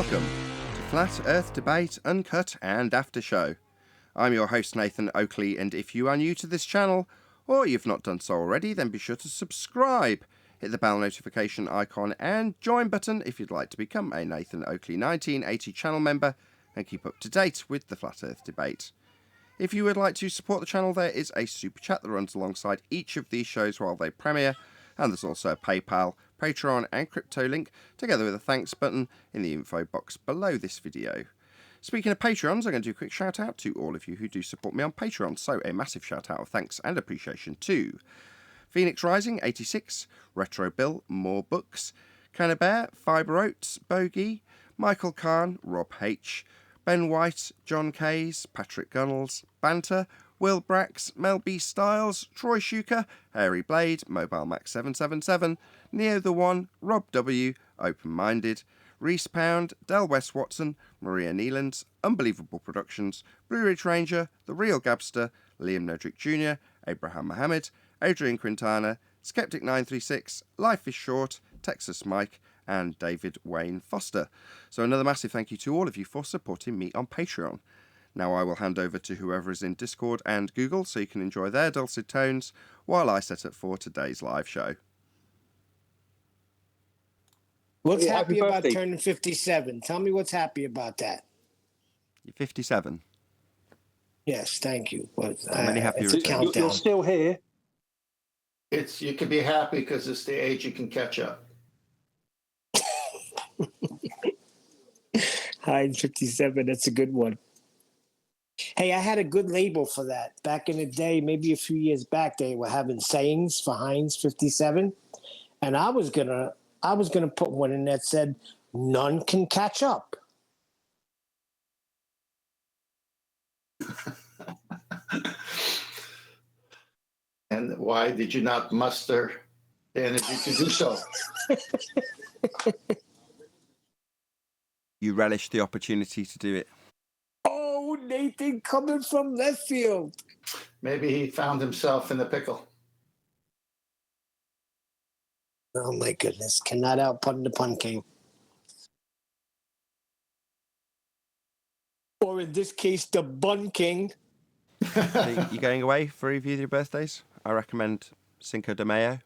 Welcome to Flat Earth Debate, Uncut and After Show. I'm your host Nathan Oakley, and if you are new to this channel, or you've not done so already, then be sure to subscribe, hit the bell notification icon and join button if you'd like to become a Nathan Oakley 1980 channel member and keep up to date with the Flat Earth Debate. If you would like to support the channel, there is a super chat that runs alongside each of these shows while they premiere, and there's also a PayPal, Patreon and crypto link, together with a thanks button in the info box below this video. Speaking of Patreons, I'm going to do a quick shout out to all of you who do support me on Patreon, so a massive shout out of thanks and appreciation to Phoenix Rising 86, Retro Bill, More Books, Cannabear, Fibre Oats, Bogey, Michael Kahn, Rob H, Ben White, John Kays, Patrick Gunnels, Banter, Will Brax, Mel B. Styles, Troy Shuker, Hairy Blade, Mobile Max 777, Neo the One, Rob W, Open Minded, Reese Pound, Del West Watson, Maria Neelands, Unbelievable Productions, Blue Ridge Ranger, The Real Gabster, Liam Nedrick Jr., Abraham Mohammed, Adrian Quintana, Skeptic 936, Life is Short, Texas Mike, and David Wayne Foster. So another massive thank you to all of you for supporting me on Patreon. Now I will hand over to whoever is in Discord and Google so you can enjoy their dulcet tones while I set up for today's live show. What's happy about turning 57? Tell me what's happy about that. You're 57? Yes, thank you. Many happy returns. You're still here. You can be happy because it's the age you can catch up. Hi, 57. That's a good one. Hey, I had a good label for that. Back in the day, maybe a few years back, they were having sayings for Heinz 57. And I was gonna put one in that said, none can catch up. And why did you not muster the energy to do so? You relish the opportunity to do it. Oh, Nathan coming from left field. Maybe he found himself in the pickle. Oh, my goodness. Cannot outpun the pun king. Or in this case, the bun king. So you going away for either of your birthdays? I recommend Cinco de Mayo.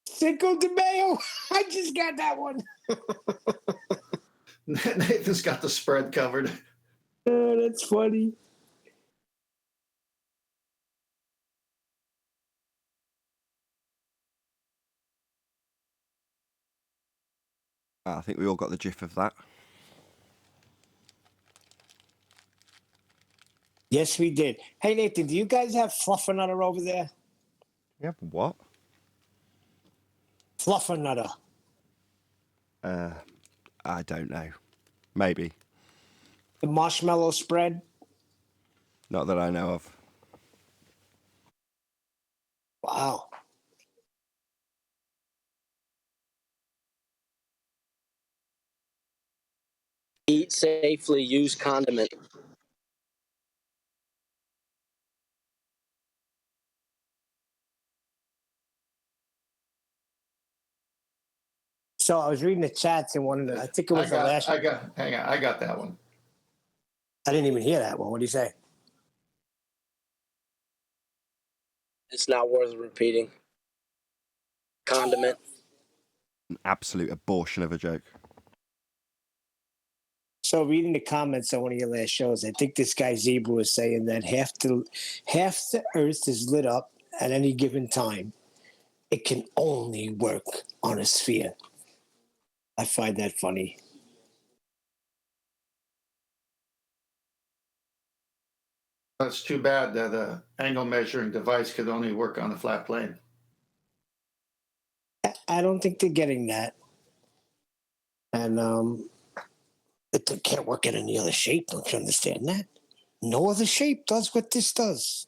Cinco de Mayo. I just got that one. Nathan's got the spread covered. Oh, that's funny. I think we all got the gif of that. Yes, we did. Hey, Nathan, do you guys have Fluffernutter over there? Yep, what? Fluffernutter. I don't know. Maybe. The marshmallow spread? Not that I know of. Wow. Eat safely, use condiment. So I was reading the chats and one of the, I think it was hang on, I I got that one. I didn't even hear that one. What do you say? It's not worth repeating. Condiment. An absolute abortion of a joke. So reading the comments on one of your last shows, I think this guy Zebra was saying that half the Earth is lit up at any given time. It can only work on a sphere. I find that funny. It's too bad that an angle measuring device could only work on a flat plane. I don't think they're getting that. And it can't work in any other shape. Don't you understand that? No other shape does what this does.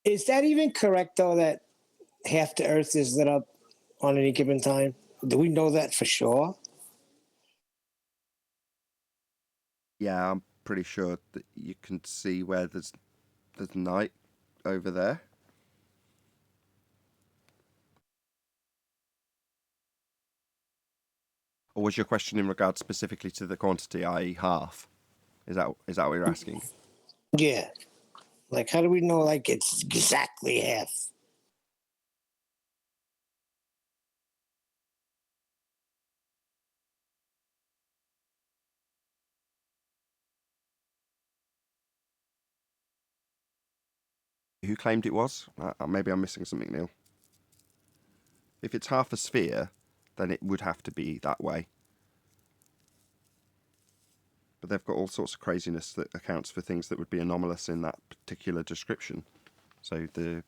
Is that even correct, though, that half the Earth is lit up on any given time? Do we know that for sure? Yeah, I'm pretty sure that you can see where there's night over there. Or was your question in regard specifically to the quantity, i.e. half? Is that what you're asking? Yeah. Like, how do we know, like, it's exactly half? Who claimed it was? Maybe I'm missing something, Neil. If it's half a sphere, then it would have to be that way. But they've got all sorts of craziness that accounts for things that would be anomalous in that particular description. So the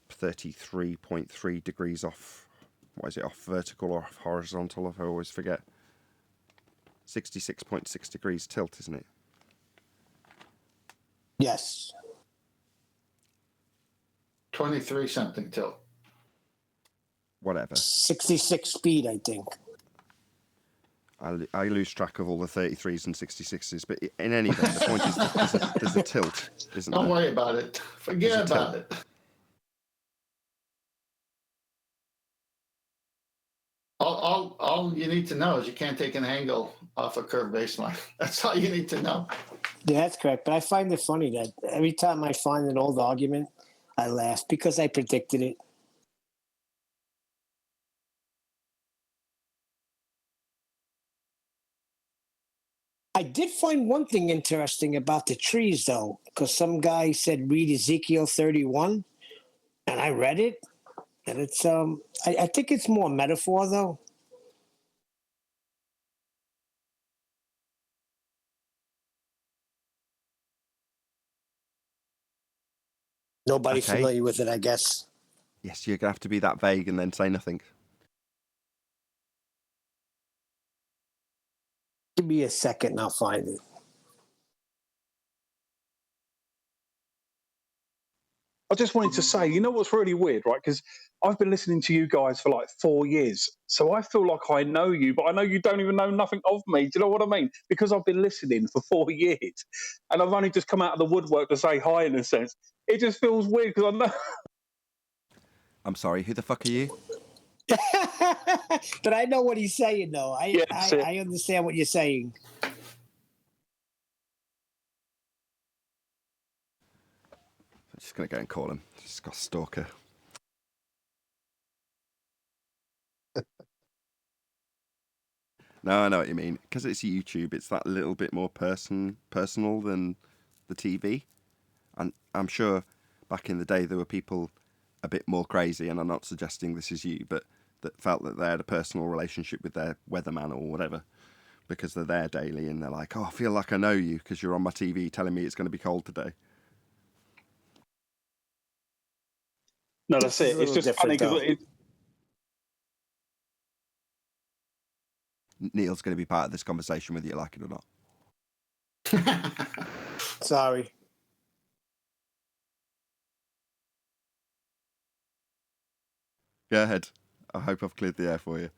33.3 degrees off, what is it, off vertical or off horizontal? I always forget. 66.6 degrees tilt, isn't it? Yes. 23 something tilt. Whatever. 66 speed, I think. I lose track of all the 33s and 66s, but in any event, the point is that there's a tilt, isn't there? Don't worry about it. Forget about it. All you need to know is you can't take an angle off a curved baseline. That's all you need to know. Yeah, that's correct. But I find it funny that every time I find an old argument, I laugh because I predicted it. I did find one thing interesting about the trees, though, because some guy said read Ezekiel 31, and I read it, and it's I think it's more metaphor, though. Nobody Okay. familiar with it, I guess. Yes, you're going to have to be that vague and then say nothing. Give me a second, and I'll find it. I just wanted to say, you know what's really weird, right? Because I've been listening to you guys for like 4 years. So I feel like I know you, but I know you don't even know nothing of me. Do you know what I mean? Because I've been listening for 4 years and I've only just come out of the woodwork to say hi in a sense. It just feels weird because I know. I'm sorry, who the fuck are you? But I know what he's saying, though. I understand what you're saying. I'm just going to go and call him. Just got a stalker. No, I know what you mean. Because it's YouTube, it's that little bit more personal than the TV. And I'm sure back in the day there were people a bit more crazy, and I'm not suggesting this is you, but that felt that they had a personal relationship with their weatherman or whatever because they're there daily and they're like, oh, I feel like I know you because you're on my TV telling me it's going to be cold today. No, that's it. It's just funny because Neil's going to be part of this conversation whether you like it or not. Sorry. Go ahead. I hope I've cleared the air for you.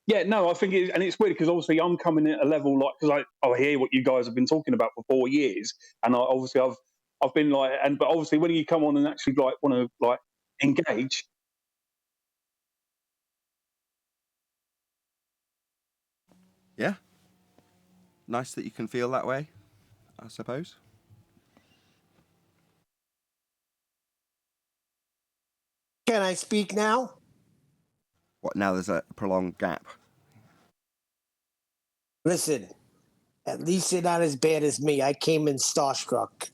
yeah, no, I think and it's weird because obviously I'm coming at a level like because I hear what you guys have been talking about for 4 years, and I've been like, but obviously when you come on and actually like want to like engage. Yeah. Nice that you can feel that way, I suppose. Can I speak now? What, now there's a prolonged gap? Listen, at least you're not as bad as me. I came in starstruck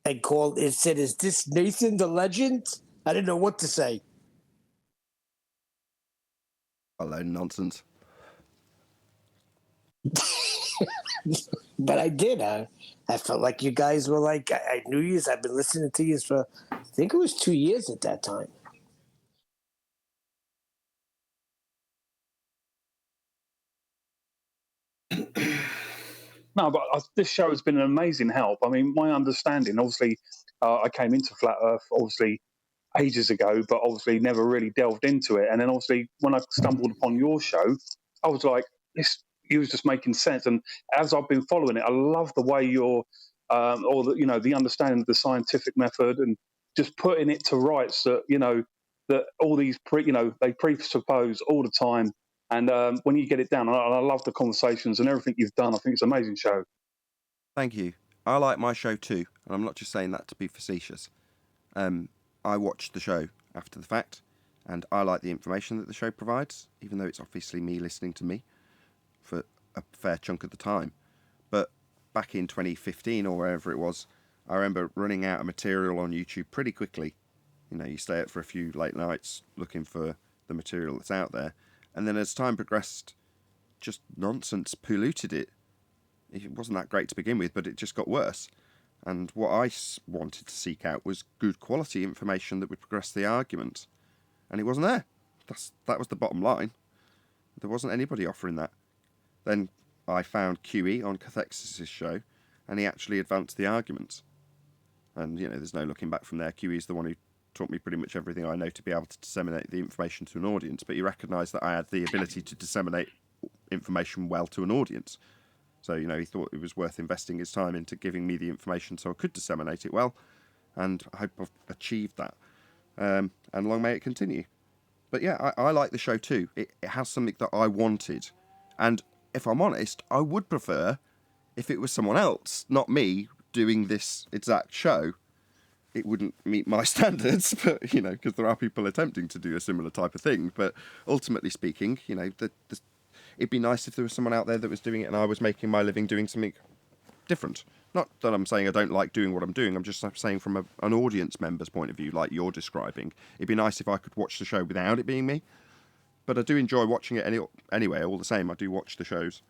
and called. It said, "Is this Nathan the legend?" I didn't know what to say. A load of nonsense. But I did. I felt like you guys were like, I knew you. I've been listening to you for, I think it was 2 years at that time. No, but this show has been an amazing help. I mean, my understanding, obviously, I came into Flat Earth, obviously, ages ago, but obviously never really delved into it. And then obviously when I stumbled upon your show, I was like, this, you was just making sense. And as I've been following it, I love the way you're, or the, the understanding of the scientific method and just putting it to rights that, that all these, they presuppose all the time. And when you get it down, I love the conversations and everything you've done. I think it's an amazing show. Thank you. I like my show too, and I'm not just saying that to be facetious. I watched the show after the fact, and I like the information that the show provides, even though it's obviously me listening to me for a fair chunk of the time. But back in 2015 or wherever it was, I remember running out of material on YouTube pretty quickly. You stay up for a few late nights looking for the material that's out there, and then as time progressed, just nonsense polluted it. It wasn't that great to begin with, but it just got worse. And what I wanted to seek out was good quality information that would progress the argument. And it wasn't there. That was the bottom line. There wasn't anybody offering that. Then I found QE on Cathexis' show, and he actually advanced the arguments. And, there's no looking back from there. QE is the one who taught me pretty much everything I know to be able to disseminate the information to an audience. But he recognised that I had the ability to disseminate information well to an audience. So, he thought it was worth investing his time into giving me the information so I could disseminate it well. And I hope I've achieved that. And long may it continue. But yeah, I like the show too. It has something that I wanted. And if I'm honest, I would prefer if it was someone else, not me, doing this exact show. It wouldn't meet my standards, but, because there are people attempting to do a similar type of thing. But ultimately speaking, it'd be nice if there was someone out there that was doing it and I was making my living doing something different. Not that I'm saying I don't like doing what I'm doing. I'm just saying from an audience member's point of view, like you're describing. It'd be nice if I could watch the show without it being me. But I do enjoy watching it anyway, all the same. I do watch the shows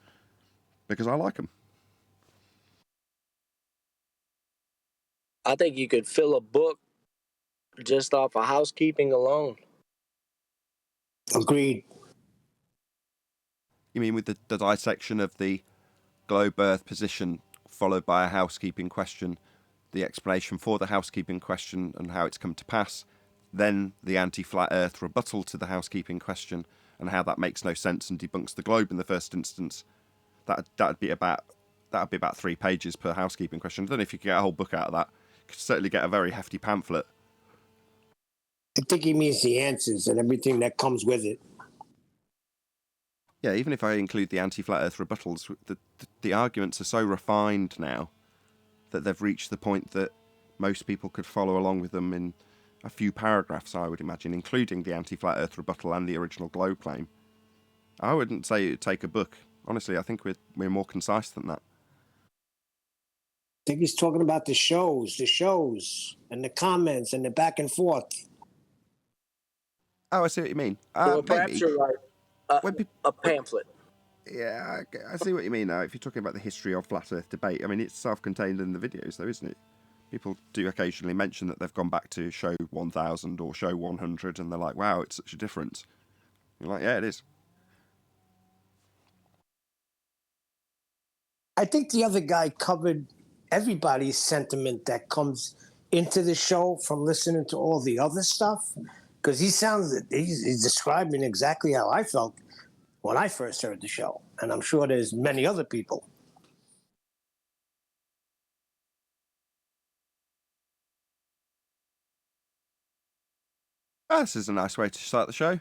because I like them. I think you could fill a book just off of housekeeping alone. Agreed. You mean with the dissection of the globe Earth position followed by a housekeeping question, the explanation for the housekeeping question and how it's come to pass, then the anti-flat Earth rebuttal to the housekeeping question and how that makes no sense and debunks the globe in the first instance. That'd be about 3 pages per housekeeping question. I don't know if you could get a whole book out of that. You could certainly get a very hefty pamphlet. I think he means the answers and everything that comes with it. Yeah, even if I include the anti-flat Earth rebuttals, the arguments are so refined now that they've reached the point that most people could follow along with them in a few paragraphs, I would imagine, including the anti-flat Earth rebuttal and the original globe claim. I wouldn't say it'd take a book. Honestly, I think we're more concise than that. I think he's talking about the shows, and the comments, and the back and forth. Oh, I see what you mean. Well, perhaps maybe. you're right. A pamphlet. Yeah, I see what you mean now. If you're talking about the history of flat Earth debate, I mean, it's self-contained in the videos, though, isn't it? People do occasionally mention that they've gone back to show 1000 or show 100, and they're like, wow, it's such a difference. You're like, yeah, it is. I think the other guy covered everybody's sentiment that comes into the show from listening to all the other stuff, because he's describing exactly how I felt when I first heard the show, and I'm sure there's many other people. This is a nice way to start the show.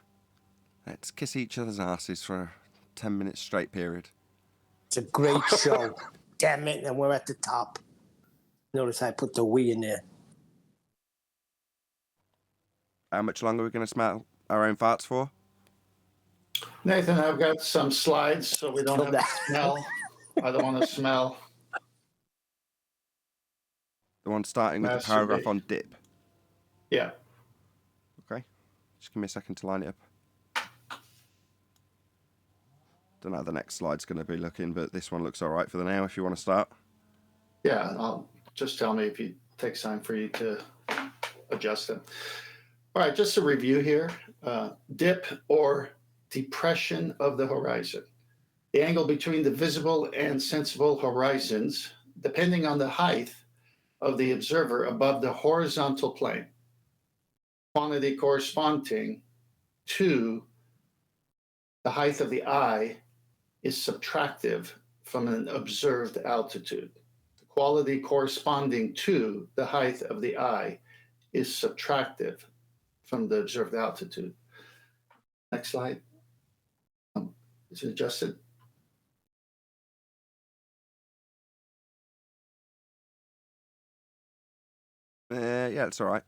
Let's kiss each other's asses for a 10-minute straight period. It's a great show. Damn it, and we're at the top. Notice I put the we in there. How much longer are we going to smell our own farts for? Nathan, I've got some slides so we don't have to smell. I don't want to smell. The one starting with the paragraph on dip. Yeah. Okay. Just give me a second to line it up. Don't know how the next slide's going to be looking, but this one looks all right for the now if you want to start. Yeah, just tell me if it takes time for you to adjust it. All right, just a review here. Dip or depression of the horizon. The angle between the visible and sensible horizons, depending on the height of the observer above the horizontal plane. Quantity corresponding to the height of the eye is subtractive from an observed altitude. The quality corresponding to the height of the eye is subtractive from the observed altitude. Next slide. Is it adjusted? Yeah, it's all right.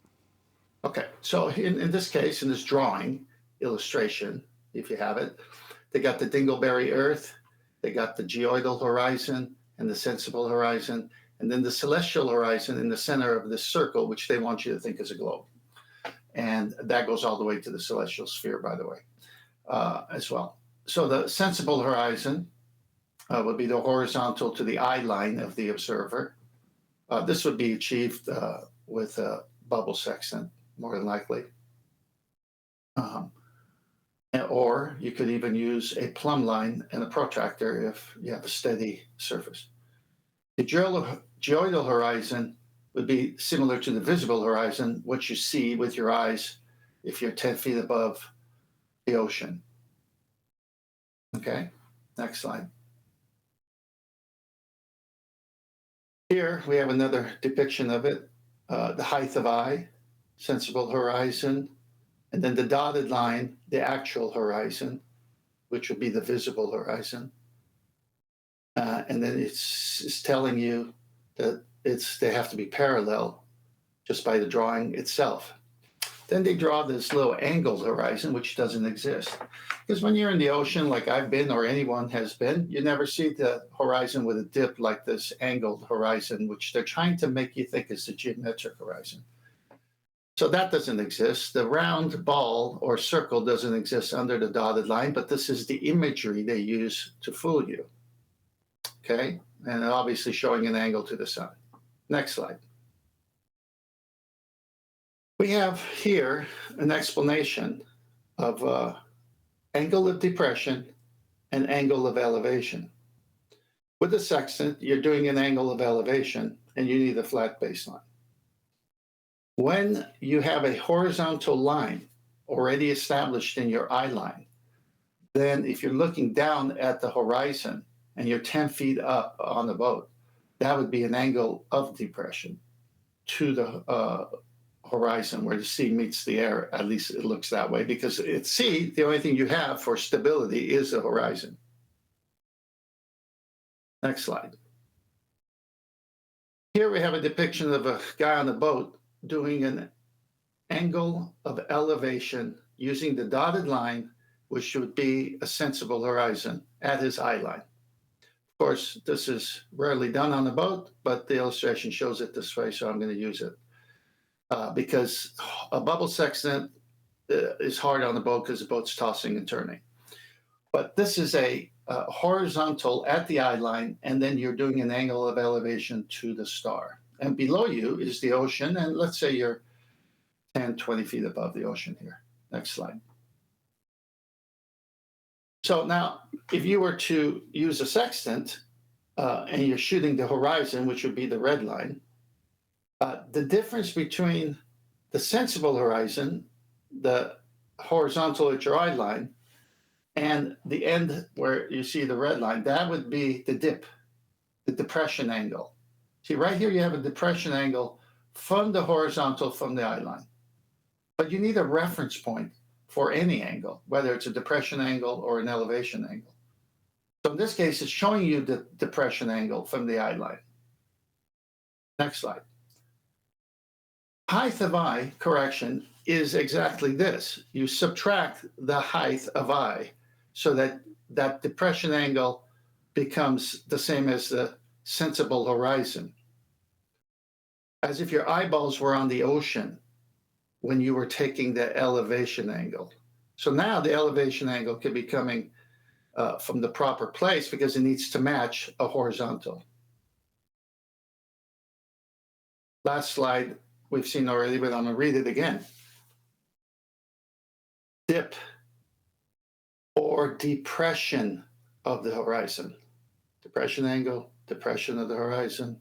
Okay, so in this case, in this drawing illustration, if you have it, they got the dingleberry Earth, they got the geoidal horizon and the sensible horizon, and then the celestial horizon in the center of this circle, which they want you to think is a globe. And that goes all the way to the celestial sphere, by the way, as well. So the sensible horizon would be the horizontal to the eye line of the observer. This would be achieved with a bubble sextant, more than likely. Or you could even use a plumb line and a protractor if you have a steady surface. The geoidal horizon would be similar to the visible horizon, what you see with your eyes if you're 10 feet above the ocean. Okay, next slide. Here we have another depiction of it, the height of eye, sensible horizon, and then the dotted line, the actual horizon, which would be the visible horizon. And then it's telling you that they have to be parallel just by the drawing itself. Then they draw this little angled horizon, which doesn't exist. Because when you're in the ocean, like I've been or anyone has been, you never see the horizon with a dip like this angled horizon, which they're trying to make you think is the geometric horizon. So that doesn't exist. The round ball or circle doesn't exist under the dotted line, but this is the imagery they use to fool you. Okay, and obviously showing an angle to the sun. Next slide. We have here an explanation of angle of depression and angle of elevation. With the sextant, you're doing an angle of elevation and you need a flat baseline. When you have a horizontal line already established in your eye line, then if you're looking down at the horizon and you're 10 feet up on the boat, that would be an angle of depression to the horizon where the sea meets the air. At least it looks that way, because at sea, the only thing you have for stability is the horizon. Next slide. Here we have a depiction of a guy on a boat doing an angle of elevation using the dotted line, which would be a sensible horizon at his eye line. Of course, this is rarely done on a boat, but the illustration shows it this way, so I'm going to use it. Because a bubble sextant is hard on the boat because the boat's tossing and turning. But this is a horizontal at the eye line, and then you're doing an angle of elevation to the star. And below you is the ocean, and let's say you're 10, 20 feet above the ocean here. Next slide. So now, if you were to use a sextant and you're shooting the horizon, which would be the red line, the difference between the sensible horizon, the horizontal at your eye line, and the end where you see the red line, that would be the dip, the depression angle. See, right here you have a depression angle from the horizontal from the eye line. But you need a reference point for any angle, whether it's a depression angle or an elevation angle. So in this case, it's showing you the depression angle from the eye line. Next slide. Height of eye correction is exactly this. You subtract the height of eye so that that depression angle becomes the same as the sensible horizon. As if your eyeballs were on the ocean when you were taking the elevation angle. So now the elevation angle could be coming from the proper place because it needs to match a horizontal. Last slide we've seen already, but I'm going to read it again. Dip or depression of the horizon. Depression angle, depression of the horizon.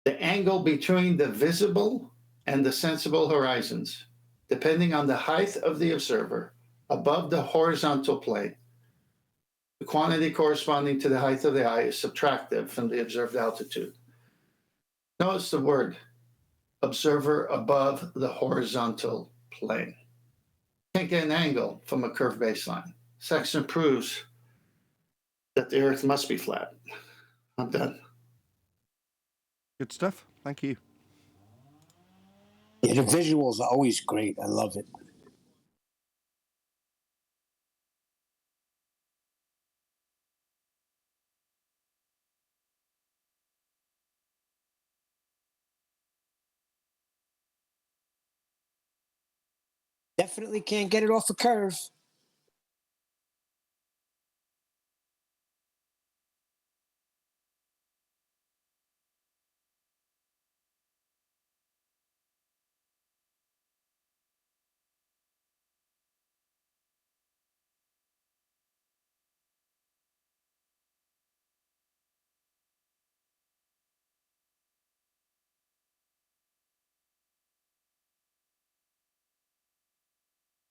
The angle between the visible and the sensible horizons, depending on the height of the observer above the horizontal plane, The quantity corresponding to the height of the eye is subtractive from the observed altitude. Notice the word observer above the horizontal plane. Can't get an angle from a curved baseline. Sexton proves that the Earth must be flat. I'm done. Good stuff. Thank you. Yeah, the visuals are always great. I love it. Definitely can't get it off a curve.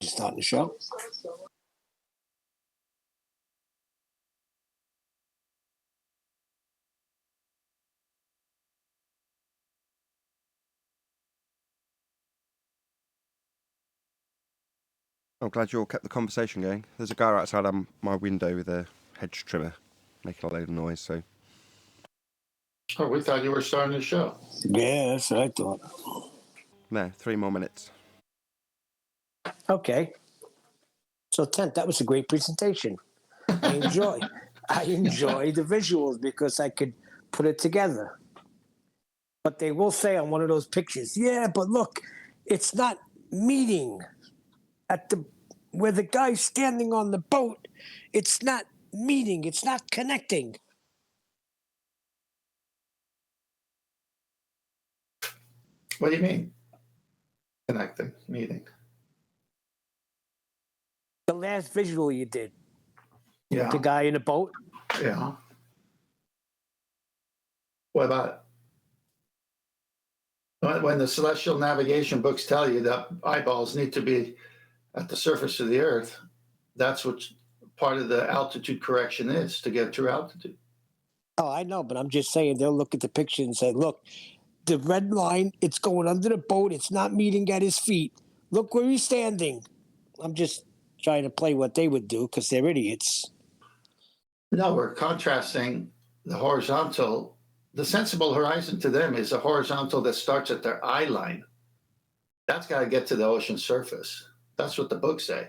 Just starting the show. I'm glad you all kept the conversation going. There's a guy outside my window with a hedge trimmer making a load of noise, so... Oh, we thought you were starting the show. Yeah, that's what I thought. No, 3 more minutes. Okay. So, Tent, that was a great presentation. I enjoy the visuals because I could put it together. But they will say on one of those pictures, yeah, but look, it's not meeting at the where the guy's standing on the boat. It's not meeting. It's not connecting. What do you mean? Connecting, meeting. The last visual you did, Yeah. the guy in the boat. Yeah. What about when the celestial navigation books tell you that eyeballs need to be at the surface of the Earth? That's what part of the altitude correction is, to get true altitude. Oh, I know, but I'm just saying they'll look at the picture and say, look, the red line, it's going under the boat. It's not meeting at his feet. Look where he's standing. I'm just trying to play what they would do because they're idiots. No, we're contrasting the horizontal. The sensible horizon to them is a horizontal that starts at their eye line. That's got to get to the ocean surface. That's what the books say.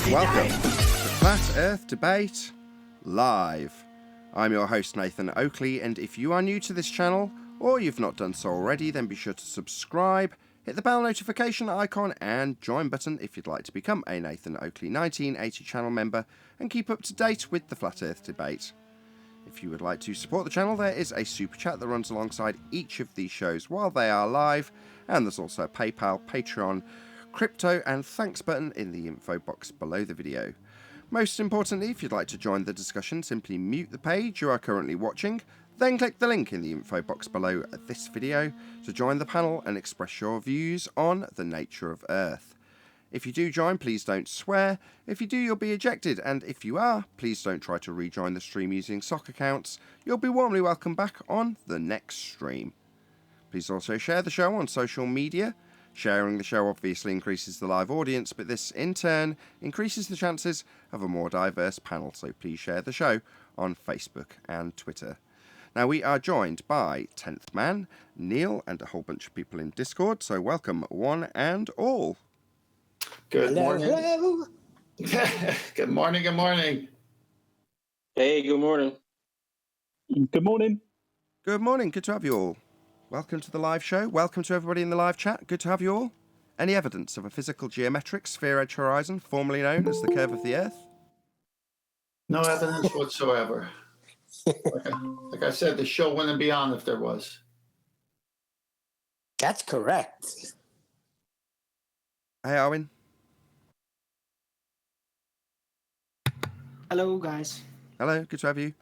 Welcome to Flat Earth Debate Live. I'm your host Nathan Oakley, and if you are new to this channel, or you've not done so already, then be sure to subscribe, hit the bell notification icon and join button if you'd like to become a Nathan Oakley 1980 channel member and keep up to date with the Flat Earth Debate. If you would like to support the channel, there is a super chat that runs alongside each of these shows while they are live, and there's also a PayPal, Patreon, crypto and thanks button in the info box below the video. Most importantly, if you'd like to join the discussion, simply mute the page you are currently watching, then click the link in the info box below this video to join the panel and express your views on the nature of Earth. If you do join, please don't swear. If you do, you'll be ejected, and if you are, please don't try to rejoin the stream using sock accounts. You'll be warmly welcome back on the next stream. Please also share the show on social media. Sharing the show obviously increases the live audience, but this in turn increases the chances of a more diverse panel, so please share the show on Facebook and Twitter. Now we are joined by 10th Man, Neil, and a whole bunch of people in Discord, so welcome one and all. Good morning. Hello. Good morning. Good morning. Hey, good morning. Good morning. Good morning. Good to have you all. Welcome to the live show. Welcome to everybody in the live chat. Good to have you all. Any evidence of a physical geometric sphere-edge horizon, formerly known as the curve of the Earth? No evidence whatsoever. Like I said, the show wouldn't be on if there was. That's correct. Hey, Arwin. Hello, guys. Hello. Good to have you.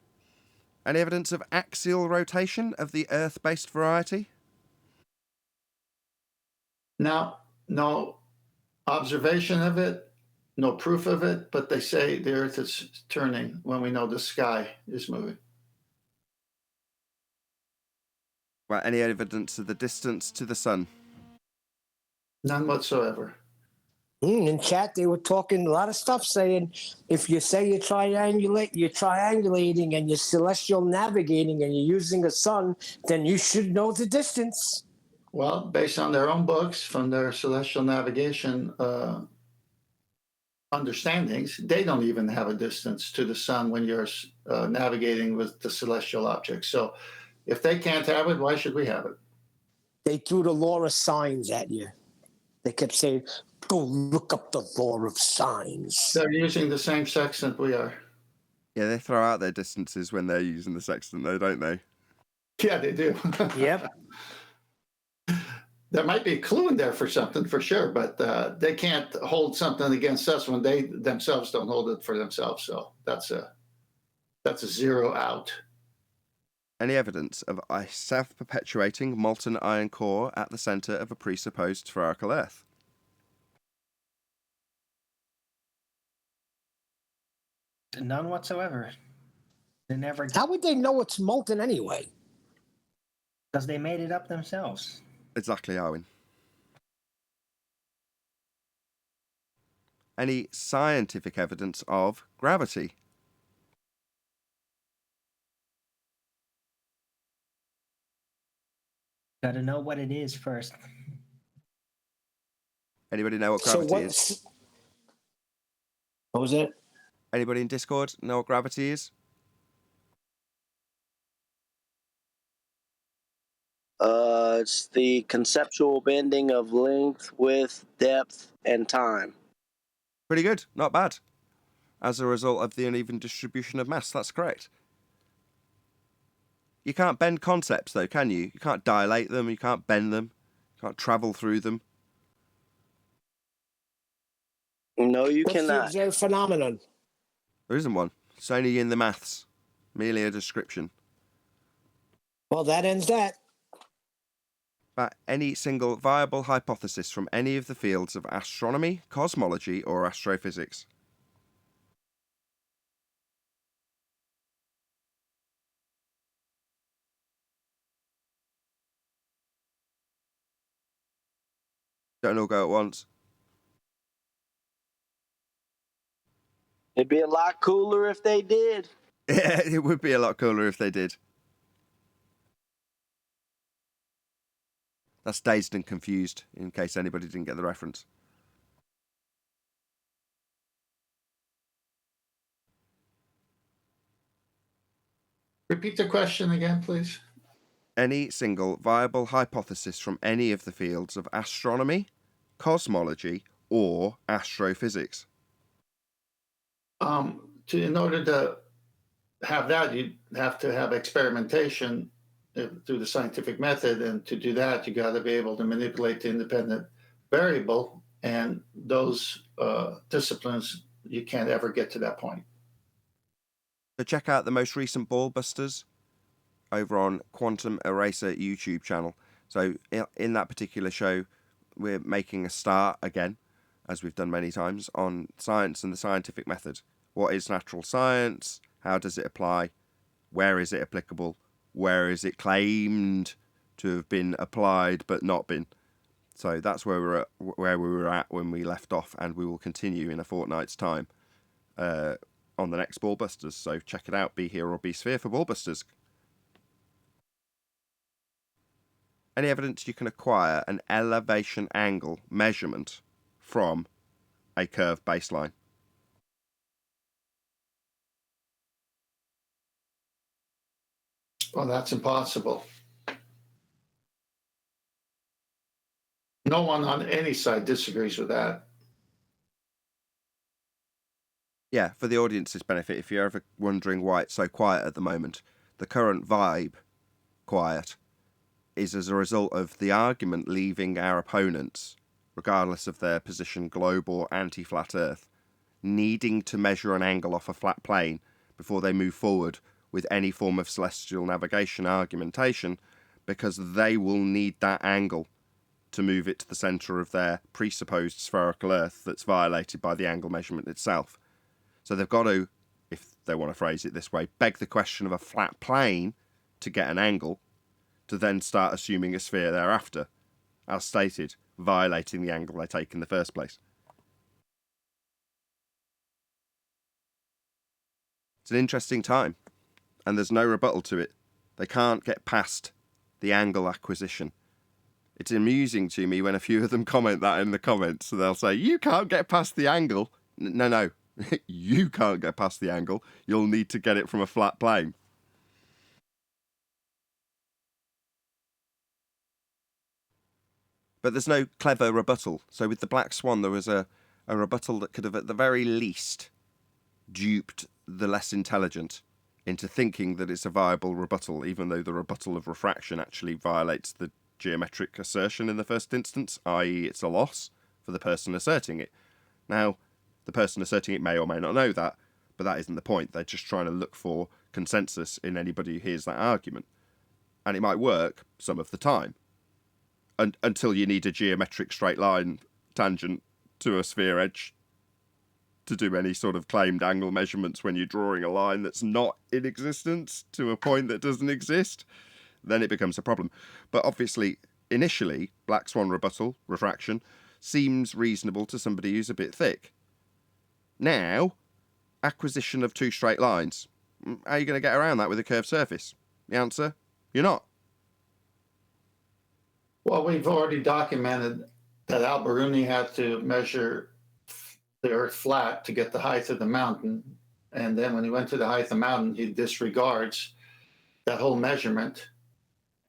Any evidence of axial rotation of the Earth-based variety? Now, no observation of it, no proof of it, but they say the Earth is turning when we know the sky is moving. Well, any evidence of the distance to the sun? None whatsoever. In chat, they were talking a lot of stuff saying if you say you're triangulating and you're celestial navigating and you're using a sun, then you should know the distance. Well, based on their own books from their celestial navigation understandings, they don't even have a distance to the sun when you're navigating with the celestial objects. So if they can't have it, why should we have it? They threw the law of signs at you. They kept saying, go look up the law of signs. They're using the same sextant we are. Yeah, they throw out their distances when they're using the sextant, though, don't they? Yeah, they do. Yep. There might be a clue in there for something, for sure, but they can't hold something against us when they themselves don't hold it for themselves. So that's a zero out. Any evidence of a self-perpetuating molten iron core at the centre of a presupposed spherical Earth? None whatsoever. They never, How would they know it's molten anyway? because they made it up themselves. Exactly, Arwin. Any scientific evidence of gravity? Gotta know what it is first. Anybody know what gravity is? What was it? Anybody in Discord know what gravity is? It's the conceptual bending of length, width, depth, and time. Pretty good, not bad. As a result of the uneven distribution of mass, that's correct. You can't bend concepts, though, can you? You can't dilate them, you can't bend them, you can't travel through them. No, you What's the cannot. observed phenomenon? There isn't one. It's only in the maths. Merely a description. Well, that ends that. But any single viable hypothesis from any of the fields of astronomy, cosmology, or astrophysics. Don't all go at once. It'd be a lot cooler if they did. Yeah, it would be a lot cooler if they did. That's Dazed and Confused, in case anybody didn't get the reference. Repeat the question again, please. Any single viable hypothesis from any of the fields of astronomy, cosmology, or astrophysics. In order to have that, you'd have to have experimentation through the scientific method, and to do that, you got to be able to manipulate the independent variable, and those disciplines, you can't ever get to that point. So check out the most recent Ball Busters over on Quantum Eraser YouTube channel. So in that particular show, we're making a start again, as we've done many times, on science and the scientific method. What is natural science? How does it apply? Where is it applicable? Where is it claimed to have been applied but not been? So that's where we were at when we left off, and we will continue in a fortnight's time on the next Ball Busters. So check it out, Be Here or Be Sphere for Ball Busters. Any evidence you can acquire an elevation angle measurement from a curved baseline? Well, that's impossible. No one on any side disagrees with that. Yeah, for the audience's benefit, if you're ever wondering why it's so quiet at the moment, the current vibe, quiet, is as a result of the argument leaving our opponents, regardless of their position, globe or anti-flat Earth, needing to measure an angle off a flat plane before they move forward with any form of celestial navigation argumentation, because they will need that angle to move it to the centre of their presupposed spherical Earth that's violated by the angle measurement itself. So they've got to, if they want to phrase it this way, beg the question of a flat plane to get an angle, to then start assuming a sphere thereafter, as stated, violating the angle they take in the first place. It's an interesting time, and there's no rebuttal to it. They can't get past the angle acquisition. It's amusing to me when a few of them comment that in the comments. So they'll say, you can't get past the angle. No. You can't get past the angle. You'll need to get it from a flat plane. But there's no clever rebuttal. So with the Black Swan, there was a rebuttal that could have, at the very least, duped the less intelligent into thinking that it's a viable rebuttal, even though the rebuttal of refraction actually violates the geometric assertion in the first instance, i.e. it's a loss for the person asserting it. Now, the person asserting it may or may not know that, but that isn't the point. They're just trying to look for consensus in anybody who hears that argument. And it might work some of the time, until you need a geometric straight line tangent to a sphere edge to do any sort of claimed angle measurements when you're drawing a line that's not in existence to a point that doesn't exist. Then it becomes a problem. But obviously, initially, Black Swan rebuttal, refraction, seems reasonable to somebody who's a bit thick. Now, acquisition of two straight lines. How are you going to get around that with a curved surface? The answer, you're not. Well, we've already documented that Al-Biruni had to measure the Earth flat to get the height of the mountain. And then when he went to the height of the mountain, he disregards that whole measurement.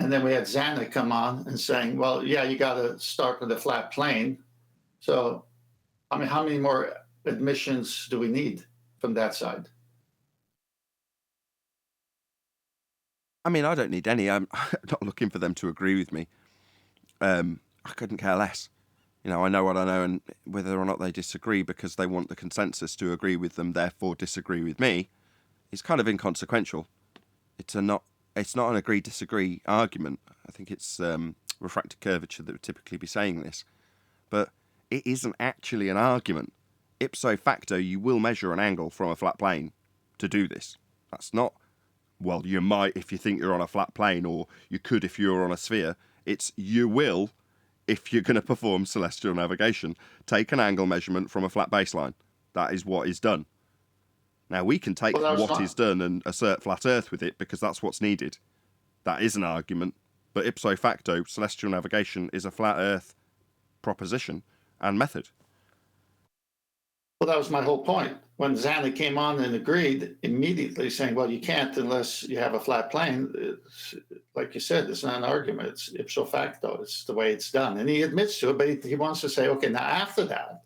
And then we had Zanuck come on and saying, well, yeah, you got to start with a flat plane. So, I mean, how many more admissions do we need from that side? I mean, I don't need any. I'm not looking for them to agree with me. I couldn't care less. You know what I know, and whether or not they disagree because they want the consensus to agree with them, therefore disagree with me, is kind of inconsequential. It's not an agree-disagree argument. I think it's refracted curvature that would typically be saying this. But it isn't actually an argument. Ipso facto, you will measure an angle from a flat plane to do this. That's not, well, you might if you think you're on a flat plane, or you could if you're on a sphere. It's you will, if you're going to perform celestial navigation, take an angle measurement from a flat baseline. That is what is done. Now, we can take what is done and assert flat Earth with it because that's what's needed. That is an argument. But ipso facto, celestial navigation is a flat Earth proposition and method. Well, that was my whole point. When Zanuck came on and agreed, immediately saying, well, you can't unless you have a flat plane. It's, like you said, it's not an argument. It's ipso facto. It's the way it's done. And he admits to it, but he wants to say, okay, now after that,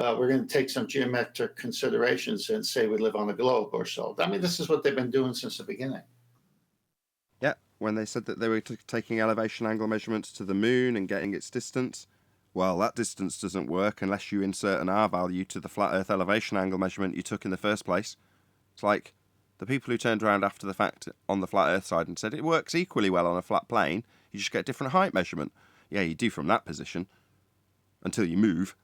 we're going to take some geometric considerations and say we live on a globe or so. I mean, this is what they've been doing since the beginning. Yeah, when they said that they were taking elevation angle measurements to the moon and getting its distance, well, that distance doesn't work unless you insert an R value to the flat Earth elevation angle measurement you took in the first place. It's like the people who turned around after the fact on the flat Earth side and said it works equally well on a flat plane, you just get a different height measurement. Yeah, you do from that position until you move.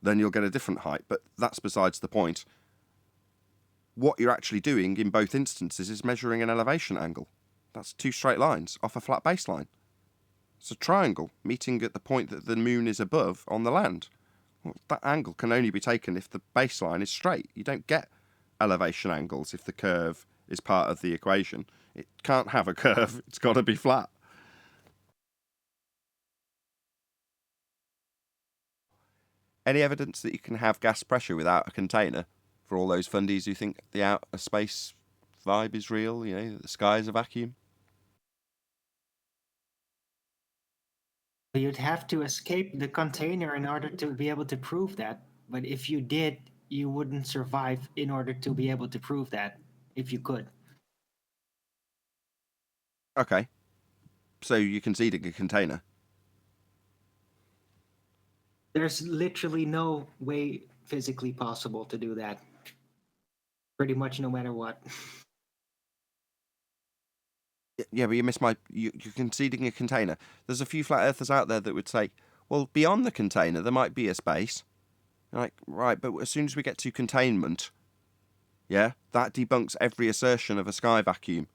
Then you'll get a different height, but that's besides the point. What you're actually doing in both instances is measuring an elevation angle. That's two straight lines off a flat baseline. It's a triangle meeting at the point that the moon is above on the land. Well, that angle can only be taken if the baseline is straight. You don't get elevation angles if the curve is part of the equation. It can't have a curve. It's got to be flat. Any evidence that you can have gas pressure without a container for all those fundies who think the outer space vibe is real, that the sky is a vacuum? You'd have to escape the container in order to be able to prove that. But if you did, you wouldn't survive in order to be able to prove that, if you could. Okay. So you're conceding a container. There's literally no way physically possible to do that. Pretty much no matter what. Yeah, but you're conceding a container. There's a few flat earthers out there that would say, well, beyond the container, there might be a space. You're like, right, but as soon as we get to containment, yeah, that debunks every assertion of a sky vacuum,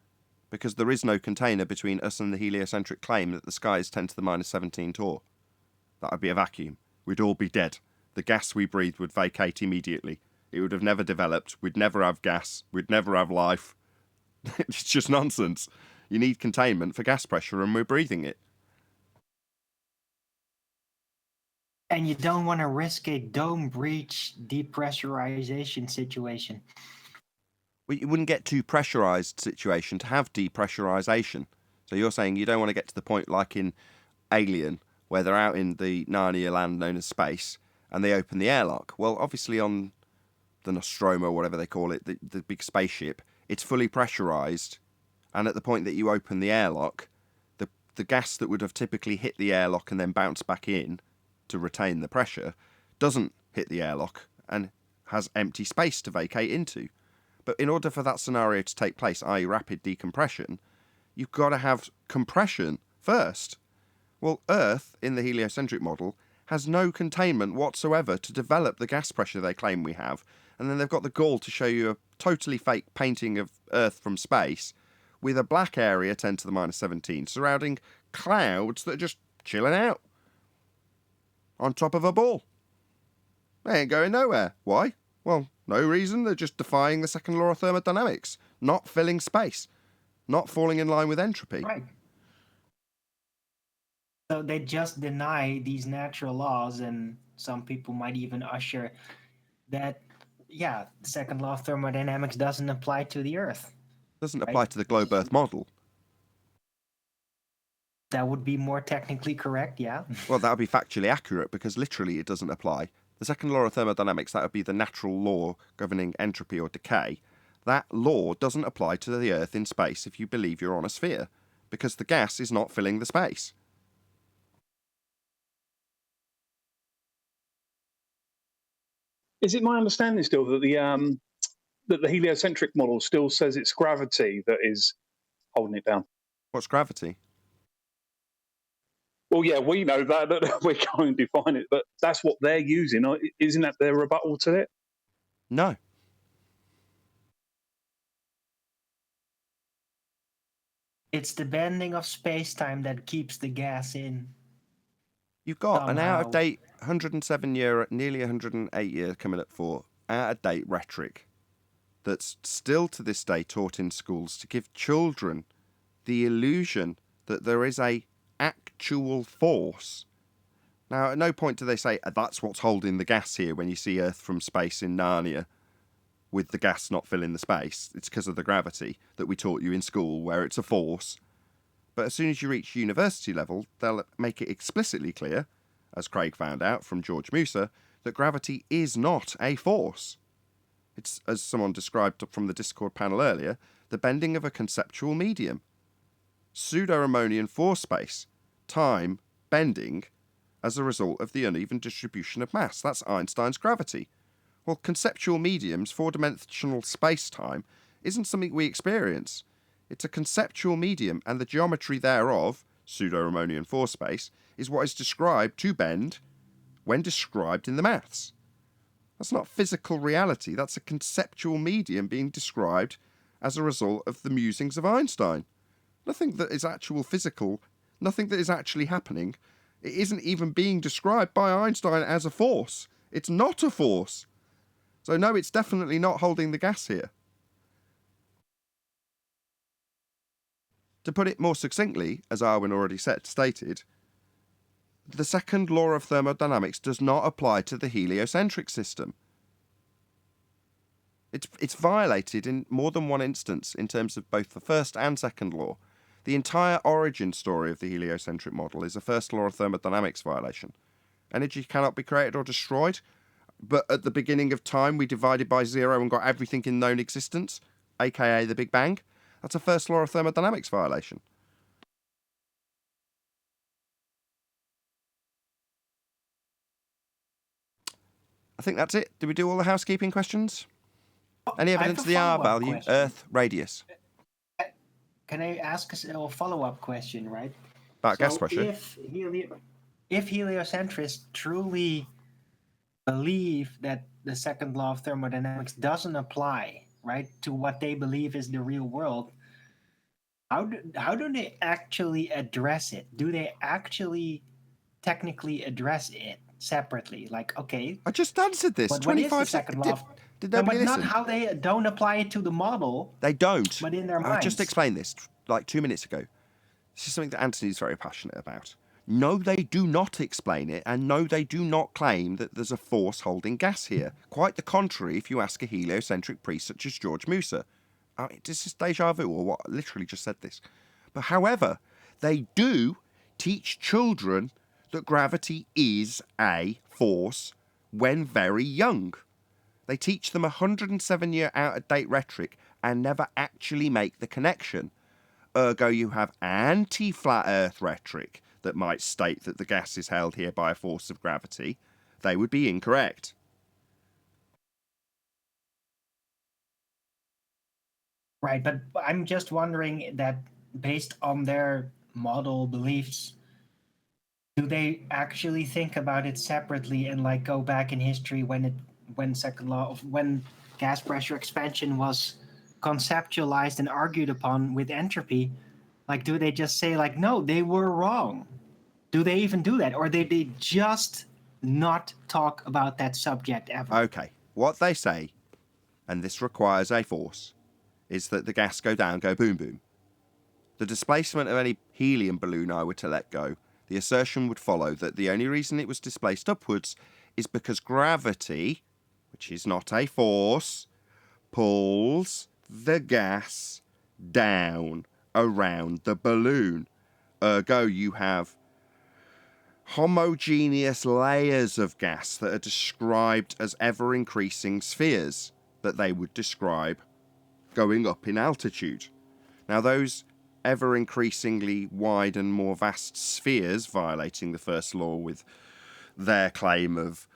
because there is no container between us and the heliocentric claim that the sky is 10 to the minus 17 torr. That would be a vacuum. We'd all be dead. The gas we breathe would vacate immediately. It would have never developed. We'd never have gas. We'd never have life. It's just nonsense. You need containment for gas pressure, and we're breathing it. And you don't want to risk a dome breach depressurization situation. Well, you wouldn't get too pressurised situation to have depressurisation. So you're saying you don't want to get to the point like in Alien, where they're out in the Narnia land known as space, and they open the airlock. Well, obviously on the Nostromo, whatever they call it, the big spaceship, it's fully pressurised, and at the point that you open the airlock, the gas that would have typically hit the airlock and then bounced back in to retain the pressure doesn't hit the airlock and has empty space to vacate into. But in order for that scenario to take place, i.e. rapid decompression, you've got to have compression first. Well, Earth, in the heliocentric model, has no containment whatsoever to develop the gas pressure they claim we have, and then they've got the gall to show you a totally fake painting of Earth from space with a black area 10 to the minus 17 surrounding clouds that are just chilling out on top of a ball. They ain't going nowhere. Why? Well, no reason. They're just defying the second law of thermodynamics, not filling space, not falling in line with entropy. Right. So they just deny these natural laws, and some people might even usher that, yeah, the second law of thermodynamics doesn't apply to the Earth. Doesn't apply to the globe Earth model. That would be more technically correct, yeah. Well, that would be factually accurate because literally it doesn't apply. The second law of thermodynamics, that would be the natural law governing entropy or decay. That law doesn't apply to the Earth in space if you believe you're on a sphere, because the gas is not filling the space. Is it my understanding still that the heliocentric model still says it's gravity that is holding it down? What's gravity? Well, yeah, we know that we can't define it, but that's what they're using. Isn't that their rebuttal to it? No. It's the bending of space-time that keeps the gas in. You've got an Somehow. out-of-date 107-year, nearly 108-year coming up for out-of-date rhetoric that's still to this day taught in schools to give children the illusion that there is a actual force. Now, at no point do they say, that's what's holding the gas here when you see Earth from space in Narnia with the gas not filling the space. It's because of the gravity that we taught you in school, where it's a force. But as soon as you reach university level, they'll make it explicitly clear, as Craig found out from George Musa, that gravity is not a force. It's, as someone described from the Discord panel earlier, the bending of a conceptual medium. Pseudo-Riemannian force space, time, bending, as a result of the uneven distribution of mass. That's Einstein's gravity. Well, conceptual mediums, four-dimensional space-time, isn't something we experience. It's a conceptual medium, and the geometry thereof, pseudo-Riemannian force space, is what is described to bend when described in the maths. That's not physical reality. That's a conceptual medium being described as a result of the musings of Einstein. Nothing that is actual physical, nothing that is actually happening. It isn't even being described by Einstein as a force. It's not a force. So no, it's definitely not holding the gas here. To put it more succinctly, as Arwin already stated, the second law of thermodynamics does not apply to the heliocentric system. It's violated in more than one instance in terms of both the first and second law. The entire origin story of the heliocentric model is a first law of thermodynamics violation. Energy cannot be created or destroyed, but at the beginning of time we divided by zero and got everything in known existence, aka the Big Bang. That's a first law of thermodynamics violation. I think that's it. Did we do all the housekeeping questions? Any evidence of the R value, question. Earth, radius? Can I ask a follow-up question, right? About gas pressure? If heliocentrists truly believe that the second law of thermodynamics doesn't apply, right, to what they believe is the real world, how do they actually address it? Do they actually technically address it separately? Like, okay, I just answered this. but what is the 25 second seconds. law? Did No, nobody but listen? not how they don't apply it to the model. They don't. But in their I just minds. explained this like 2 minutes ago. This is something that Anthony's very passionate about. No, they do not explain it, and no, they do not claim that there's a force holding gas here. Quite the contrary if you ask a heliocentric priest such as George Musa. This is deja vu, or what? I literally just said this. But however, they do teach children that gravity is a force when very young. They teach them 107-year out-of-date rhetoric and never actually make the connection. Ergo, you have anti-flat Earth rhetoric that might state that the gas is held here by a force of gravity. They would be incorrect. Right, but I'm just wondering that based on their model beliefs, do they actually think about it separately and like go back in history when gas pressure expansion was conceptualized and argued upon with entropy? Like, do they just say like, no, they were wrong? Do they even do that, or did they just not talk about that subject ever? Okay, what they say, and this requires a force, is that the gas go down, go boom boom. The displacement of any helium balloon I were to let go, the assertion would follow that the only reason it was displaced upwards is because gravity, which is not a force, pulls the gas down around the balloon. Ergo, you have homogeneous layers of gas that are described as ever-increasing spheres that they would describe going up in altitude. Now, those ever-increasingly wide and more vast spheres, violating the first law with their claim of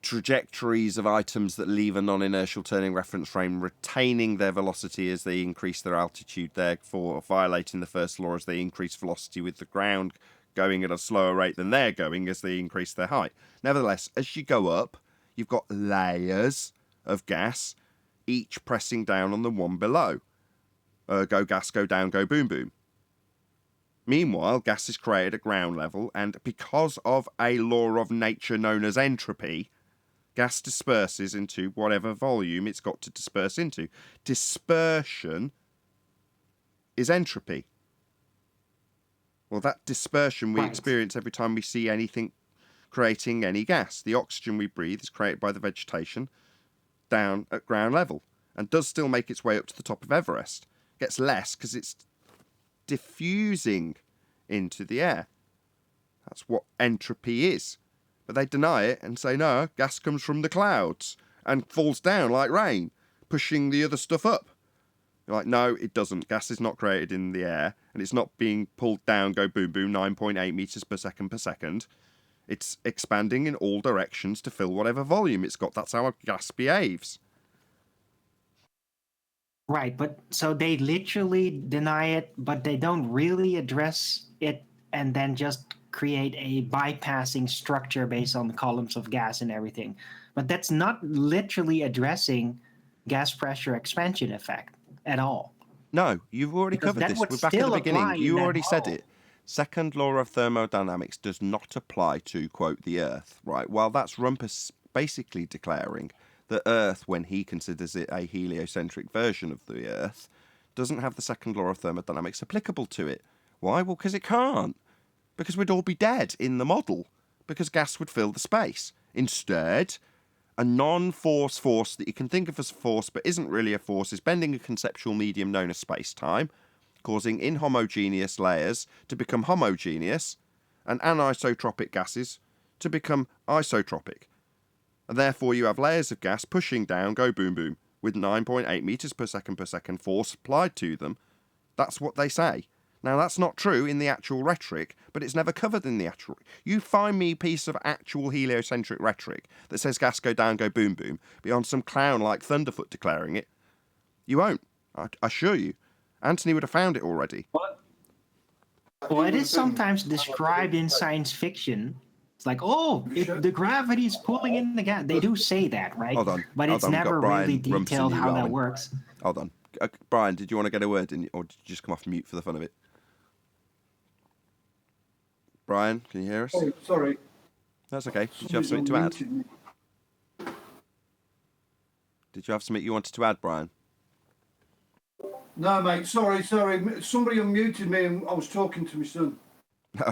trajectories of items that leave a non-inertial turning reference frame retaining their velocity as they increase their altitude, therefore violating the first law as they increase velocity with the ground going at a slower rate than they're going as they increase their height. Nevertheless, as you go up, you've got layers of gas, each pressing down on the one below. Ergo, gas go down, go boom boom. Meanwhile, gas is created at ground level, and because of a law of nature known as entropy, gas disperses into whatever volume it's got to disperse into. Dispersion is entropy. Well, that dispersion we experience every time we see anything creating any gas. The oxygen we breathe is created by the vegetation down at ground level and does still make its way up to the top of Everest. Gets less because it's diffusing into the air. That's what entropy is. But they deny it and say, no, gas comes from the clouds and falls down like rain, pushing the other stuff up. You're like, no, it doesn't. Gas is not created in the air, and it's not being pulled down, go boom boom, 9.8 meters per second. It's expanding in all directions to fill whatever volume it's got. That's how a gas behaves. Right, but so they literally deny it, but they don't really address it and then just create a bypassing structure based on the columns of gas and everything. But that's not literally addressing gas pressure expansion effect at all. No, you've already Because covered that this. would We're back at the still beginning. apply in You that already said model. it. Second law of thermodynamics does not apply to, quote, the Earth, right? Well, that's Rumpus basically declaring that Earth, when he considers it a heliocentric version of the Earth, doesn't have the second law of thermodynamics applicable to it. Why? Well, because it can't. Because we'd all be dead in the model. Because gas would fill the space. Instead, a non-force force that you can think of as a force but isn't really a force is bending a conceptual medium known as space-time, causing inhomogeneous layers to become homogeneous and anisotropic gases to become isotropic. And therefore you have layers of gas pushing down, go boom boom, with 9.8 meters per second force applied to them. That's what they say. Now, that's not true in the actual rhetoric, but it's never covered in the actual... You find me a piece of actual heliocentric rhetoric that says gas go down, go boom boom, beyond some clown like Thunderfoot declaring it. You won't. I assure you. Anthony would have found it already. Well, it is sometimes described in science fiction. It's like, oh, the gravity is pulling in the gas. They do say that, right? Hold on. But it's never really detailed how that works. Hold on. Brian, did you want to get a word in, or did you just come off mute for the fun of it? Brian, can you hear us? Oh, sorry. That's okay. Did you have something to add? Did you have something you wanted to add, Brian? No, mate. Sorry. Somebody unmuted me and I was talking to my son.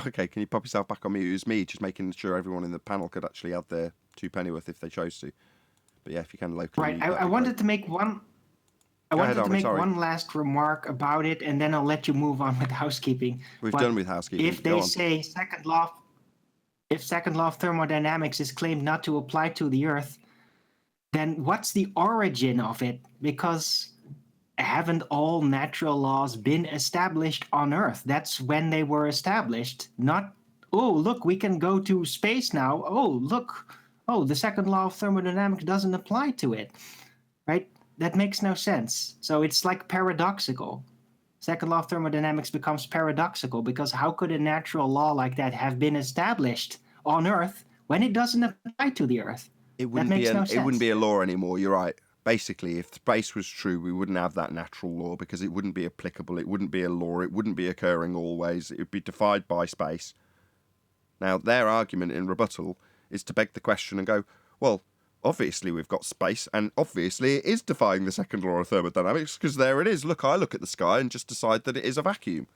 Okay, can you pop yourself back on mute? It was me, just making sure everyone in the panel could actually add their 2 pennyworth if they chose to. But yeah, if you can locally. Right, I wanted to make one... one last remark about it, and then I'll let you move on with housekeeping. We've done with housekeeping. If they say second law of thermodynamics is claimed not to apply to the Earth, then what's the origin of it? Because haven't all natural laws been established on Earth? That's when they were established. Not, oh, look, we can go to space now. Oh, look, the second law of thermodynamics doesn't apply to it, right? That makes no sense. So it's like paradoxical. Second law of thermodynamics becomes paradoxical because how could a natural law like that have been established on Earth when it doesn't apply to the Earth? It wouldn't be a law anymore. You're right. Basically, if space was true, we wouldn't have that natural law because it wouldn't be applicable. It wouldn't be a law. It wouldn't be occurring always. It would be defied by space. Now, their argument in rebuttal is to beg the question and go, well, obviously we've got space, and obviously it is defying the second law of thermodynamics, because there it is. Look, I look at the sky and just decide that it is a vacuum.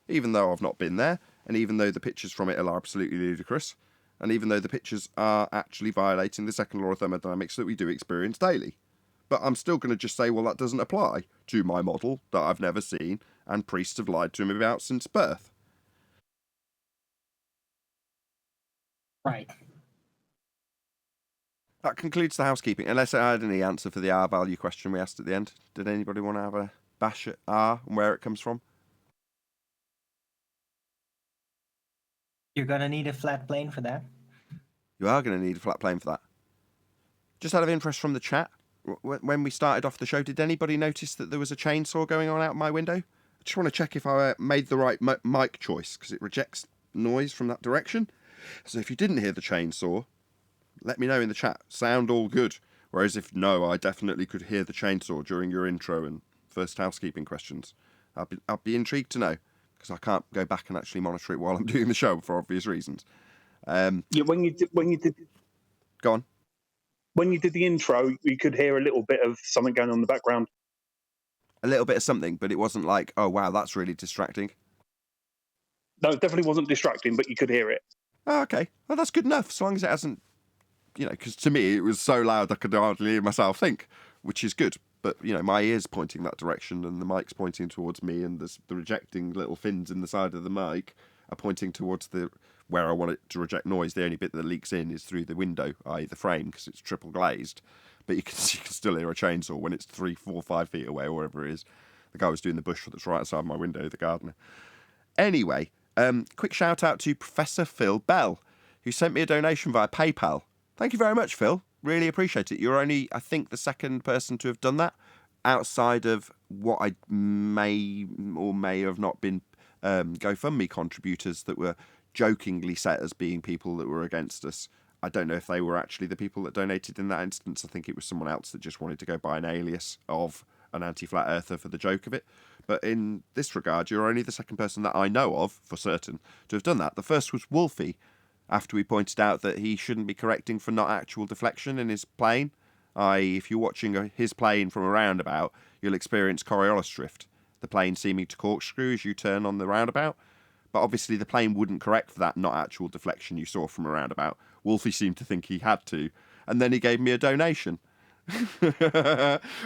Even though I've not been there, and even though the pictures from it are absolutely ludicrous, and even though the pictures are actually violating the second law of thermodynamics that we do experience daily. But I'm still going to just say, well, that doesn't apply to my model that I've never seen, and priests have lied to me about since birth. Right. That concludes the housekeeping, unless I had any answer for the R value question we asked at the end. Did anybody want to have a bash at R and where it comes from? You're going to need a flat plane for that. You are going to need a flat plane for that. Just out of interest from the chat, when we started off the show, did anybody notice that there was a chainsaw going on out my window? I just want to check if I made the right mic choice, because it rejects noise from that direction. So if you didn't hear the chainsaw, let me know in the chat. Sound all good. Whereas if no, I definitely could hear the chainsaw during your intro and first housekeeping questions. I'd be intrigued to know, because I can't go back and actually monitor it while I'm doing the show for obvious reasons. Yeah, when you did. Go on. When you did the intro, you could hear a little bit of something going on in the background. A little bit of something, but it wasn't like, oh wow, that's really distracting. No, it definitely wasn't distracting, but you could hear it. Oh, okay. Well, that's good enough, as long as it hasn't, because to me it was so loud I could hardly hear myself think, which is good. But, my ear's pointing that direction and the mic's pointing towards me, and the rejecting little fins in the side of the mic are pointing towards where I want it to reject noise. The only bit that leaks in is through the window, i.e. the frame, because it's triple glazed. But you can still hear a chainsaw when it's 3, 4, 5 feet away, or wherever it is. The guy was doing the bush that's right outside my window, the gardener. Anyway, quick shout out to Professor Phil Bell, who sent me a donation via PayPal. Thank you very much, Phil. Really appreciate it. You're only, I think, the second person to have done that, outside of what I may or may have not been GoFundMe contributors that were jokingly set as being people that were against us. I don't know if they were actually the people that donated in that instance. I think it was someone else that just wanted to go by an alias of an anti-flat earther for the joke of it. But in this regard, you're only the second person that I know of, for certain, to have done that. The first was Wolfie, after we pointed out that he shouldn't be correcting for not actual deflection in his plane. I.e., if you're watching his plane from a roundabout, you'll experience Coriolis drift, the plane seeming to corkscrew as you turn on the roundabout. But obviously the plane wouldn't correct for that not actual deflection you saw from a roundabout. Wolfie seemed to think he had to, and then he gave me a donation.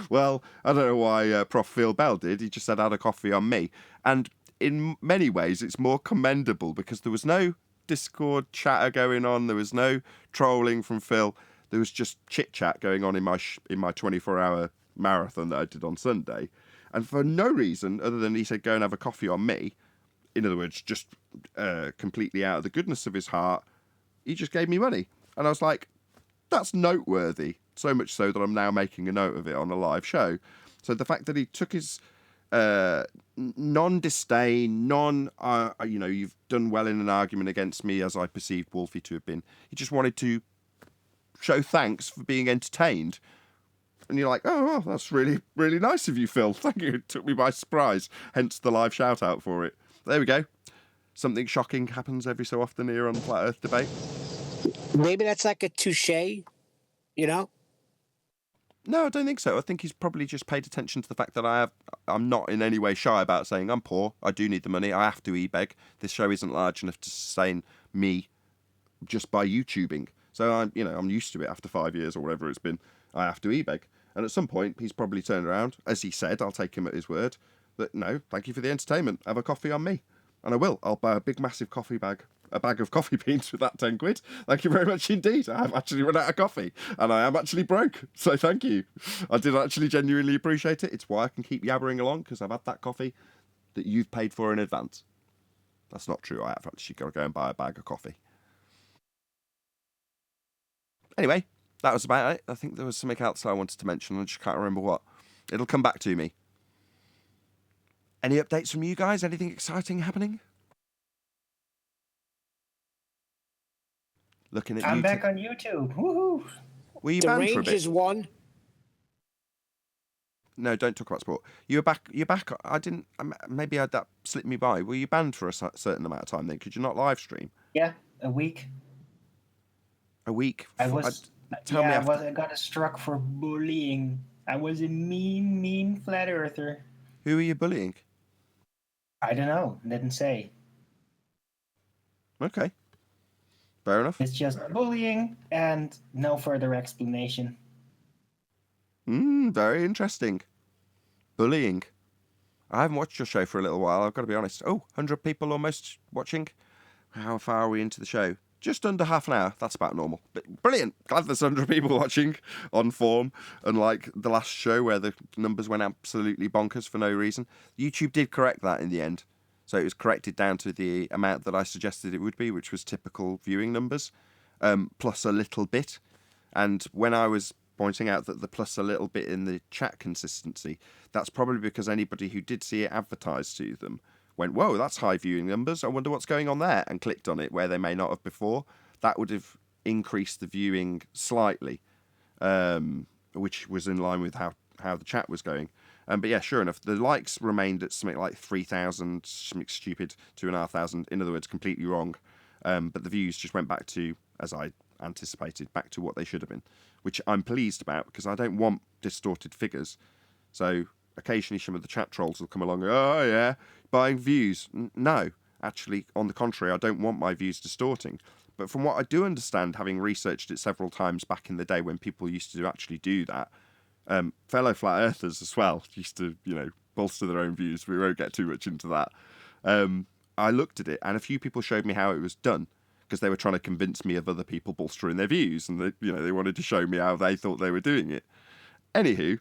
Well, I don't know why Prof. Phil Bell did. He just said, "Had a coffee on me." And in many ways, it's more commendable because there was no Discord chatter going on. There was no trolling from Phil. There was just chit chat going on in my 24-hour marathon that I did on Sunday. And for no reason other than he said, "Go and have a coffee on me." In other words, just completely out of the goodness of his heart, he just gave me money. And I was like, that's noteworthy. So much so that I'm now making a note of it on a live show. So the fact that he took his non-disdain, you've done well in an argument against me as I perceived Wolfie to have been. He just wanted to show thanks for being entertained. And you're like, oh, well, that's really, really nice of you, Phil. Thank you. It took me by surprise. Hence the live shout out for it. There we go. Something shocking happens every so often here on the Flat Earth Debate. Maybe that's like a touche, you know? No, I don't think so. I think he's probably just paid attention to the fact that I'm not in any way shy about saying I'm poor. I do need the money. I have to e-beg. This show isn't large enough to sustain me just by YouTubing. So I'm used to it after 5 years or whatever it's been. I have to e-beg. And at some point, he's probably turned around, as he said, I'll take him at his word, that no, thank you for the entertainment. Have a coffee on me. And I will. I'll buy a big, massive coffee bag. A bag of coffee beans with that 10 quid. Thank you very much indeed. I have actually run out of coffee and I am actually broke. So thank you. I did actually genuinely appreciate it. It's why I can keep yabbering along because I've had that coffee that you've paid for in advance. That's not true. I have actually got to go and buy a bag of coffee. Anyway, that was about it. I think there was something else I wanted to mention. I just can't remember what. It'll come back to me. Any updates from you guys? Anything exciting happening? Looking at I'm YouTube. back on YouTube. Woohoo! Were you The banned for a bit? Rangers won. No, don't talk about sport. You're back. I didn't. Maybe that slipped me by. Were you banned for a certain amount of time then? Could you not live stream? Yeah, a week. A week. I was. Tell me after. I got struck for bullying. I was a mean flat earther. Who are you bullying? I don't know. Didn't say. Okay. Fair enough. It's just bullying and no further explanation. Very interesting. Bullying. I haven't watched your show for a little while, I've got to be honest. Oh, 100 people almost watching. How far are we into the show? Just under half an hour. That's about normal. But brilliant. Glad there's 100 people watching on form. Unlike the last show where the numbers went absolutely bonkers for no reason. YouTube did correct that in the end. So it was corrected down to the amount that I suggested it would be, which was typical viewing numbers, plus a little bit. And when I was pointing out that the plus a little bit in the chat consistency, that's probably because anybody who did see it advertised to them went, whoa, that's high viewing numbers. I wonder what's going on there, and clicked on it where they may not have before. That would have increased the viewing slightly, which was in line with how the chat was going. But yeah, sure enough, the likes remained at something like 3,000, something stupid, 2,500. In other words, completely wrong. But the views just went back to, as I anticipated, back to what they should have been, which I'm pleased about because I don't want distorted figures. So occasionally some of the chat trolls will come along and go, oh yeah, buying views. No, actually, on the contrary, I don't want my views distorting. But from what I do understand, having researched it several times back in the day when people used to actually do that, fellow flat earthers as well used to, bolster their own views. We won't get too much into that. I looked at it and a few people showed me how it was done because they were trying to convince me of other people bolstering their views, and they wanted to show me how they thought they were doing it. Anywho,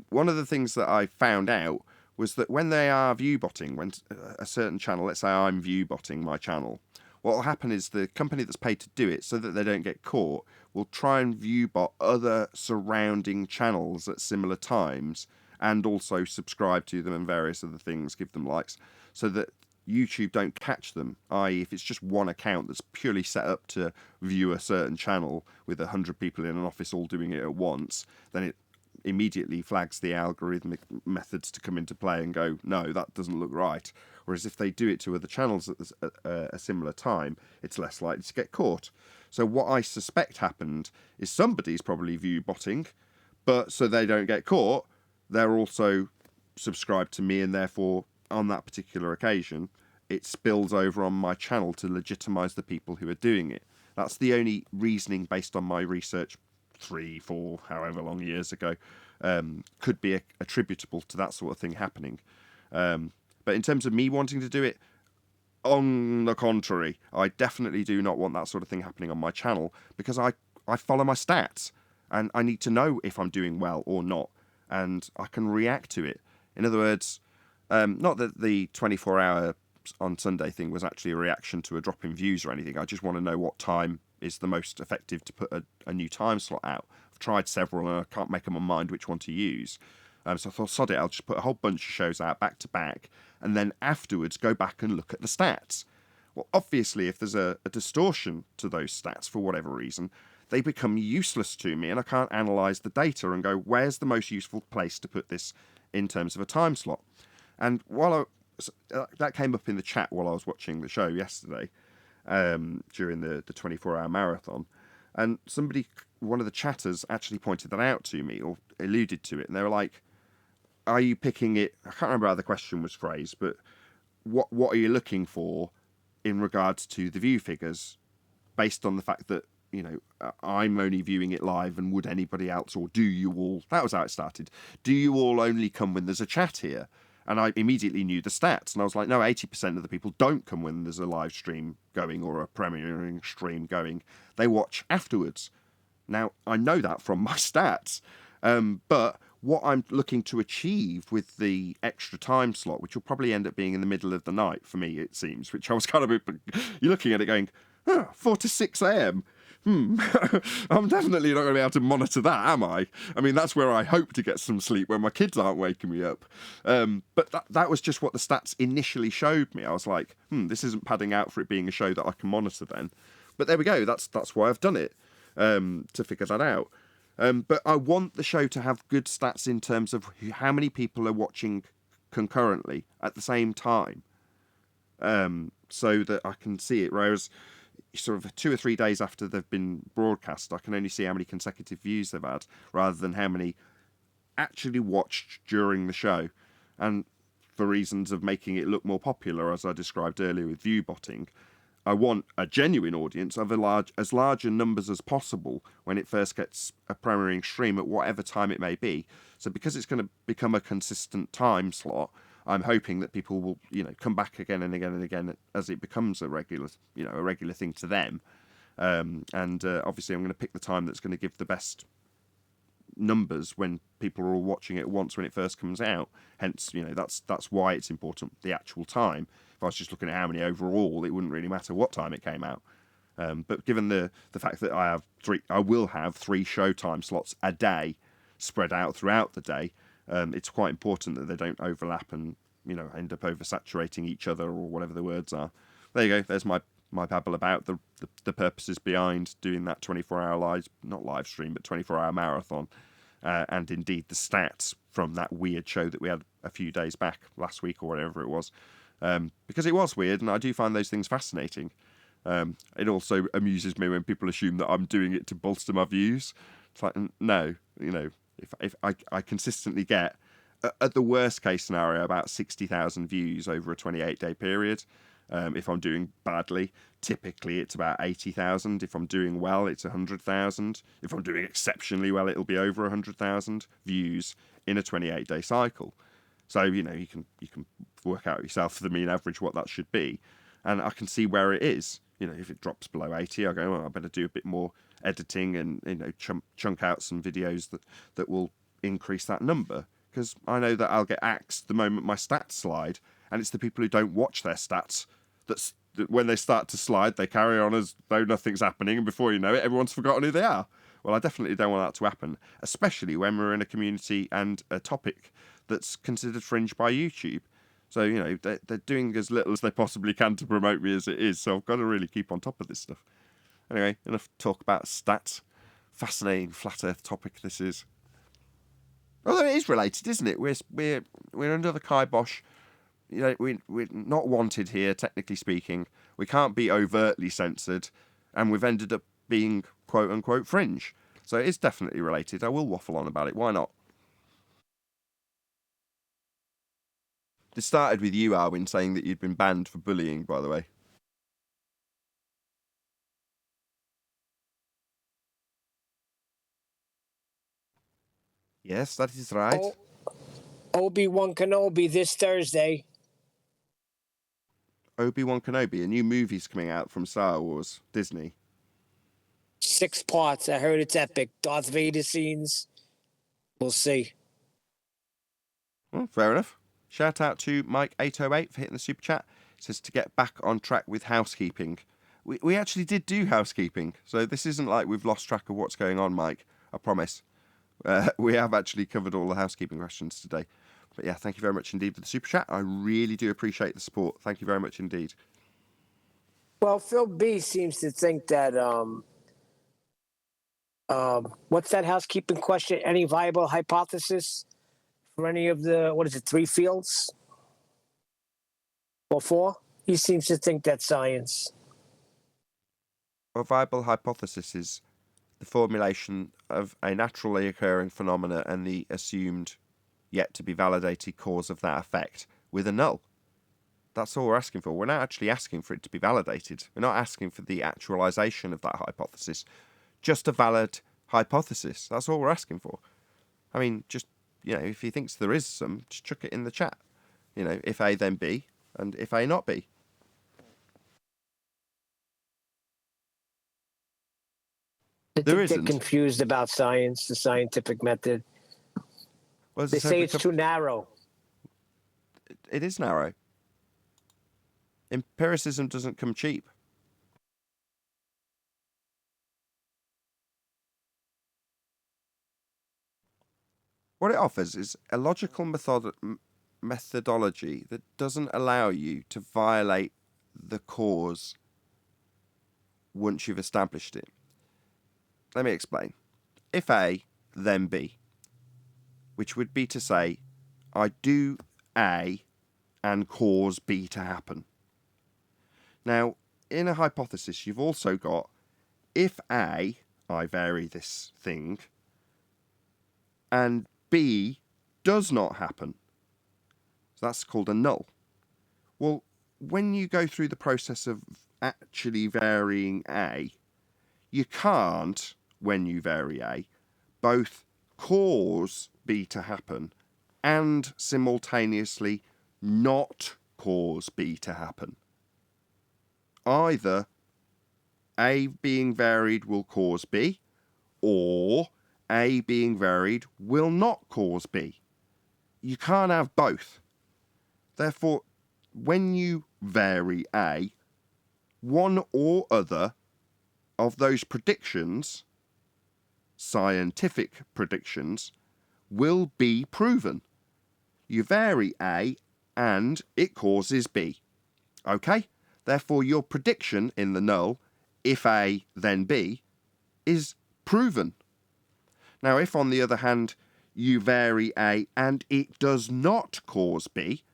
one of the things that I found out was that when they are view botting, when a certain channel, let's say I'm view botting my channel, what will happen is the company that's paid to do it, so that they don't get caught, will try and view bot other surrounding channels at similar times and also subscribe to them and various other things, give them likes, so that YouTube don't catch them. I.e., if it's just one account that's purely set up to view a certain channel with 100 people in an office all doing it at once, then it immediately flags the algorithmic methods to come into play and go, no, that doesn't look right. Whereas if they do it to other channels at a similar time, it's less likely to get caught. So what I suspect happened is somebody's probably view botting, but so they don't get caught, they're also subscribed to me, and therefore on that particular occasion it spills over on my channel to legitimize the people who are doing it. That's the only reasoning based on my research 3, 4, however long years ago, could be attributable to that sort of thing happening. But in terms of me wanting to do it, on the contrary, I definitely do not want that sort of thing happening on my channel, because I follow my stats and I need to know if I'm doing well or not, and I can react to it. In other words, not that the 24-hour on Sunday thing was actually a reaction to a drop in views or anything. I just want to know what time is the most effective to put a new time slot out. I've tried several and I can't make up my mind which one to use. So I thought, sod it, I'll just put a whole bunch of shows out back to back, and then afterwards go back and look at the stats. Well, obviously, if there's a distortion to those stats for whatever reason, they become useless to me, and I can't analyse the data and go, where's the most useful place to put this in terms of a time slot? And while that came up in the chat while I was watching the show yesterday, during the 24-hour marathon, and somebody, one of the chatters, actually pointed that out to me or alluded to it, and they were like, are you picking it? I can't remember how the question was phrased, but what are you looking for in regards to the view figures, based on the fact that, you know, I'm only viewing it live, and would anybody else, or do you all? That was how it started. Do you all only come when there's a chat here? And I immediately knew the stats, and I was like, no, 80% of the people don't come when there's a live stream going or a premiering stream going. They watch afterwards. Now, I know that from my stats, but what I'm looking to achieve with the extra time slot, which will probably end up being in the middle of the night for me, it seems, which I was kind of, you're looking at it going, 4 to 6 a.m. I'm definitely not going to be able to monitor that, am I? I mean, that's where I hope to get some sleep, when my kids aren't waking me up. But that was just what the stats initially showed me. I was like, this isn't padding out for it being a show that I can monitor then. But there we go. That's why I've done it, to figure that out. But I want the show to have good stats in terms of how many people are watching concurrently at the same time, so that I can see it. Whereas sort of 2 or 3 days after they've been broadcast, I can only see how many consecutive views they've had, rather than how many actually watched during the show. And for reasons of making it look more popular, as I described earlier with view botting, I want a genuine audience of as large a numbers as possible when it first gets a premiering stream at whatever time it may be. So because it's going to become a consistent time slot, I'm hoping that people will, you know, come back again and again and again as it becomes a regular thing to them. And obviously I'm going to pick the time that's going to give the best numbers when people are all watching it once when it first comes out. Hence, you know, that's why it's important, the actual time. If I was just looking at how many overall, it wouldn't really matter what time it came out. But given the fact that I will have 3 show time slots a day spread out throughout the day, it's quite important that they don't overlap and, you know, end up oversaturating each other, or whatever the words are. There you go. There's my babble about the purposes behind doing that 24-hour not live stream, but 24-hour marathon, and indeed the stats from that weird show that we had a few days back, last week or whatever it was, because it was weird, and I do find those things fascinating. It also amuses me when people assume that I'm doing it to bolster my views. It's like, no, you know, if I consistently get, at the worst case scenario, about 60,000 views over a 28-day period. If I'm doing badly, typically it's about 80,000. If I'm doing well, it's 100,000. If I'm doing exceptionally well, it'll be over 100,000 views in a 28-day cycle. So, you know, you can work out yourself the mean average what that should be, and I can see where it is. You know, if it drops below 80, I go, well, I better do a bit more editing and, you know, chunk out some videos that will increase that number, because I know that I'll get axed the moment my stats slide, and it's the people who don't watch their stats that when they start to slide, they carry on as though nothing's happening, and before you know it, everyone's forgotten who they are. Well, I definitely don't want that to happen, especially when we're in a community and a topic that's considered fringe by YouTube. So, you know, they're doing as little as they possibly can to promote me as it is, so I've got to really keep on top of this stuff. Anyway, enough talk about stats. Fascinating flat earth topic this is. Although it is related, isn't it? We're under the kibosh. You know, we're not wanted here, technically speaking. We can't be overtly censored, and we've ended up being quote unquote fringe. So it is definitely related. I will waffle on about it. Why not? This started with you, Arwin, saying that you'd been banned for bullying, by the way. Yes, that is right. Obi-Wan Kenobi this Thursday. Obi-Wan Kenobi, a new movie's coming out from Star Wars, Disney. 6 parts. I heard it's epic. Darth Vader scenes. We'll see. Well, fair enough. Shout out to Mike808 for hitting the super chat. It says to get back on track with housekeeping. We actually did do housekeeping, so this isn't like we've lost track of what's going on, Mike. I promise. We have actually covered all the housekeeping questions today. But yeah, thank you very much indeed for the super chat. I really do appreciate the support. Thank you very much indeed. Well, Phil B seems to think that what's that housekeeping question? Any viable hypothesis for any of the 3 fields or 4? He seems to think that's science. A viable hypothesis is the formulation of a naturally occurring phenomena and the assumed, yet to be validated cause of that effect with a null. That's all we're asking for. We're not actually asking for it to be validated. We're not asking for the actualization of that hypothesis. Just a valid hypothesis. That's all we're asking for. I mean, just, if he thinks there is some, just chuck it in the chat. If A, then B, and if A, not B. I think they're confused about science, the scientific method. Well, they say it's too narrow. It is narrow. Empiricism doesn't come cheap. What it offers is a logical methodology that doesn't allow you to violate the cause once you've established it. Let me explain. If A, then B, which would be to say, I do A and cause B to happen. Now, in a hypothesis, you've also got, if A, I vary this thing, and B does not happen. So that's called a null. Well, when you go through the process of actually varying A, you can't, when you vary A, both cause B to happen and simultaneously not cause B to happen. Either A being varied will cause B, or A being varied will not cause B. You can't have both. Therefore, when you vary A, one or other of those predictions, scientific predictions, will be proven. You vary A and it causes B. Okay? Therefore, your prediction in the null, if A, then B, is proven. Now, if on the other hand, you vary A and it does not cause B,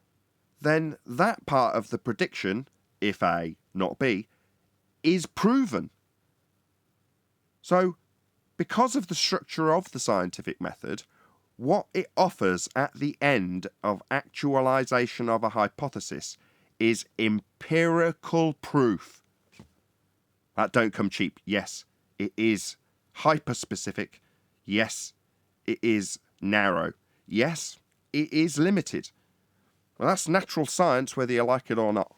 then that part of the prediction, if A, not B, is proven. So, because of the structure of the scientific method, what it offers at the end of actualization of a hypothesis is empirical proof. That don't come cheap. Yes, it is hyper-specific. Yes, it is narrow. Yes, it is limited. Well, that's natural science, whether you like it or not.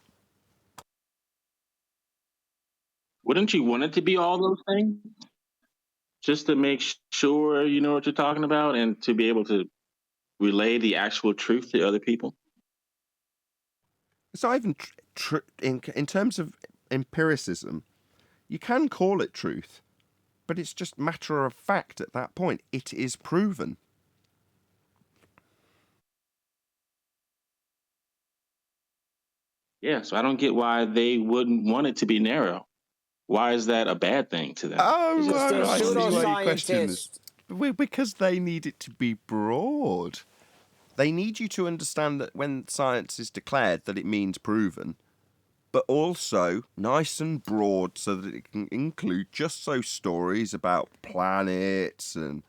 Wouldn't you want it to be all those things? Just to make sure you know what you're talking about and to be able to relay the actual truth to other people? It's not even in terms of empiricism, you can call it truth, but it's just matter of fact at that point. It is proven. Yeah, so I don't get why they wouldn't want it to be narrow. Why is that a bad thing to them? Oh, They're I see why you question pseudoscientists. this. Because they need it to be broad. They need you to understand that when science is declared that it means proven, but also nice and broad so that it can include just so stories about planets and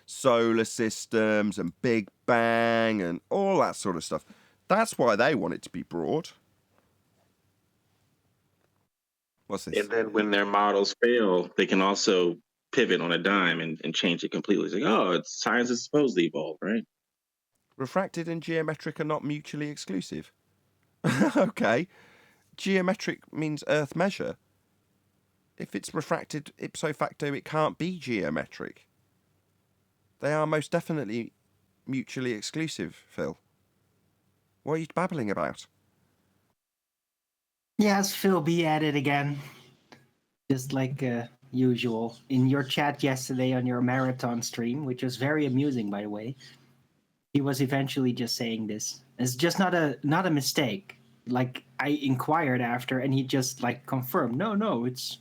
solar systems and Big Bang and all that sort of stuff. That's why they want it to be broad. What's this? And then when their models fail, they can also pivot on a dime and change it completely. It's like, oh, science is supposed to evolve, right? Refracted and geometric are not mutually exclusive. Okay. Geometric means earth measure. If it's refracted ipso facto, it can't be geometric. They are most definitely mutually exclusive, Phil. What are you babbling about? Yes, Phil B at it again. Just like usual. In your chat yesterday on your marathon stream, which was very amusing, by the way, he was eventually just saying this. It's just not a mistake. Like, I inquired after, and he just like confirmed, no, it's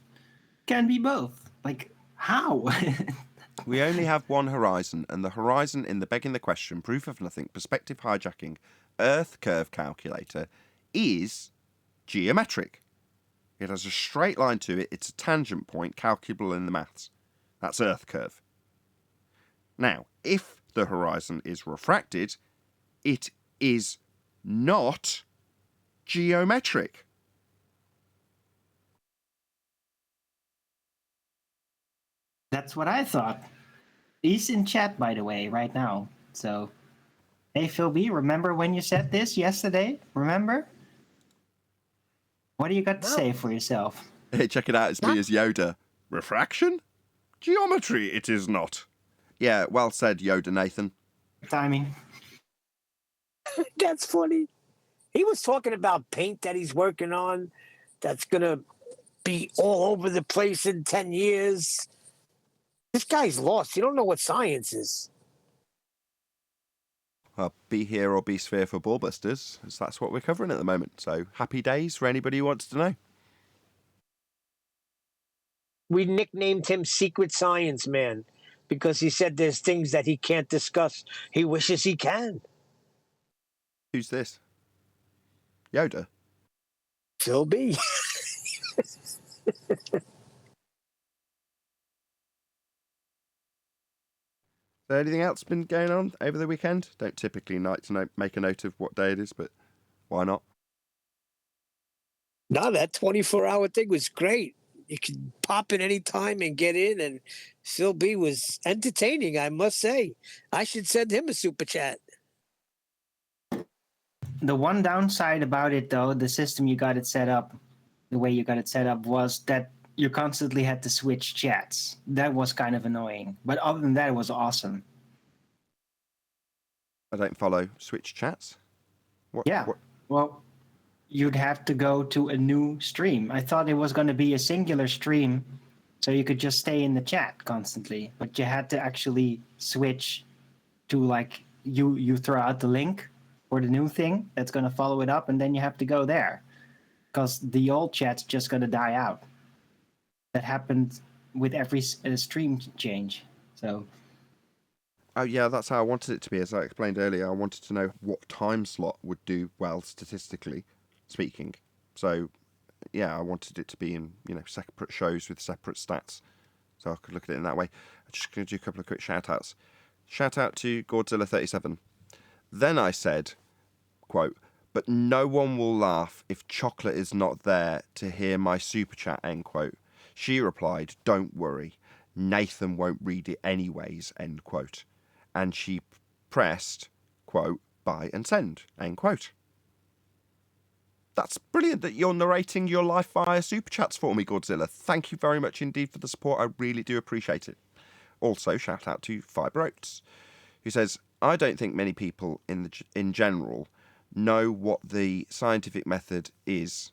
can be both. Like, how? We only have one horizon, and the horizon in the begging the question, proof of nothing, perspective hijacking, Earth curve calculator is geometric. It has a straight line to it. It's a tangent point calculable in the maths. That's Earth curve. Now, if the horizon is refracted, it is not geometric. That's what I thought. He's in chat, by the way, right now. So, hey, Phil B, remember when you said this yesterday? Remember? What do you got to say for yourself? Hey, check it out. It's me as Yoda. Refraction? Geometry, it is not. Yeah, well said, Yoda Nathan. Timing. That's funny. He was talking about paint that he's working on that's going to be all over the place in 10 years. This guy's lost. You don't know what science is. Well, be here or be sphere for ballbusters, as that's what we're covering at the moment. So happy days for anybody who wants to know. We nicknamed him Secret Science Man because he said there's things that he can't discuss. He wishes he can. Who's this? Yoda? Phil B. Is there anything else been going on over the weekend? Don't typically like to make a note of what day it is, but why not? No, that 24-hour thing was great. You could pop in any time and get in, and Phil B was entertaining, I must say. I should send him a super chat. The one downside about it, though, the system you got it set up, the way you got it set up, was that you constantly had to switch chats. That was kind of annoying. But other than that, it was awesome. I don't follow switch chats. What? Well, you'd have to go to a new stream. I thought it was going to be a singular stream, so you could just stay in the chat constantly. But you had to actually switch to, like, you throw out the link for the new thing that's going to follow it up, and then you have to go there. Because the old chat's just going to die out. That happened with every stream change. So. Oh yeah, that's how I wanted it to be. As I explained earlier, I wanted to know what time slot would do well statistically speaking. So yeah, I wanted it to be in, separate shows with separate stats. So I could look at it in that way. I'm just going to do a couple of quick shout outs. Shout out to Godzilla37. Then I said, quote, "But no one will laugh if chocolate is not there to hear my super chat," end quote. She replied, "Don't worry, Nathan won't read it anyways," end quote. And she pressed, quote, "buy and send," end quote. That's brilliant that you're narrating your life via super chats for me, Godzilla. Thank you very much indeed for the support. I really do appreciate it. Also, shout out to Fibre Oats, who says, "I don't think many people in general know what the scientific method is."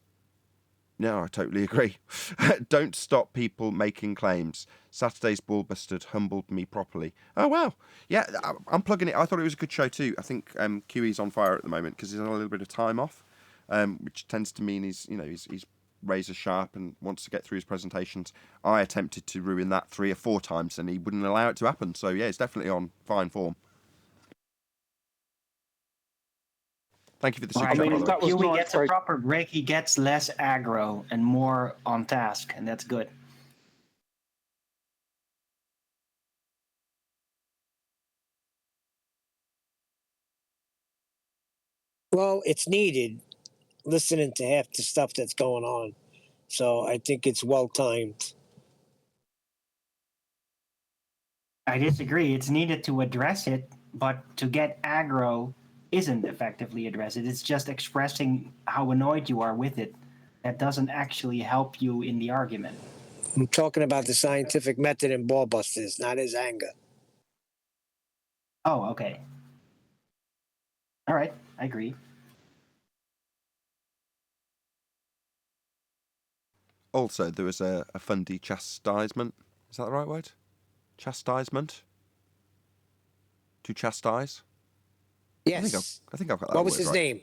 No, I totally agree. Don't stop people making claims. Saturday's Ball Busted humbled me properly. Oh, wow. Yeah, I'm plugging it. I thought it was a good show too. I think QE's on fire at the moment because he's on a little bit of time off, which tends to mean he's razor sharp and wants to get through his presentations. I attempted to ruin that 3 or 4 times and he wouldn't allow it to happen. So, yeah, it's definitely on fine form. Thank you for the super chat, by the way. that was Huey nice, gets a Craig. proper break. He gets less aggro and more on task, and that's good. Well, it's needed listening to half the stuff that's going on. So I think it's well timed. I disagree. It's needed to address it, but to get aggro isn't effectively address it. It's just expressing how annoyed you are with it. That doesn't actually help you in the argument. I'm talking about the scientific method in ball busters, not his anger. Oh, okay. All right, I agree. Also, there was a fundy chastisement. Is that the right word? Chastisement? To chastise? Yes. I think I've got that What was word his right. name?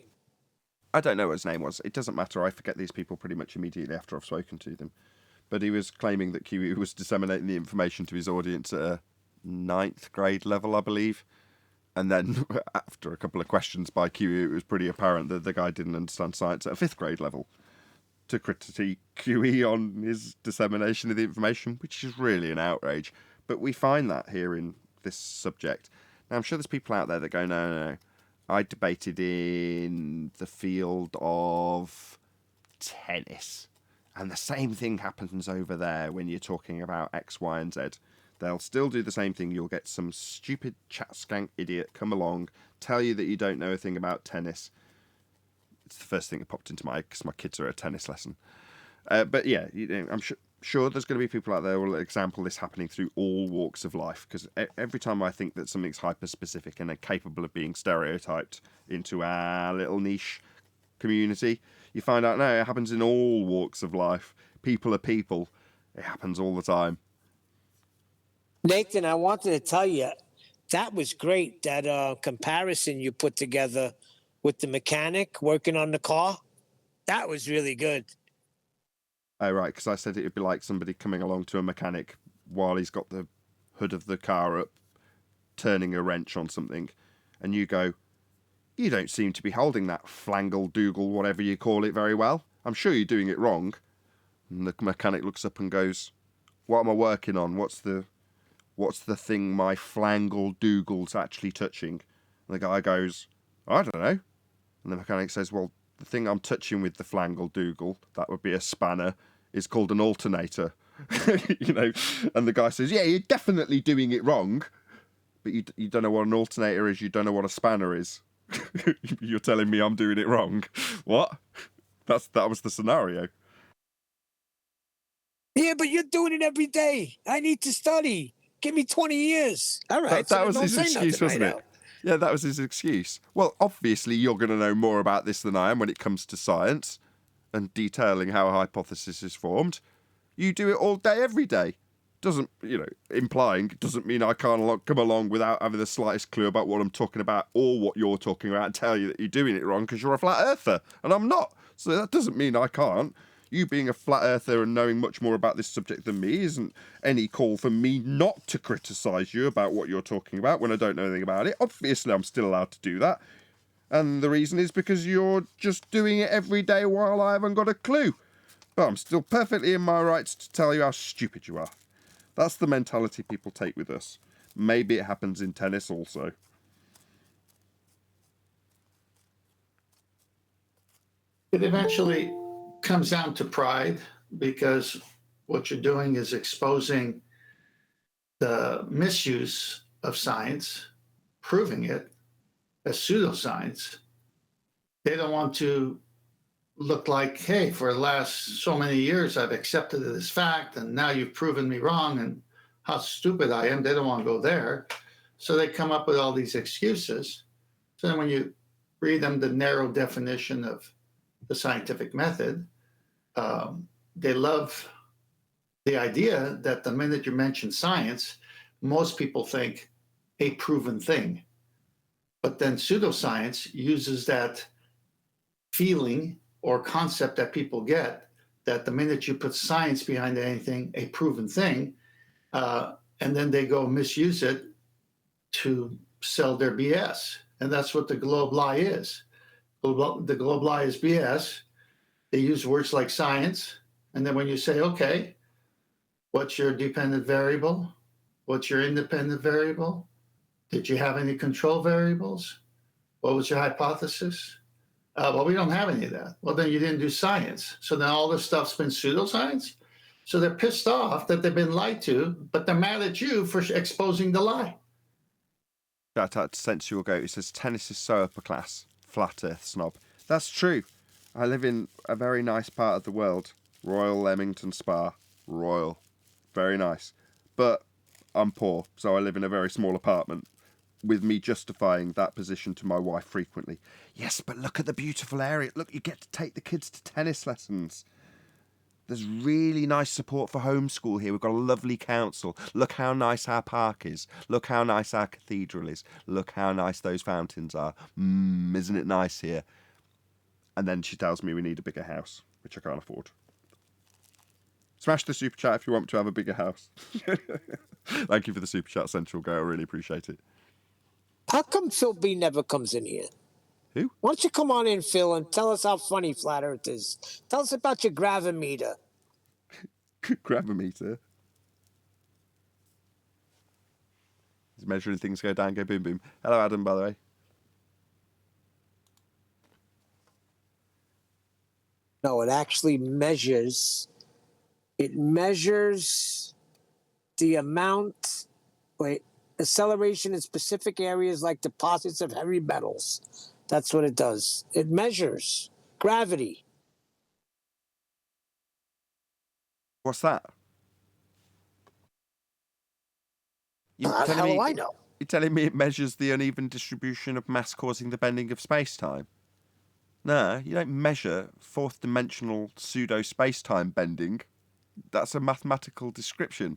I don't know what his name was. It doesn't matter. I forget these people pretty much immediately after I've spoken to them. But he was claiming that QE was disseminating the information to his audience at a 9th grade level, I believe. And then after a couple of questions by QE, it was pretty apparent that the guy didn't understand science at a 5th grade level. To critique QE on his dissemination of the information, which is really an outrage. But we find that here in this subject. Now, I'm sure there's people out there that go, no. I debated in the field of tennis. And the same thing happens over there when you're talking about X, Y, and Z. They'll still do the same thing. You'll get some stupid chat skank idiot come along, tell you that you don't know a thing about tennis. It's the first thing that popped into my head because my kids are at a tennis lesson. But yeah, I'm sure there's going to be people out there who will example this happening through all walks of life, because every time I think that something's hyper-specific and capable of being stereotyped into our little niche community, you find out, no, it happens in all walks of life. People are people. It happens all the time. Nathan, I wanted to tell you, that was great, that comparison you put together with the mechanic working on the car. That was really good. Oh, right, because I said it would be like somebody coming along to a mechanic while he's got the hood of the car up, turning a wrench on something, and you go, you don't seem to be holding that flangle, doogle, whatever you call it, very well. I'm sure you're doing it wrong. And the mechanic looks up and goes, what am I working on? What's the thing my flangle doogle's actually touching? And the guy goes, I don't know. And the mechanic says, well, the thing I'm touching with the flangle doogle, that would be a spanner, is called an alternator. And the guy says, yeah, you're definitely doing it wrong, but you don't know what an alternator is, you don't know what a spanner is. You're telling me I'm doing it wrong. What? That was the scenario. Yeah, but you're doing it every day. I need to study. Give me 20 years. All right. That was his excuse, wasn't it? Yeah, that was his excuse. Well, obviously, you're going to know more about this than I am when it comes to science and detailing how a hypothesis is formed. You do it all day, every day. Doesn't mean I can't come along without having the slightest clue about what I'm talking about or what you're talking about and tell you that you're doing it wrong because you're a flat earther and I'm not. So that doesn't mean I can't. You being a flat earther and knowing much more about this subject than me isn't any call for me not to criticise you about what you're talking about when I don't know anything about it. Obviously, I'm still allowed to do that. And the reason is because you're just doing it every day while I haven't got a clue. But I'm still perfectly in my rights to tell you how stupid you are. That's the mentality people take with us. Maybe it happens in tennis also. It eventually comes down to pride, because what you're doing is exposing the misuse of science, proving it as pseudoscience. They don't want to look like, hey, for the last so many years, I've accepted it as fact, and now you've proven me wrong and how stupid I am. They don't want to go there. So they come up with all these excuses. So then when you read them the narrow definition of the scientific method, they love the idea that the minute you mention science, most people think a proven thing. But then pseudoscience uses that feeling or concept that people get, that the minute you put science behind anything, a proven thing, and then they go misuse it to sell their BS. And that's what the globe lie is. The globe lie is BS. They use words like science. And then when you say, okay, what's your dependent variable? What's your independent variable? Did you have any control variables? What was your hypothesis? Well, we don't have any of that. Well, then you didn't do science. So then all this stuff's been pseudoscience. So they're pissed off that they've been lied to, but they're mad at you for exposing the lie. Shout out to Sensual Goat, who says tennis is so upper class. Flat earth snob. That's true. I live in a very nice part of the world. Royal Leamington Spa. Royal. Very nice. But I'm poor, so I live in a very small apartment, with me justifying that position to my wife frequently. Yes, but look at the beautiful area. Look, you get to take the kids to tennis lessons. There's really nice support for homeschool here. We've got a lovely council. Look how nice our park is. Look how nice our cathedral is. Look how nice those fountains are. Isn't it nice here? And then she tells me we need a bigger house, which I can't afford. Smash the super chat if you want to have a bigger house. Thank you for the super chat, Central Go. I really appreciate it. How come Phil B never comes in here? Who? Why don't you come on in, Phil, and tell us how funny Flat Earth is? Tell us about your gravimeter. Gravimeter? He's measuring things go down, go boom, boom. Hello, Adam, by the way. No, it actually measures. It measures the amount. Acceleration in specific areas like deposits of heavy metals. That's what it does. It measures gravity. What's that? How do I know? You're telling me it measures the uneven distribution of mass causing the bending of space-time? No, you don't measure fourth-dimensional pseudo-space-time bending. That's a mathematical description.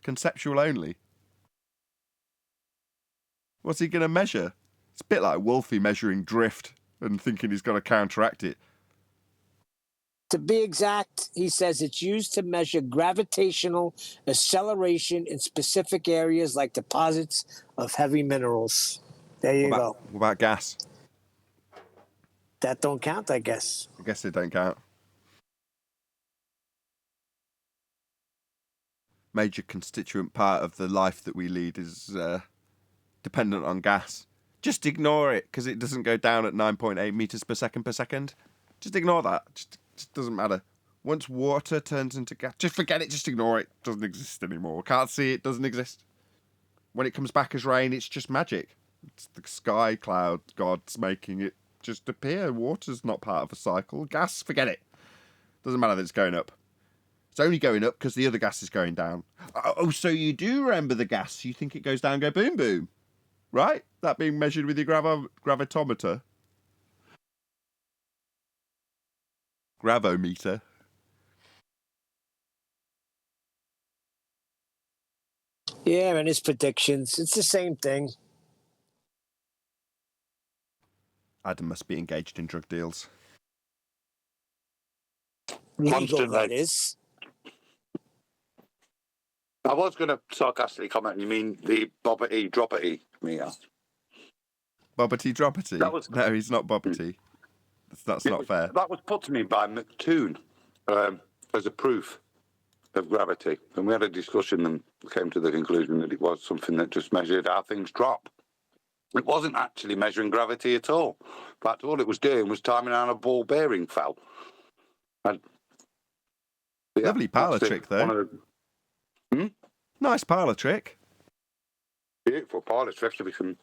Conceptual only. What's he going to measure? It's a bit like Wolfie measuring drift and thinking he's got to counteract it. To be exact, he says it's used to measure gravitational acceleration in specific areas like deposits of heavy minerals. There you go. What about gas? That don't count, I guess. I guess it don't count. Major constituent part of the life that we lead is dependent on gas. Just ignore it, because it doesn't go down at 9.8 meters per second. Just ignore that. Just doesn't matter. Once water turns into gas, just forget it, just ignore it. It doesn't exist anymore. Can't see it, doesn't exist. When it comes back as rain, it's just magic. It's the sky cloud gods making it just appear. Water's not part of a cycle. Gas, forget it. Doesn't matter that it's going up. It's only going up because the other gas is going down. Oh, so you do remember the gas. You think it goes down, go boom, boom. Right? That being measured with your gravitometer. Gravometer. Yeah, and his predictions. It's the same thing. Adam must be engaged in drug deals. Legal, that is. I was going to sarcastically comment, you mean the bobbity droppity meter? Bobbity droppity? No, he's not bobbity. That's not fair. That was put to me by McToon as a proof of gravity. And we had a discussion and came to the conclusion that it was something that just measured how things drop. It wasn't actually measuring gravity at all. In fact, all it was doing was timing how a ball bearing fell. And, yeah, lovely parlour trick, though. Nice parlour trick. Beautiful parlour trick if you can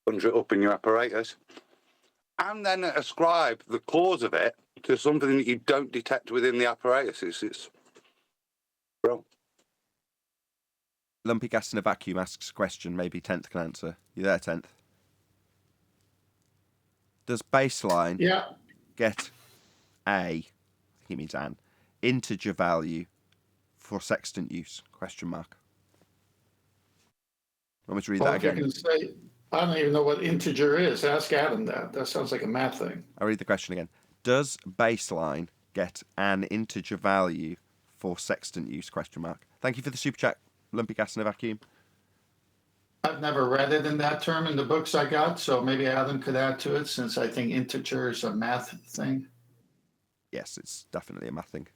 conjure it up in your apparatus. And then ascribe the cause of it to something that you don't detect within the apparatus. It's well. Lumpy Gas in a Vacuum asks a question, maybe 10th can answer. You there, 10th? Does baseline get a, I think he means an, integer value for sextant use? Question mark. Want me to read that again? I don't even know what integer is. Ask Adam that. That sounds like a math thing. I'll read the question again. Does baseline get an integer value for sextant use? Question mark. Thank you for the super chat, Lumpy Gas in a Vacuum. I've never read it in that term in the books I got, so maybe Adam could add to it, since I think integer is a math thing. Yes, it's definitely a math thing.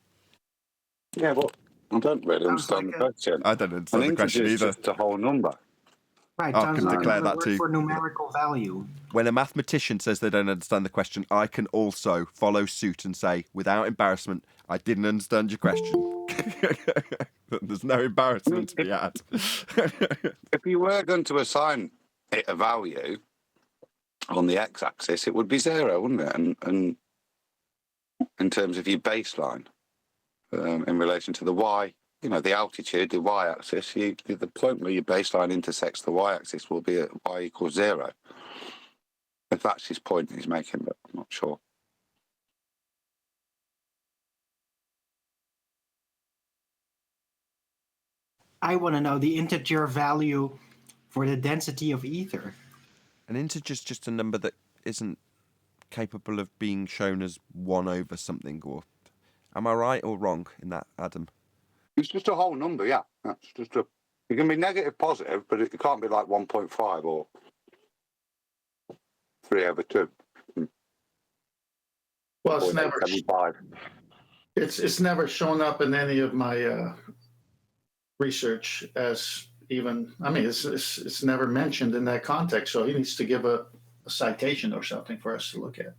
Yeah, well, I don't really understand the question. I don't understand the question either. It's just a whole number. Right, I times can are declare another that word too. for numerical value. When a mathematician says they don't understand the question, I can also follow suit and say, without embarrassment, I didn't understand your question. There's no embarrassment to be had. If you were going to assign it a value on the x-axis, it would be 0, wouldn't it? And in terms of your baseline, in relation to the y, you know, the altitude, the y-axis, the point where your baseline intersects the y-axis will be at y equals 0. If that's his point he's making, but I'm not sure. I want to know the integer value for the density of ether. An integer is just a number that isn't capable of being shown as 1 over something, or am I right or wrong in that, Adam? It's just a whole number, yeah. That's just a. It can be negative, positive, but it can't be like 1.5 or 3 over 2. Well, Or 875. it's never shown up in any of my research as even. I mean, it's never mentioned in that context. So he needs to give a citation or something for us to look at.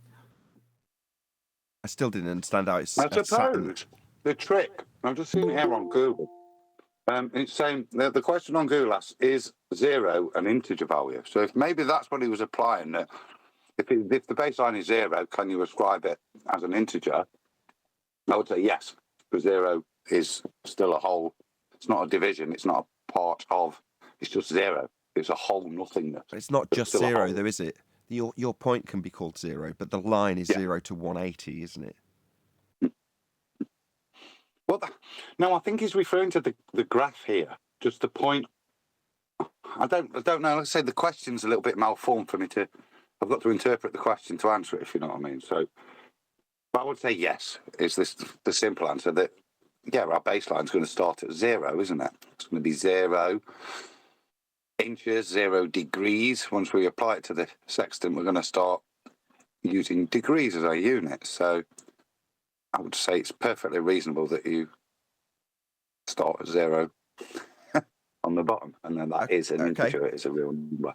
I still didn't understand how it's I suppose the trick. I've just seen it here on Google. It's saying the question on Google asks, is 0 an integer value? So if maybe that's what he was applying. That if the baseline is 0, can you ascribe it as an integer? I would say yes, because 0 is still a whole. It's not a division. It's not a part of. It's just 0. It's a whole nothingness. But it's not just 0, though, is it? Your point can be called 0, but the line is 0 to 180, isn't it? Well, no, I think he's referring to the graph here. Just the point. I don't know. Let's say the question's a little bit malformed for me to. I've got to interpret the question to answer it, if you know what I mean. So, but I would say yes. Is this the simple answer that? Yeah, our baseline's going to start at 0, isn't it? It's going to be 0 inches, 0 degrees. Once we apply it to the sextant, we're going to start using degrees as our unit. So I would say it's perfectly reasonable that you start at 0 on the bottom, and then that is an integer, it is a real number.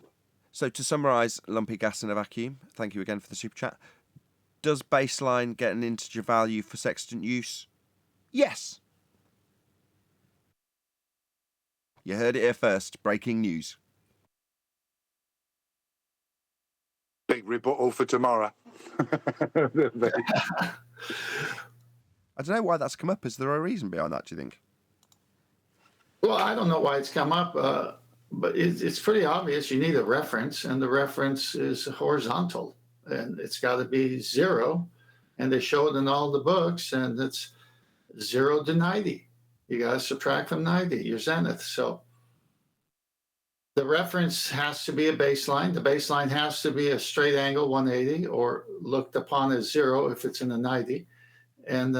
So to summarise, lumpy gas in a vacuum, thank you again for the super chat. Does baseline get an integer value for sextant use? Yes. You heard it here first. Breaking news. Big rebuttal for tomorrow. I don't know why that's come up. Is there a reason behind that, do you think? Well, I don't know why it's come up, but it's pretty obvious. You need a reference, and the reference is horizontal, and it's got to be 0. And they show it in all the books, and it's 0 to 90. You got to subtract from 90, your zenith. So the reference has to be a baseline. The baseline has to be a straight angle 180, or looked upon as 0 if it's in a 90. And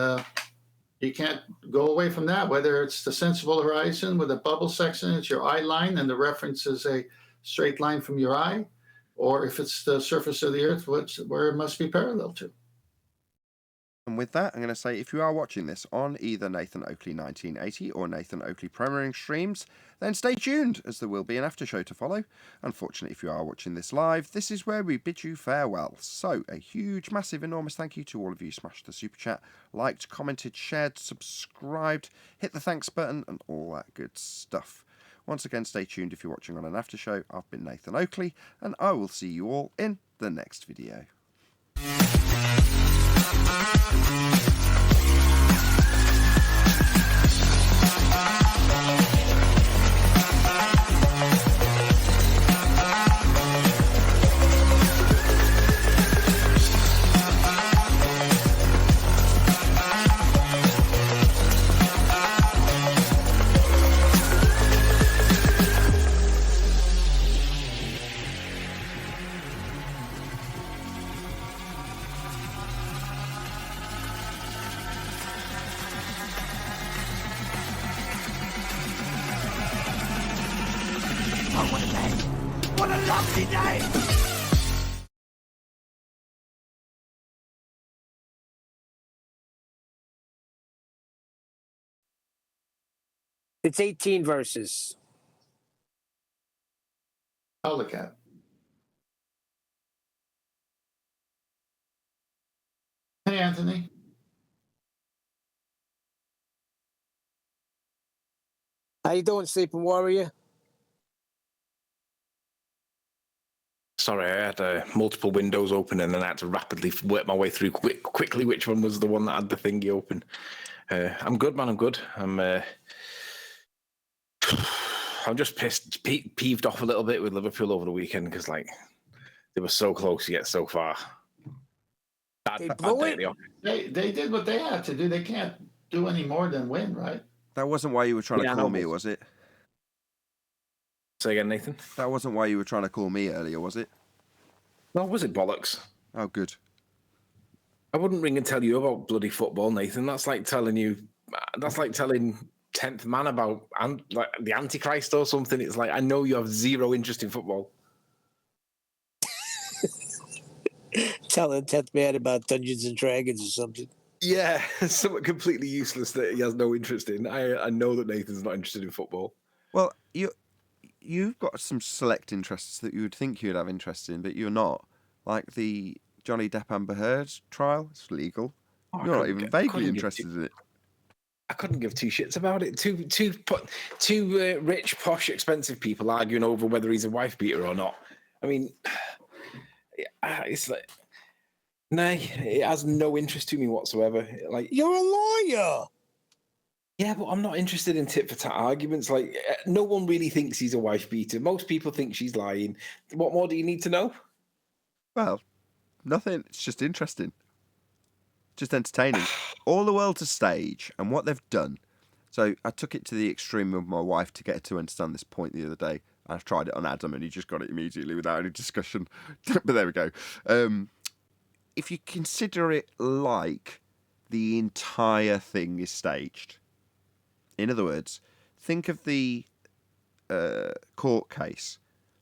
you can't go away from that, whether it's the sensible horizon with a bubble section, it's your eye line, and the reference is a straight line from your eye, or if it's the surface of the Earth, where it must be parallel to. And with that, I'm going to say, if you are watching this on either Nathan Oakley 1980 or Nathan Oakley premiering streams, then stay tuned, as there will be an after show to follow. Unfortunately, if you are watching this live, this is where we bid you farewell. So, a huge, massive, enormous thank you to all of you who smashed the super chat, liked, commented, shared, subscribed, hit the thanks button, and all that good stuff. Once again, stay tuned if you're watching on an after show. I've been Nathan Oakley, and I will see you all in the next video. What a lovely day! It's 18 verses. I'll look at it. Hey, Anthony. How you doing, Sleeping Warrior? Sorry, I had multiple windows open and then I had to rapidly work my way through quickly which one was the one that had the thingy open. I'm good, man. I'm good. I'm just peeved off a little bit with Liverpool over the weekend because, like, they were so close to get so far. They blew it. They did what they had to do. They can't do any more than win, right? That wasn't why you were trying to call me, was it? Say again, Nathan? That wasn't why you were trying to call me earlier, was it? No, was it bollocks? Oh, good. I wouldn't ring and tell you about bloody football, Nathan. That's like telling 10th Man about like the Antichrist or something. It's like, I know you have zero interest in football. Telling 10th Man about Dungeons and Dragons or something. Yeah, something completely useless that he has no interest in. I know that Nathan's not interested in football. Well, you've got some select interests that you would think you'd have interest in, but you're not. Like the Johnny Depp Amber Heard trial, it's legal. You're not even vaguely interested in it. I couldn't give two shits about it. Two rich, posh, expensive people arguing over whether he's a wife beater or not. I mean, it's like, nay, it has no interest to me whatsoever. Like, you're a lawyer. Yeah, but I'm not interested in tit for tat arguments. Like, no one really thinks he's a wife beater. Most people think she's lying. What more do you need to know? Well, nothing. It's just interesting. Just entertaining. All the world's a stage, and what they've done. So I took it to the extreme with my wife to get her to understand this point the other day. I've tried it on Adam, and he just got it immediately without any discussion. But there we go. If you consider it like the entire thing is staged. In other words, think of the court case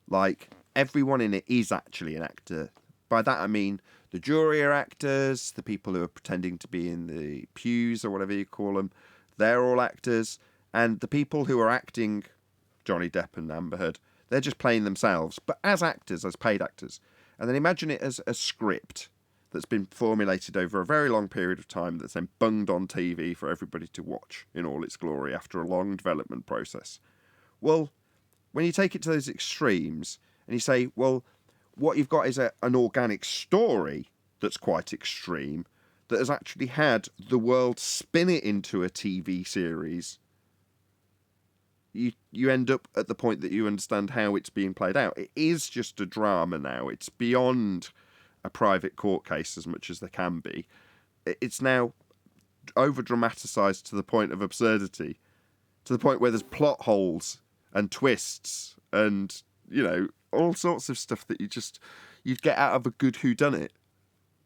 like everyone in it is actually an actor. By that I mean the jury are actors, the people who are pretending to be in the pews or whatever you call them, they're all actors, and the people who are acting Johnny Depp and Amber Heard, they're just playing themselves, but as actors, as paid actors. And then imagine it as a script that's been formulated over a very long period of time that's then bunged on TV for everybody to watch in all its glory after a long development process. Well, when you take it to those extremes and you say, well, what you've got is an organic story that's quite extreme, that has actually had the world spin it into a TV series, you end up at the point that you understand how it's being played out. It is just a drama now. It's beyond a private court case as much as there can be. It's now over-dramatised to the point of absurdity, to the point where there's plot holes and twists and, you know, all sorts of stuff that you'd get out of a good whodunit.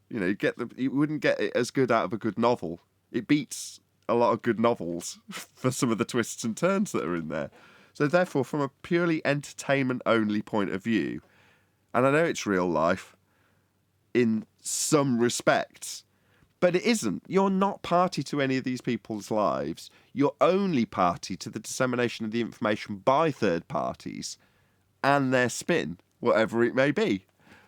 You know, you wouldn't get it as good out of a good novel. It beats a lot of good novels for some of the twists and turns that are in there. So therefore, from a purely entertainment-only point of view, and I know it's real life in some respects, but it isn't. You're not party to any of these people's lives. You're only party to the dissemination of the information by third parties and their spin, whatever it may be.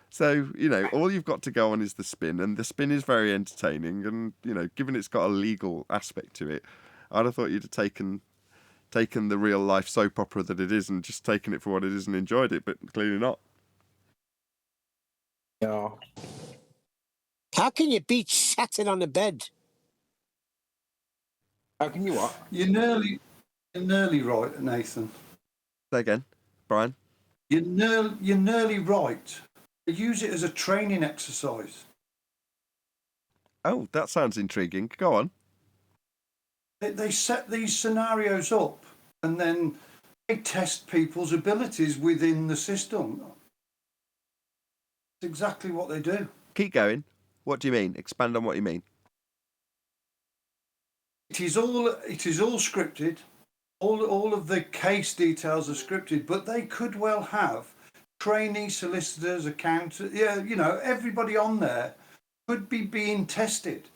So, you know, all you've got to go on is the spin, and the spin is very entertaining. And, you know, given it's got a legal aspect to it, I'd have thought you'd have taken the real life soap opera that it is and just taken it for what it is and enjoyed it, but clearly not. No. How can you beat shattered on the bed? How can you what? You're nearly right, Nathan. Say again, Brian. You're nearly right. They use it as a training exercise. Oh, that sounds intriguing. Go on. They set these scenarios up and then they test people's abilities within the system. That's exactly what they do. Keep going. What do you mean? Expand on what you mean. It is all scripted. All of the case details are scripted, but they could well have trainee solicitors, accountants, you know, everybody on there could be being tested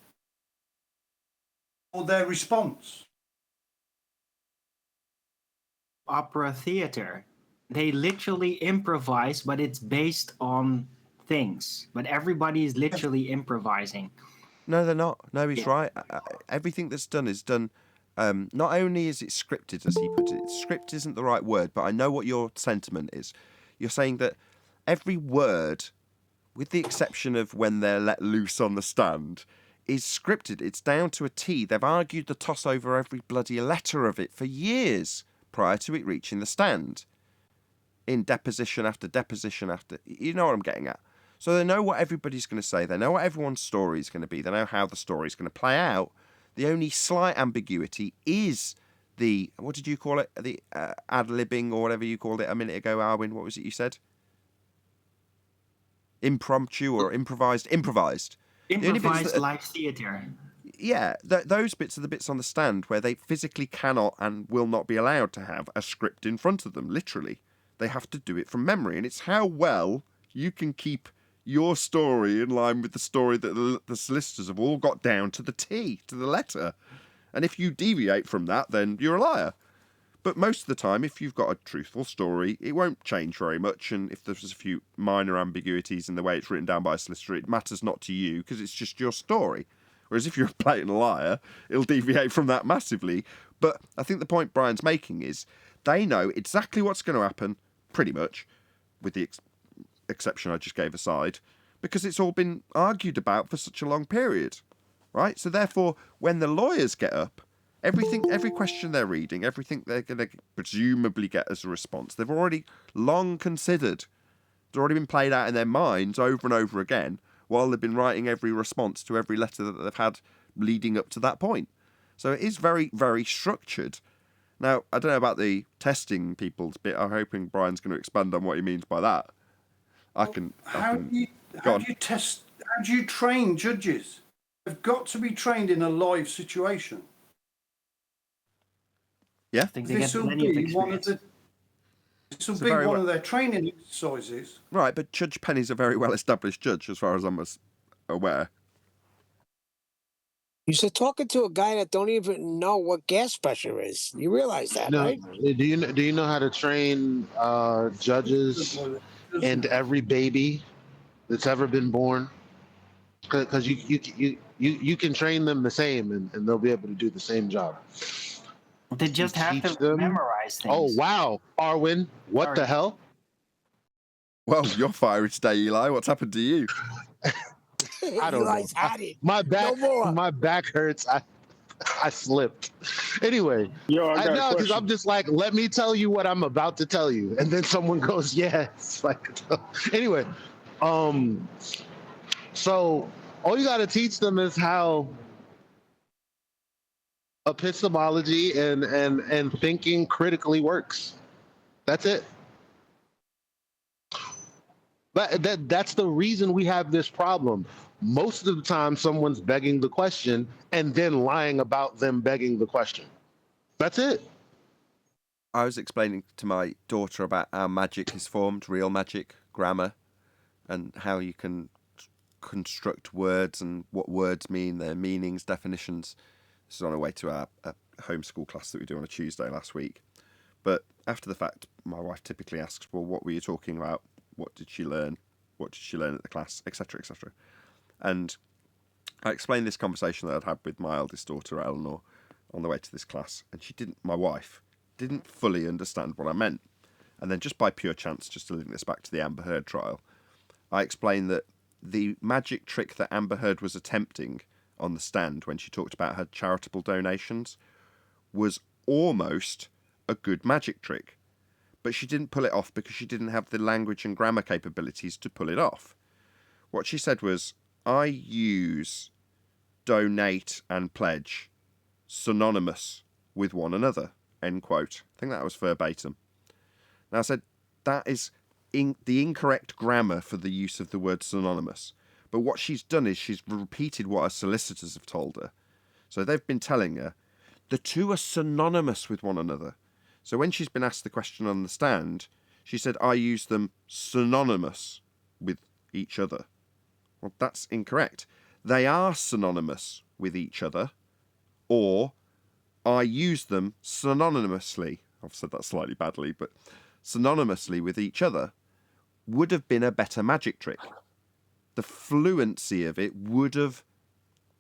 for their response. Opera theater. they literally improvise, but it's based on things. But everybody is literally improvising. No, they're not. No, he's right. Everything that's done is done. Not only is it scripted, as he put it, script isn't the right word, but I know what your sentiment is. You're saying that every word, with the exception of when they're let loose on the stand, is scripted. It's down to a T. They've argued the toss over every bloody letter of it for years prior to it reaching the stand. In deposition after deposition after... You know what I'm getting at. So they know what everybody's going to say. They know what everyone's story is going to be. They know how the story is going to play out. The only slight ambiguity is the... What did you call it? The ad-libbing or whatever you called it a minute ago, Arwin. What was it you said? Impromptu or improvised? Improvised. Improvised live theatre. Yeah, those bits are the bits on the stand where they physically cannot and will not be allowed to have a script in front of them, literally. They have to do it from memory. And it's how well you can keep your story in line with the story that the solicitors have all got down to the T, to the letter. And if you deviate from that, then you're a liar. But most of the time, if you've got a truthful story, it won't change very much. And if there's a few minor ambiguities in the way it's written down by a solicitor, it matters not to you because it's just your story. Whereas if you're a blatant liar, it'll deviate from that massively. But I think the point Brian's making is they know exactly what's going to happen, pretty much, with the exception I just gave aside, because it's all been argued about for such a long period, right? So therefore, when the lawyers get up, every question they're reading, everything they're going to presumably get as a response, they've already long considered. It's already been played out in their minds over and over again while they've been writing every response to every letter that they've had leading up to that point. So it is very, very structured. Now, I don't know about the testing people's bit. I'm hoping Brian's going to expand on what he means by that. How do you train judges? They've got to be trained in a live situation. Yeah, This will be one of their training exercises. Right, but Judge Penny's a very well-established judge, as far as I'm aware. You're talking to a guy that don't even know what gas pressure is. You realize that, right? Do you know how to train judges and every baby that's ever been born? Because you can train them the same, and they'll be able to do the same job. They just have to memorize things. Oh wow, Arwin, what the hell? Well, you're fiery today, Eli. What's happened to you? I don't know. My back hurts. I slipped. Anyway, I know because I'm just like, let me tell you what I'm about to tell you, and then someone goes, "Yeah." It's like, anyway, so all you got to teach them is how epistemology and thinking critically works. That's it. That's the reason we have this problem. Most of the time, someone's begging the question and then lying about them begging the question. That's it. I was explaining to my daughter about how magic is formed, real magic, grammar, and how you can construct words and what words mean, their meanings, definitions. This is on our way to our homeschool class that we do on a Tuesday last week. But after the fact, my wife typically asks, well, what were you talking about? What did she learn? What did she learn at the class? Etc., etc. And I explained this conversation that I'd had with my eldest daughter, Eleanor, on the way to this class. And my wife, didn't fully understand what I meant. And then just by pure chance, just to link this back to the Amber Heard trial, I explained that the magic trick that Amber Heard was attempting on the stand when she talked about her charitable donations was almost a good magic trick. But she didn't pull it off because she didn't have the language and grammar capabilities to pull it off. What she said was, I use donate and pledge synonymous with one another, end quote. I think that was verbatim. Now I said, that is the incorrect grammar for the use of the word synonymous. But what she's done is she's repeated what her solicitors have told her. So they've been telling her, the two are synonymous with one another. So when she's been asked the question on the stand, she said, I use them synonymous with each other. Well, that's incorrect. They are synonymous with each other, or I use them synonymously. I've said that slightly badly, but synonymously with each other would have been a better magic trick. The fluency of it would have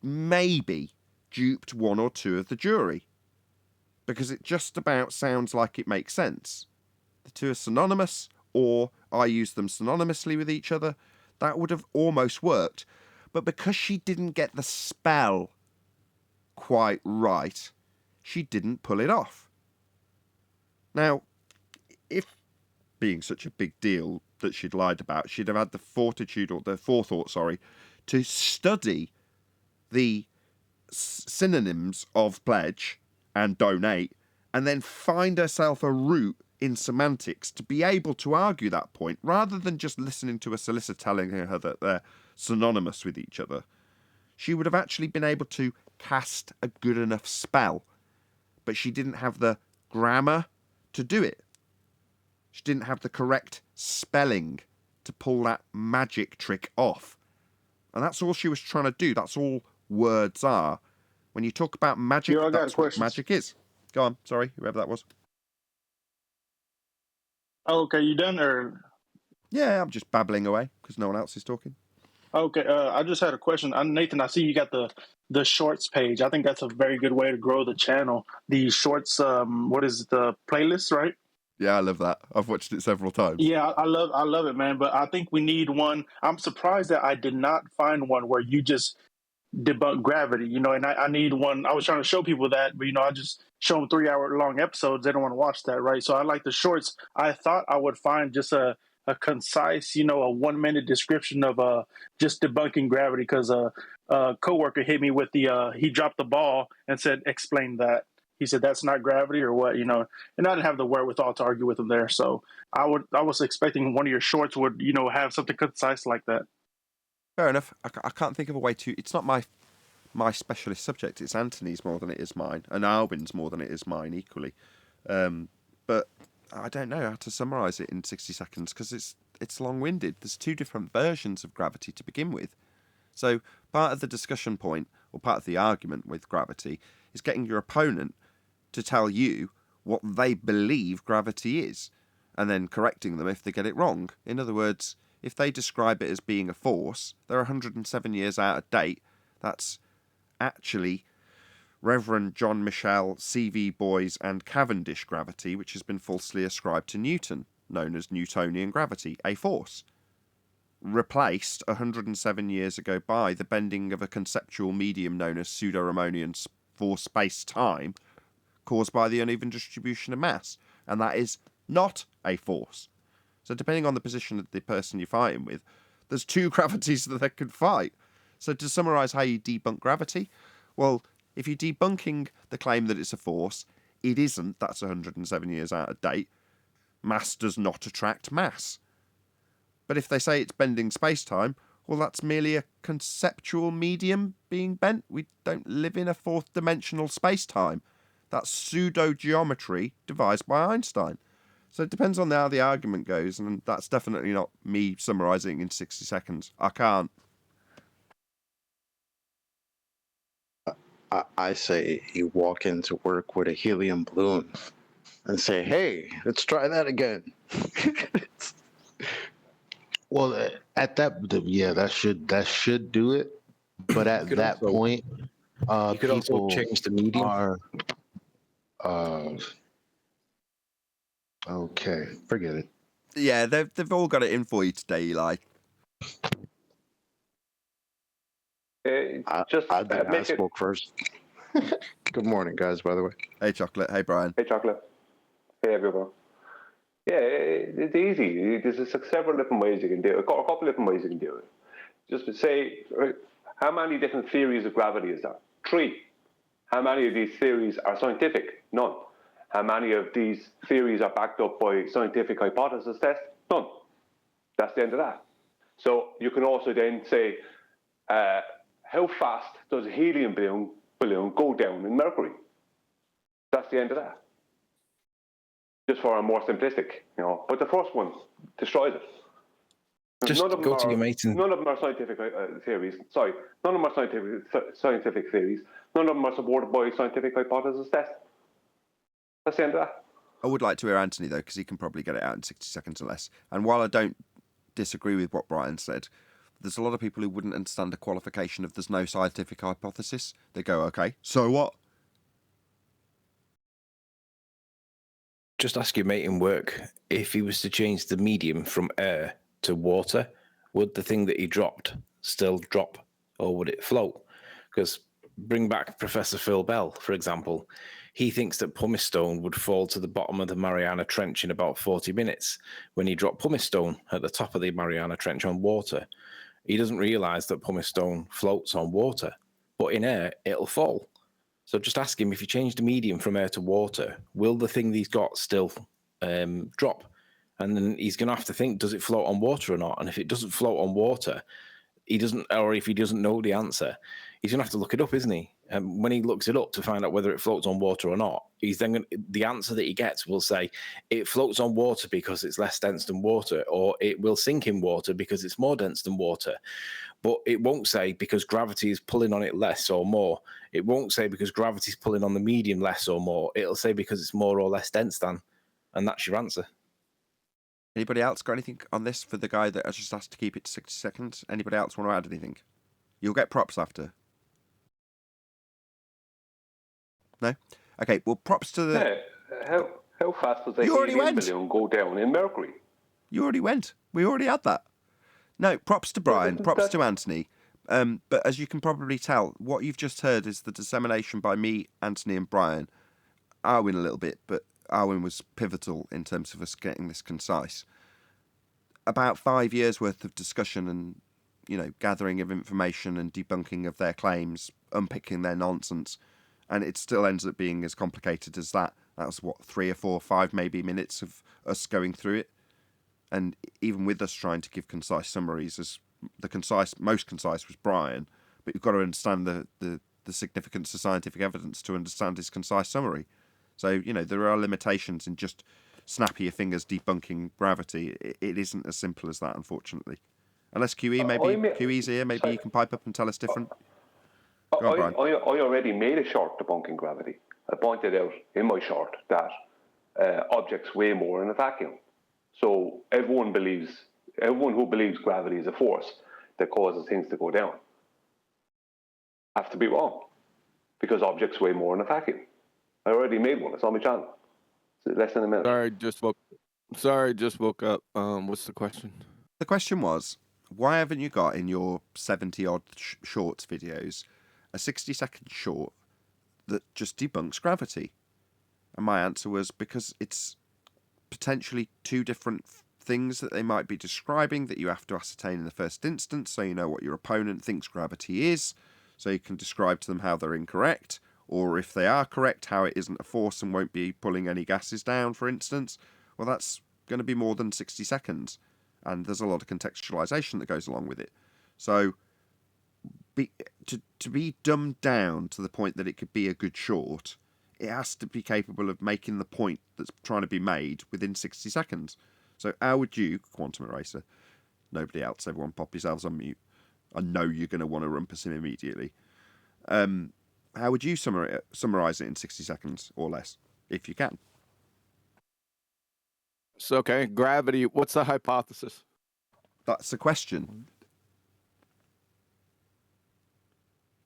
maybe duped one or two of the jury, because it just about sounds like it makes sense. The two are synonymous, or I use them synonymously with each other. That would have almost worked. But because she didn't get the spell quite right, she didn't pull it off. Now, if being such a big deal that she'd lied about, she'd have had the fortitude, or the forethought, to study the synonyms of pledge and donate, and then find herself a route in semantics to be able to argue that point, rather than just listening to a solicitor telling her that they're synonymous with each other. She would have actually been able to cast a good enough spell, but she didn't have the grammar to do it. She didn't have the correct spelling to pull that magic trick off. And that's all she was trying to do. That's all words are. When you talk about magic, that's what magic is. Go on, sorry, whoever that was. Oh, okay, you done, or? Yeah, I'm just babbling away because no one else is talking. Okay, I just had a question. Nathan, I see you got the shorts page. I think that's a very good way to grow the channel. The shorts, what is it, the playlist, right? Yeah, I love that. I've watched it several times. Yeah, I love it, man. But I think we need one. I'm surprised that I did not find one where you just debunk gravity, and I need one. I was trying to show people that, but I just show them 3-hour long episodes. They don't want to watch that, right? So I like the shorts. I thought I would find just a concise, a 1-minute description of just debunking gravity, because a coworker hit me with he dropped the ball and said, explain that. He said, that's not gravity or what, and I didn't have the wherewithal to argue with him there. So I was expecting one of your shorts would, have something concise like that. Fair enough. I can't think of a way to... It's not my specialist subject. It's Anthony's more than it is mine, and Alwyn's more than it is mine equally. But I don't know how to summarise it in 60 seconds, because it's long-winded. There's 2 different versions of gravity to begin with. So part of the discussion point, or part of the argument with gravity, is getting your opponent to tell you what they believe gravity is, and then correcting them if they get it wrong. In other words, if they describe it as being a force, they're 107 years out of date. That's actually Reverend John Michel, C.V. Boyes and Cavendish gravity, which has been falsely ascribed to Newton, known as Newtonian gravity, a force, replaced 107 years ago by the bending of a conceptual medium known as pseudo-Riemannian for space-time, caused by the uneven distribution of mass, and that is not a force. So depending on the position of the person you're fighting with, there's 2 gravities that they could fight. So to summarise how you debunk gravity, well, if you're debunking the claim that it's a force, it isn't. That's 107 years out of date. Mass does not attract mass. But if they say it's bending space-time, well, that's merely a conceptual medium being bent. We don't live in a 4th-dimensional space-time. That's pseudo-geometry devised by Einstein. So it depends on how the argument goes, and that's definitely not me summarising in 60 seconds. I can't. I say you walk into work with a helium balloon and say, hey, let's try that again. Well, at that should do it. But at that point, you could also change the medium. Okay, forget it. Yeah, they've all got it in for you today, Eli. I spoke first. Good morning, guys, by the way. Hey, Chocolate. Hey, Brian. Hey, Chocolate. Hey, everyone. Yeah, it's easy. There's several different ways you can do it. A couple different ways you can do it. Just to say, how many different theories of gravity is there? 3. How many of these theories are scientific? None. How many of these theories are backed up by scientific hypothesis tests? None. That's the end of that. So you can also then say, how fast does a helium balloon go down in mercury? That's the end of that. Just for a more simplistic, But the first one destroys it. Just go to your mate and... None of them are scientific theories. Sorry, none of them are scientific theories. None of them are supported by scientific hypothesis tests. That's the end of that. I would like to hear Anthony, though, because he can probably get it out in 60 seconds or less. And while I don't disagree with what Brian said, there's a lot of people who wouldn't understand the qualification of there's no scientific hypothesis. They go, okay, so what? Just ask your mate in work, if he was to change the medium from air to water, would the thing that he dropped still drop, or would it float? Because bring back Professor Phil Bell, for example. He thinks that pumice stone would fall to the bottom of the Mariana Trench in about 40 minutes when he dropped pumice stone at the top of the Mariana Trench on water. He doesn't realise that pumice stone floats on water, but in air, it'll fall. So just ask him, if you change the medium from air to water, will the thing that he's got still drop? And then he's going to have to think, does it float on water or not? And if it doesn't float on water, or if he doesn't know the answer, he's going to have to look it up, isn't he? And when he looks it up to find out whether it floats on water or not, the answer that he gets will say, it floats on water because it's less dense than water, or it will sink in water because it's more dense than water. But it won't say because gravity is pulling on it less or more. It won't say because gravity is pulling on the medium less or more. It'll say because it's more or less dense than. And that's your answer. Anybody else got anything on this for the guy that I just asked to keep it to 60 seconds? Anybody else want to add anything? You'll get props after. No? Okay, well, props to the... How fast does the helium balloon go down in Mercury? You already went. We already had that. No, props to Brian, props to Anthony. But as you can probably tell, what you've just heard is the dissemination by me, Anthony and Brian. Arwin a little bit, but Arwin was pivotal in terms of us getting this concise. About 5 years worth of discussion and, gathering of information and debunking of their claims, unpicking their nonsense. And it still ends up being as complicated as that. That was, 3 or 4 or 5 maybe minutes of us going through it. And even with us trying to give concise summaries, as most concise was Brian, but you've got to understand the significance of scientific evidence to understand his concise summary. So, there are limitations in just snapping your fingers debunking gravity. It isn't as simple as that, unfortunately. Unless QE's here, maybe you can pipe up and tell us different. Go on, Brian. I already made a short debunking gravity. I pointed out in my short that objects weigh more in a vacuum. So everyone who believes gravity is a force that causes things to go down have to be wrong, because objects weigh more in a vacuum. I already made one. It's on my channel. It's less than a minute. Sorry, just woke up. What's the question? The question was, why haven't you got in your 70-odd shorts videos a 60-second short that just debunks gravity? And my answer was because it's potentially 2 different things that they might be describing that you have to ascertain in the first instance, so you know what your opponent thinks gravity is, so you can describe to them how they're incorrect, or if they are correct, how it isn't a force and won't be pulling any gases down, for instance. Well, that's going to be more than 60 seconds, and there's a lot of contextualization that goes along with it. So to be dumbed down to the point that it could be a good short, it has to be capable of making the point that's trying to be made within 60 seconds. So how would you, Quantum Eraser, nobody else, everyone pop yourselves on mute. I know you're going to want to rumpus him immediately. How would you summarize it in 60 seconds or less, if you can? So, okay, gravity, what's the hypothesis? That's the question.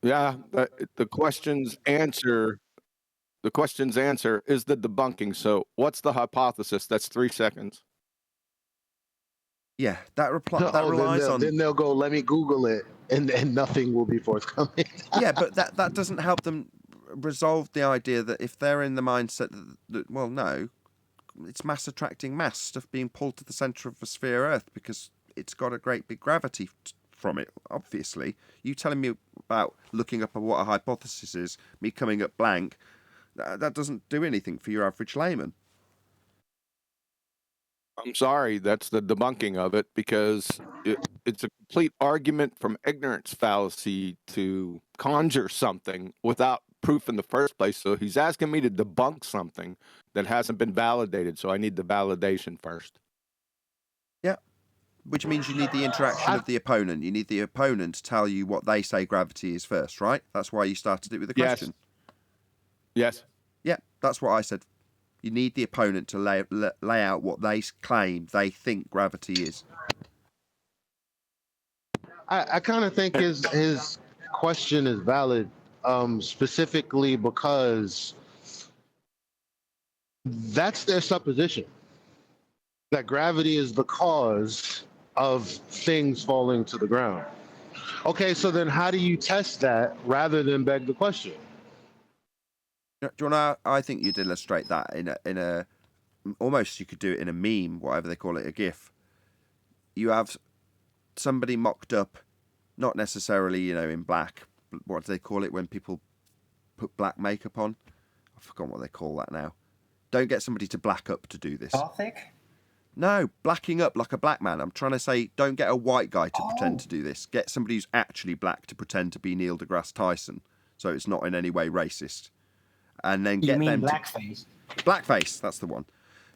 Yeah, the question's answer is the debunking. So what's the hypothesis? That's 3 seconds. Yeah, that relies on... Then they'll go, let me Google it, and nothing will be forthcoming. Yeah, but that doesn't help them resolve the idea that if they're in the mindset that, well, no, it's mass attracting mass, stuff being pulled to the centre of the sphere Earth because it's got a great big gravity from it, obviously. You telling me about looking up what a hypothesis is, me coming up blank, that doesn't do anything for your average layman. I'm sorry, that's the debunking of it, because it's a complete argument from ignorance fallacy to conjure something without proof in the first place. So he's asking me to debunk something that hasn't been validated, so I need the validation first. Yeah, which means you need the interaction of the opponent. You need the opponent to tell you what they say gravity is first, right? That's why you started it with a question. Yes. Yeah, that's what I said You need the opponent to lay out what they claim they think gravity is. I kind of think his question is valid, specifically because that's their supposition, that gravity is the cause of things falling to the ground. Okay, so then how do you test that rather than beg the question? Do you want to? I think you'd illustrate that in a almost you could do it in a meme, whatever they call it, a GIF. You have somebody mocked up, not necessarily in black. What do they call it when people put black makeup on? I've forgotten what they call that now. Don't get somebody to black up to do this. Gothic? No, blacking up like a black man. I'm trying to say, don't get a white guy to pretend to do this. Get somebody who's actually black to pretend to be Neil deGrasse Tyson, so it's not in any way racist. And then get them blackface? Blackface, that's the one.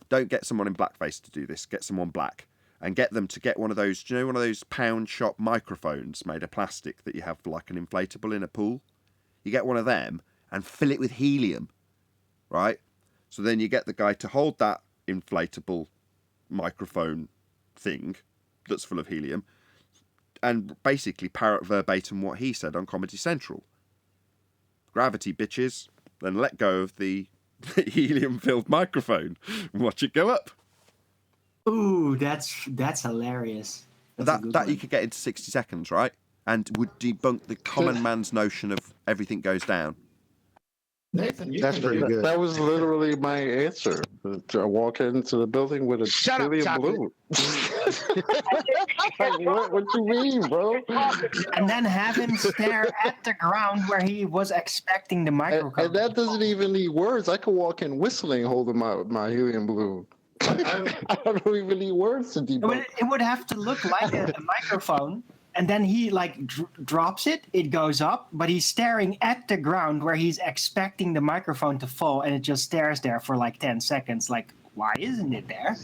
Don't get someone in blackface to do this. Get someone black. And get them to get one of those, do you know one of those pound shop microphones made of plastic that you have like an inflatable in a pool? You get one of them and fill it with helium, right? So then you get the guy to hold that inflatable microphone thing that's full of helium and basically parrot verbatim what he said on Comedy Central. Gravity, bitches. Then let go of the helium-filled microphone and watch it go up. Ooh, that's hilarious. That you could get into 60 seconds, right? And would debunk the common man's notion of everything goes down. Nathan, that's pretty good. That was literally my answer. To walk into the building with a helium balloon. What you mean, bro? And then have him stare at the ground where he was expecting the microphone. And that doesn't even need words. I could walk in whistling, holding my helium balloon. I don't even need words to debunk. It would have to look like a microphone. And then he drops it, it goes up, but he's staring at the ground where he's expecting the microphone to fall, and it just stares there for like 10 seconds. Like, why isn't it there?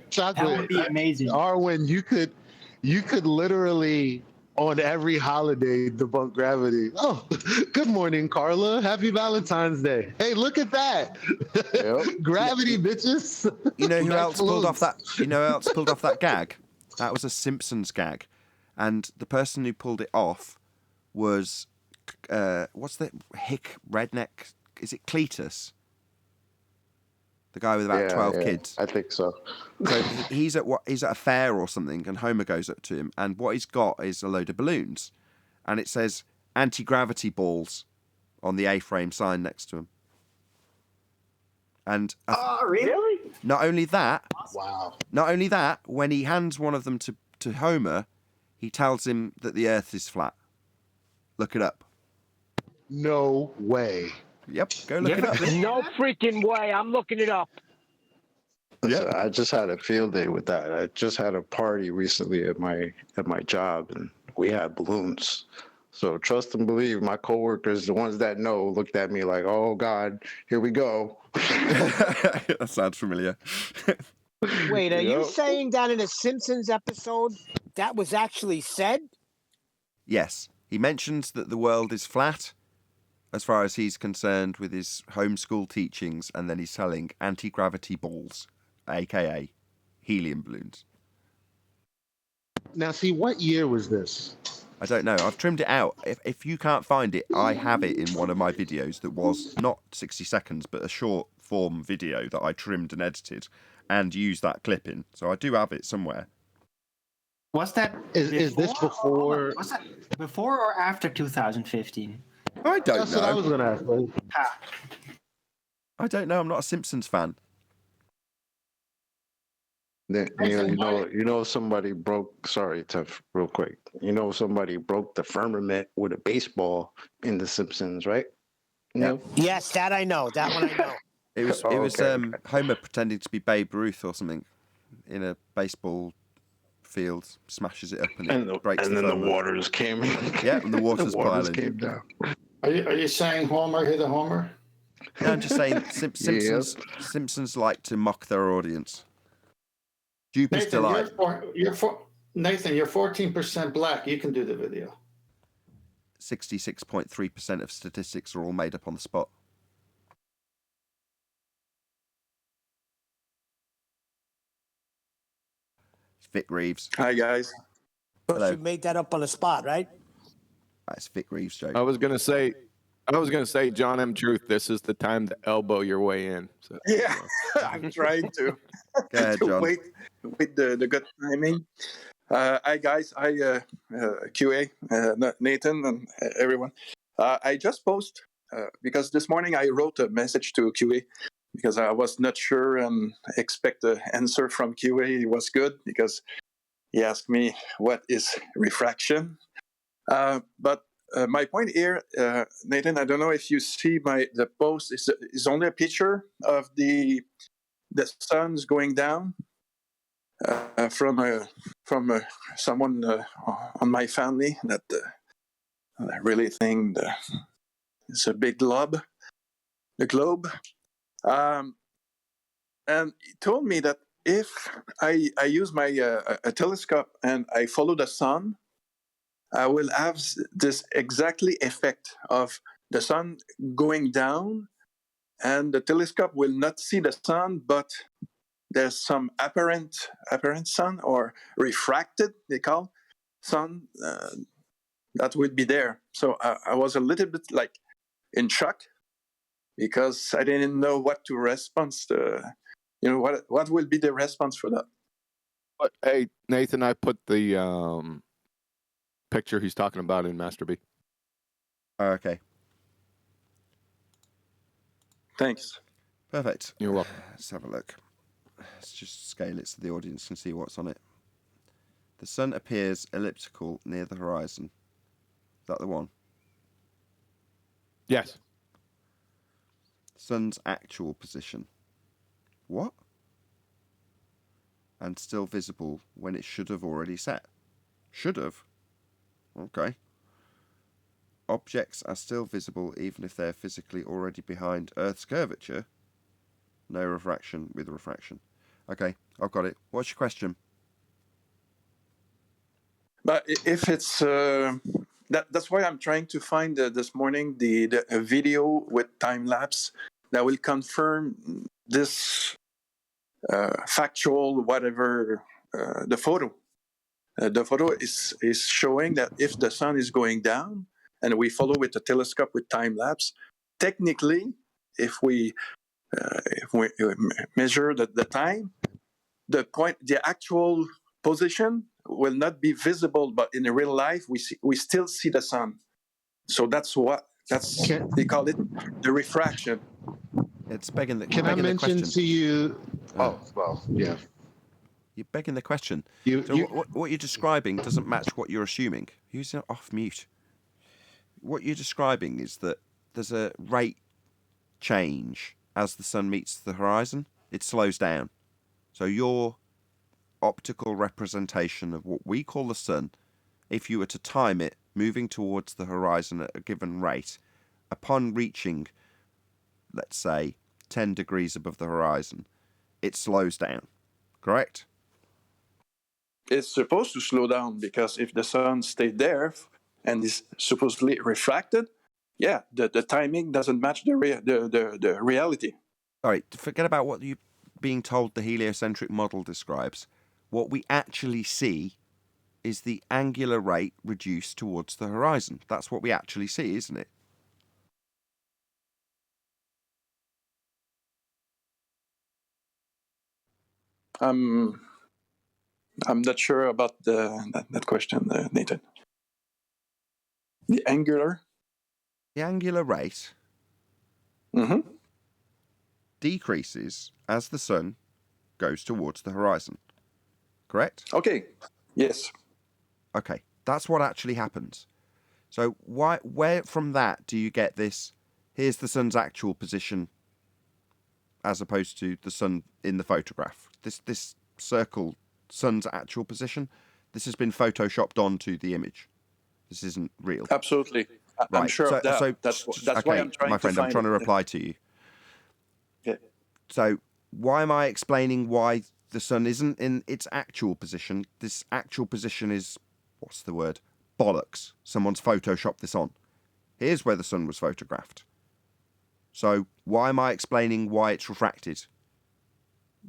Chocolate. That would be amazing. Arwen, you could literally on every holiday debunk gravity. Oh, good morning, Carla. Happy Valentine's Day. Hey, look at that. Yep. Gravity, bitches. You know who else pulled off that? You know who else pulled off that gag? That was a Simpsons gag, and the person who pulled it off was what's the hick redneck? Is it Cletus? The guy with about 12 kids. I think so. So he's at a fair or something, and Homer goes up to him, and what he's got is a load of balloons, and it says anti-gravity balls on the A-frame sign next to him. And really? Not only that, wow. Not only that, when he hands one of them to Homer, he tells him that the Earth is flat. Look it up. No way. Yep, go look it up. No freaking way. I'm looking it up. Listen, I just had a field day with that. I just had a party recently at my job, and we had balloons. So trust and believe, my coworkers, the ones that know, looked at me like, "Oh God, here we go." That sounds familiar. Wait, are you saying that in a Simpsons episode that was actually said? Yes, he mentions that the world is flat, as far as he's concerned with his homeschool teachings, and then he's selling anti-gravity balls, aka helium balloons. Now, see, what year was this? I don't know. I've trimmed it out. If you can't find it, I have it in one of my videos that was not 60 seconds, but a short form video that I trimmed and edited and used that clip in. So I do have it somewhere. Was that is this before? Was that before or after 2015? I don't know. That's what I was going to ask. Buddy. I don't know. I'm not a Simpsons fan. You know, somebody broke. Sorry, Tuff, real quick. You know, somebody broke the firmament with a baseball in The Simpsons, right? No. Yes, that I know. That one I know. It was Homer pretending to be Babe Ruth or something in a baseball field, smashes it up and it breaks. And then the waters came. Yeah, and the waters piling. Came down. Are you saying Homer hit a homer? No, I'm just saying Simpsons like to mock their audience. Stupid delight. Nathan, you're 14% black. You can do the video. 66.3% of statistics are all made up on the spot. Vic Reeves. Hi, guys. Because you made that up on the spot, right? That's Vic Reeves' joke. I was gonna say, John M. Truth, this is the time to elbow your way in. So, Yeah, I'm trying to, Go ahead, to John. wait with the good timing. Hi, guys. Hi, QA, Nathan, and everyone. I just post because this morning I wrote a message to QA because I was not sure and expect the answer from QA. It was good because he asked me what is refraction. But my point here, Nathan, I don't know if you see the post is only a picture of the sun's going down from someone on my family that I really think it's a big globe. And he told me that if I use my a telescope and I follow the sun, I will have this exactly effect of the sun going down, and the telescope will not see the sun, but there's some apparent sun or refracted, they call sun, that would be there. So I was a little bit like in shock because I didn't know what to respond to. What will be the response for that? But hey, Nathan, I put the picture he's talking about in Master B. Okay. Thanks. Perfect. You're welcome. Let's have a look. Let's just scale it so the audience can see what's on it. The sun appears elliptical near the horizon. Is that the one? Yes. Sun's actual position. What? And still visible when it should have already set. Should have? Okay. Objects are still visible even if they're physically already behind Earth's curvature. No refraction with refraction. Okay, I've got it. What's your question? But if it's that's why I'm trying to find this morning the video with time lapse that will confirm this factual whatever the photo. The photo is showing that if the sun is going down and we follow with the telescope with time lapse, technically, if we measure the time, the actual position will not be visible, but in real life we still see the sun. So they call it the refraction. It's begging the Can I mention to you? Oh, well, yeah. You're begging the question. So what you're describing doesn't match what you're assuming. Who's off mute? What you're describing is that there's a rate change as the sun meets the horizon. It slows down. So your optical representation of what we call the sun, if you were to time it moving towards the horizon at a given rate, upon reaching, let's say, 10 degrees above the horizon, it slows down. Correct? It's supposed to slow down because if the sun stayed there and is supposedly refracted, yeah, the timing doesn't match the reality. All right, forget about what you're being told the heliocentric model describes. What we actually see is the angular rate reduced towards the horizon. That's what we actually see, isn't it? I'm not sure about that question, Nathan. The angular? The angular rate decreases as the sun goes towards the horizon. Correct? Okay. Yes. Okay. That's what actually happens. So where from that do you get this, here's the sun's actual position as opposed to the sun in the photograph? This circle, sun's actual position, this has been photoshopped onto the image. This isn't real. Absolutely. I'm sure of that. So, that's okay, why I'm trying my friend, to find I'm trying to reply to you. Yeah. So why am I explaining why the sun isn't in its actual position? This actual position is, what's the word? Bollocks. Someone's photoshopped this on. Here's where the sun was photographed. So why am I explaining why it's refracted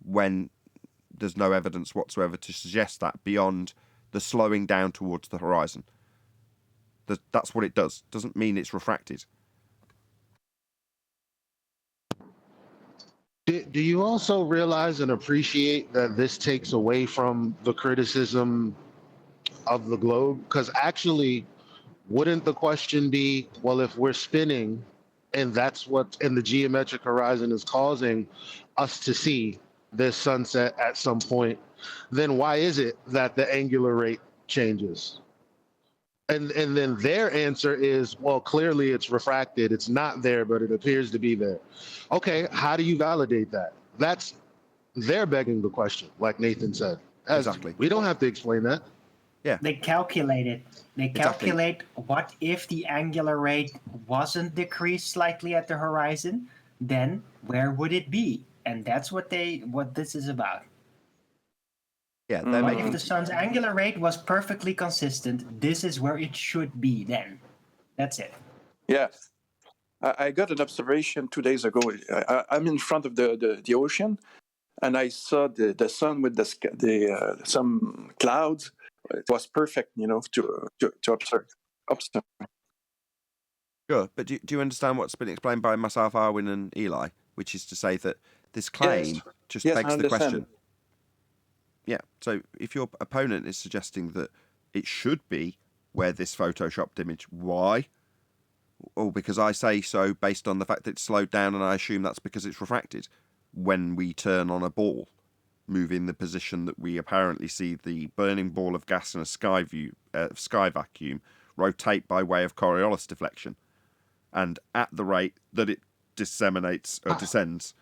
when there's no evidence whatsoever to suggest that beyond the slowing down towards the horizon. That's what it does. Doesn't mean it's refracted. Do you also realize and appreciate that this takes away from the criticism of the globe? Because actually, wouldn't the question be, well, if we're spinning and that's what in the geometric horizon is causing us to see this sunset at some point, then why is it that the angular rate changes? And then their answer is, well, clearly it's refracted. It's not there, but it appears to be there. Okay, how do you validate that? They're begging the question, like Nathan said. Exactly. We don't have to explain that. Yeah. They calculate it. They calculate what if the angular rate wasn't decreased slightly at the horizon, then where would it be? And that's what this is about. Yeah. What if the sun's angular rate was perfectly consistent? This is where it should be then. That's it. Yeah. I got an observation 2 days ago. I'm in front of the ocean, and I saw the sun with some clouds. It was perfect, to observe. Sure, but do you understand what's been explained by myself, Arwin, and Eli, which is to say that this claim just begs the question. Yeah, so if your opponent is suggesting that it should be where this photoshopped image, why? Oh, because I say so based on the fact that it's slowed down, and I assume that's because it's refracted. When we turn on a ball, move in the position that we apparently see the burning ball of gas in a sky vacuum rotate by way of Coriolis deflection. And at the rate that it disseminates or descends,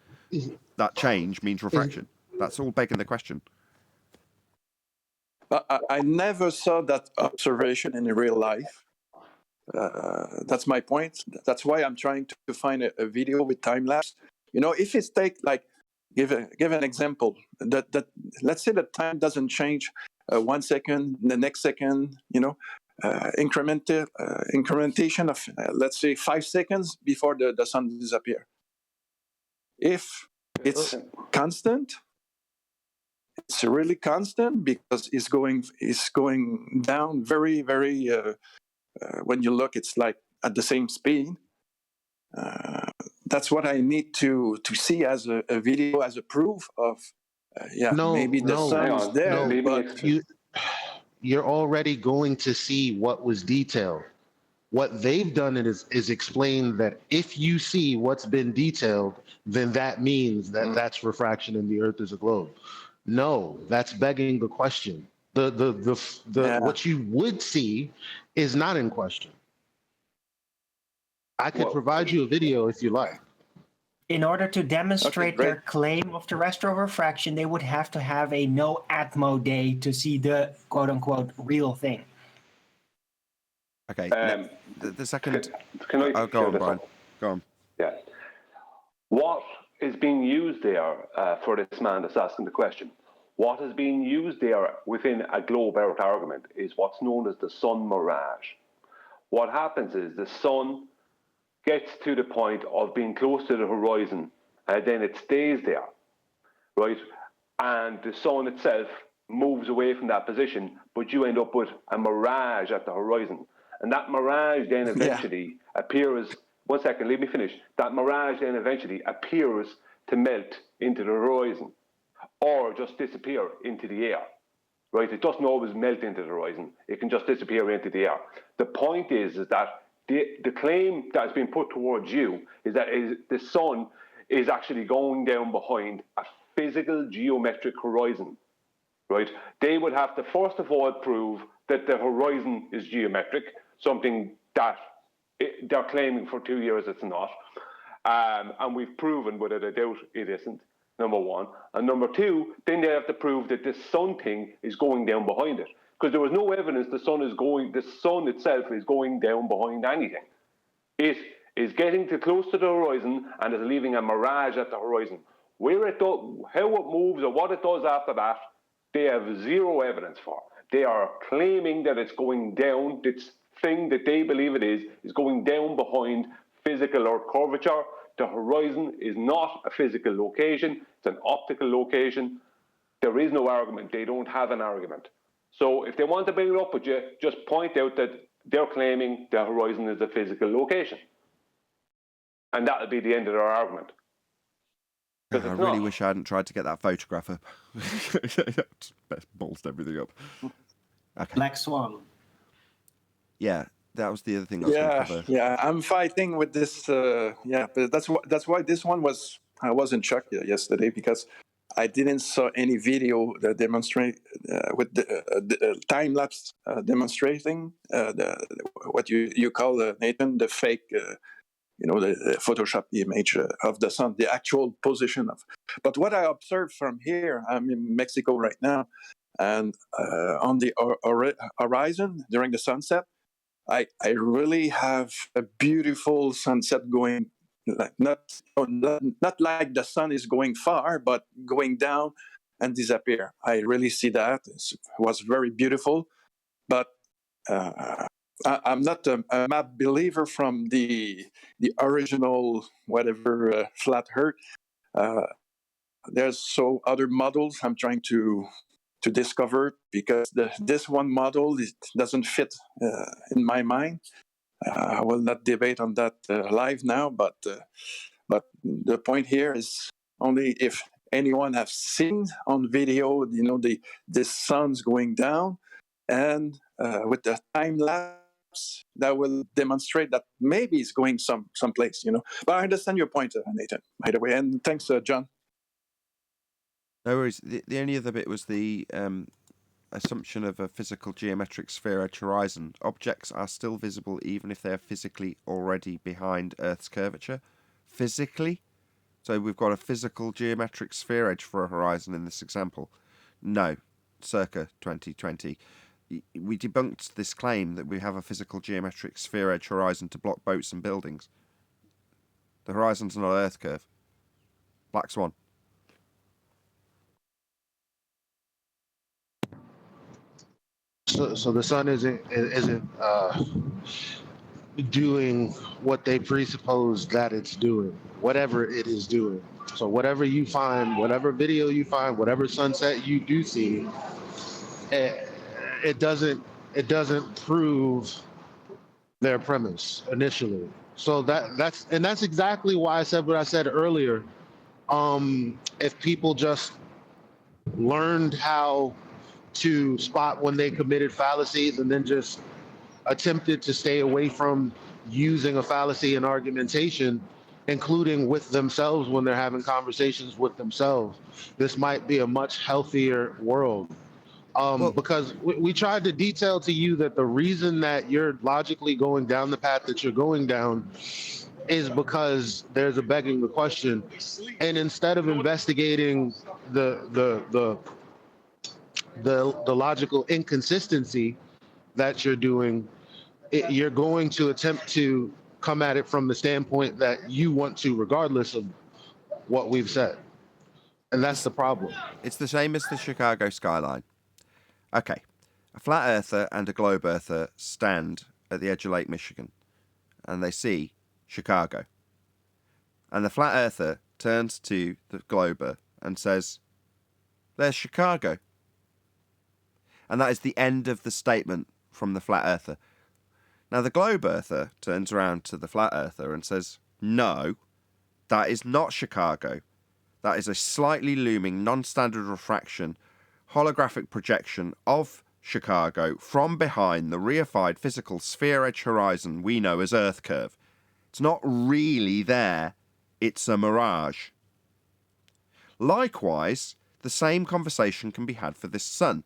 that change means refraction. That's all begging the question. I never saw that observation in real life. That's my point. That's why I'm trying to find a video with time lapse. If it's give an example that let's say the time doesn't change 1 second, the next second, incrementation of let's say 5 seconds before the sun disappears. If it's constant, it's really constant because it's going down very, very. When you look, it's like at the same speed. That's what I need to see as a video, as a proof of. Maybe the sun is there, but you're already going to see what was detailed. What they've done is explain that if you see what's been detailed, then that means that that's refraction and the Earth is a globe. No, that's begging the question. What you would see is not in question. I could provide you a video if you like. In order to demonstrate their claim of terrestrial refraction, they would have to have a no atmo day to see the quote-unquote real thing. Okay, the second... Can I go on, Brian. Go on. Yeah. What is being used there for this man that's asking the question? What is being used there within a globe Earth argument is what's known as the sun mirage. What happens is the sun gets to the point of being close to the horizon, and then it stays there, right? And the sun itself moves away from that position, but you end up with a mirage at the horizon. And that mirage then eventually appears, 1 second, let me finish. That mirage then eventually appears to melt into the horizon or just disappear into the air, right? It doesn't always melt into the horizon. It can just disappear into the air. The point is that the claim that's been put towards you is that the sun is actually going down behind a physical geometric horizon, right? They would have to first of all prove that the horizon is geometric, something that they're claiming for 2 years it's not. And we've proven without a doubt it isn't, number one. And number two, then they have to prove that this sun thing is going down behind it. Because there was no evidence the sun itself is going down behind anything. It is getting too close to the horizon and is leaving a mirage at the horizon. How it moves or what it does after that, they have zero evidence for. They are claiming that it's going down, this thing that they believe it is going down behind physical or curvature. The horizon is not a physical location, it's an optical location. There is no argument. They don't have an argument. So if they want to bring it up with you, just point out that they're claiming the horizon is a physical location. And that'll be the end of their argument. I really wish I hadn't tried to get that photograph up. Ballsed everything up. Okay. Black Swan. Yeah, that was the other thing I was going to cover. Yeah, I'm fighting with this. But that's why this one was. I was in shock yesterday because I didn't saw any video that demonstrate with the time lapse demonstrating what you call Nathan, the fake. The Photoshop image of the sun, the actual position of. But what I observed from here, I'm in Mexico right now, and on the horizon during the sunset, I really have a beautiful sunset going, like not like the sun is going far, but going down and disappear. I really see that. It was very beautiful, but. I'm not a map believer from the original whatever flat Earth. There's other models I'm trying to discover because this one model doesn't fit in my mind. I will not debate on that live now, but the point here is only if anyone has seen on video, the sun's going down, and with the time lapse. That will demonstrate that maybe it's going someplace, But I understand your point, Nathan, by the way, and thanks, John. No worries. The only other bit was the assumption of a physical geometric sphere edge horizon. Objects are still visible even if they are physically already behind Earth's curvature. Physically? So we've got a physical geometric sphere edge for a horizon in this example. No, circa 2020. We debunked this claim that we have a physical geometric sphere edge horizon to block boats and buildings. The horizon's not an Earth curve. Black Swan. So the sun isn't doing what they presuppose that it's doing, whatever it is doing. So whatever you find, whatever video you find, whatever sunset you do see, it doesn't prove their premise initially. So that's exactly why I said what I said earlier. If people just learned how to spot when they committed fallacies and then just attempted to stay away from using a fallacy in argumentation, including with themselves when they're having conversations with themselves, this might be a much healthier world. Because we tried to detail to you that the reason that you're logically going down the path that you're going down is because there's a begging the question. And instead of investigating the logical inconsistency that you're doing, you're going to attempt to come at it from the standpoint that you want to, regardless of what we've said. And that's the problem. It's the same as the Chicago skyline. Okay, a flat earther and a globe earther stand at the edge of Lake Michigan, and they see Chicago. And the flat earther turns to the glober and says, "There's Chicago." And that is the end of the statement from the flat earther. Now the globe earther turns around to the flat earther and says, "No, that is not Chicago. That is a slightly looming non-standard refraction holographic projection of Chicago from behind the reified physical sphere edge horizon we know as Earth curve. It's not really there, it's a mirage." Likewise, the same conversation can be had for this sun.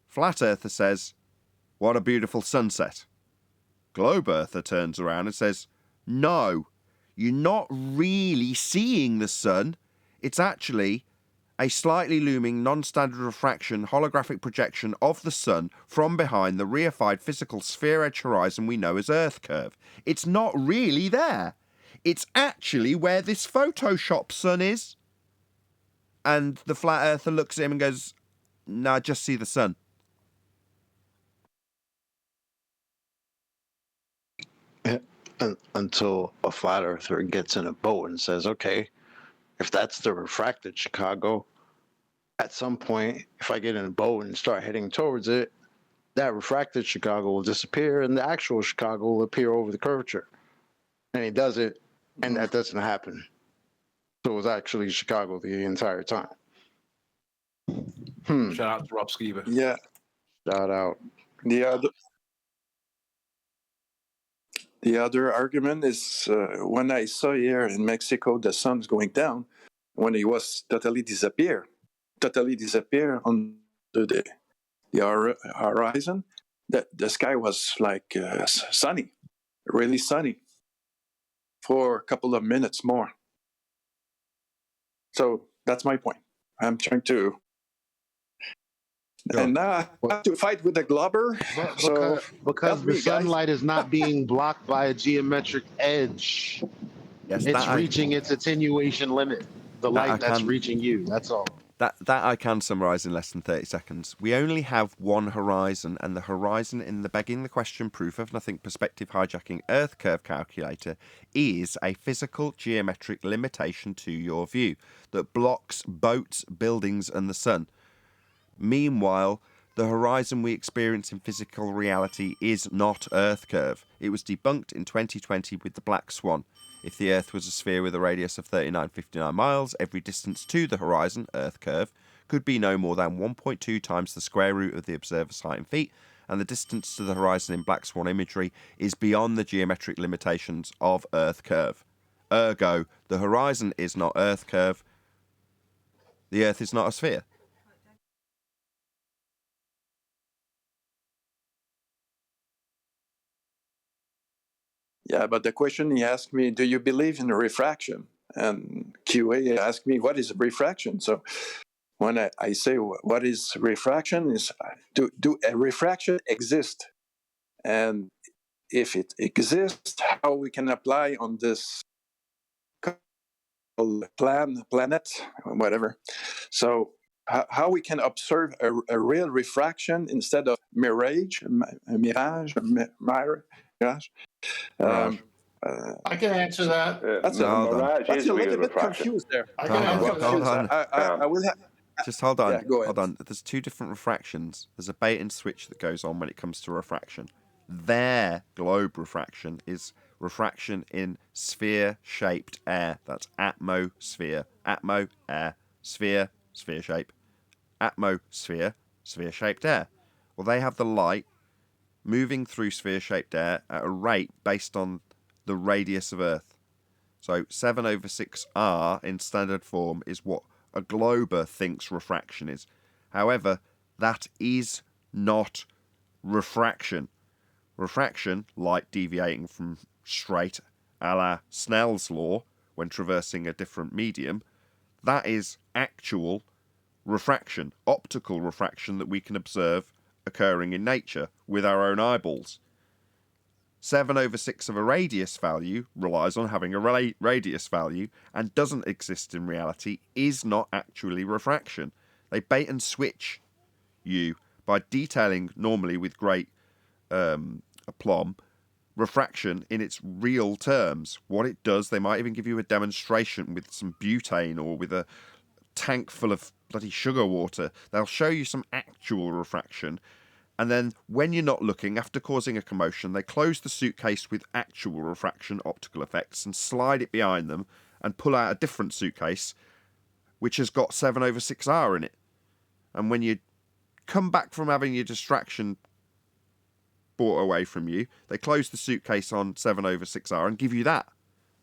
Flat earther says, "What a beautiful sunset." Globe earther turns around and says, "No, you're not really seeing the sun. It's actually a slightly looming non-standard refraction holographic projection of the sun from behind the reified physical sphere edge horizon we know as Earth curve. It's not really there. It's actually where this Photoshop sun is." And the flat earther looks at him and goes, "No, I just see the sun." Until a flat earther gets in a boat and says, "Okay, if that's the refracted Chicago, at some point, if I get in a boat and start heading towards it, that refracted Chicago will disappear and the actual Chicago will appear over the curvature. And it doesn't, and that doesn't happen. So it was actually Chicago the entire time. Shout out to Rob Skiba. Yeah. Shout out. The other argument is when I saw here in Mexico the sun's going down, when it was totally disappear on the horizon, the sky was like sunny, really sunny for a couple of minutes more. So that's my point. I'm trying to, and now I have to fight with the globber. Because the sunlight is not being blocked by a geometric edge. Yes, it's reaching its attenuation limit. The light that's reaching you. That's all. That I can summarise in less than 30 seconds. We only have one horizon, and the horizon in the Begging the Question Proof of Nothing Perspective Hijacking Earth Curve Calculator is a physical geometric limitation to your view that blocks boats, buildings and the sun. Meanwhile, the horizon we experience in physical reality is not Earth curve. It was debunked in 2020 with the Black Swan. If the Earth was a sphere with a radius of 3959 miles, every distance to the horizon, Earth curve, could be no more than 1.2 times the square root of the observer's height in feet, and the distance to the horizon in Black Swan imagery is beyond the geometric limitations of Earth curve. Ergo, the horizon is not Earth curve. The Earth is not a sphere. Yeah, but the question he asked me, do you believe in refraction? And QA asked me, what is refraction? So when I say what is refraction, is do a refraction exist? And if it exists, how we can apply on this planet, whatever. So how we can observe a real refraction instead of mirage. I can answer that. That's Mirage a little bit refraction. confused there. I can answer that. I will have. Just hold on. Yeah, go ahead. Hold on. There's two different refractions. There's a bait and switch that goes on when it comes to refraction. Their globe refraction is refraction in sphere-shaped air. That's atmosphere. Atmo, air. Sphere, sphere shape. Atmosphere, sphere-shaped air. Well, they have the light moving through sphere-shaped air at a rate based on the radius of Earth. So 7/6r in standard form is what a glober thinks refraction is. However, that is not refraction. Refraction, light deviating from straight, a la Snell's law, when traversing a different medium, that is actual refraction, optical refraction that we can observe occurring in nature with our own eyeballs. 7/6 of a radius value relies on having a radius value and doesn't exist in reality, is not actually refraction. They bait and switch you by detailing, normally with great aplomb, refraction in its real terms. What it does, they might even give you a demonstration with some butane or with a tank full of bloody sugar water. They'll show you some actual refraction. And then when you're not looking, after causing a commotion, they close the suitcase with actual refraction optical effects and slide it behind them and pull out a different suitcase which has got 7/6r in it. And when you come back from having your distraction brought away from you, they close the suitcase on 7/6r and give you that,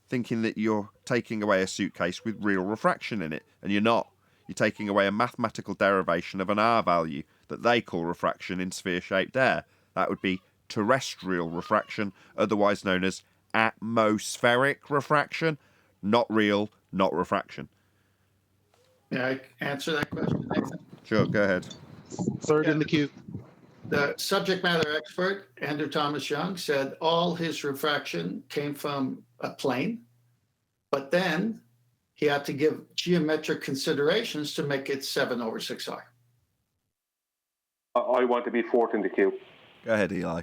thinking that you're taking away a suitcase with real refraction in it, and you're not. You're taking away a mathematical derivation of an R value that they call refraction in sphere-shaped air. That would be terrestrial refraction, otherwise known as atmospheric refraction. Not real, not refraction. May I answer that question, Nathan? Sure, go ahead. Third in the queue. The subject matter expert, Andrew Thomas Young, said all his refraction came from a plane, but then he had to give geometric considerations to make it 7/6r. I want to be fourth in the queue. Go ahead, Eli.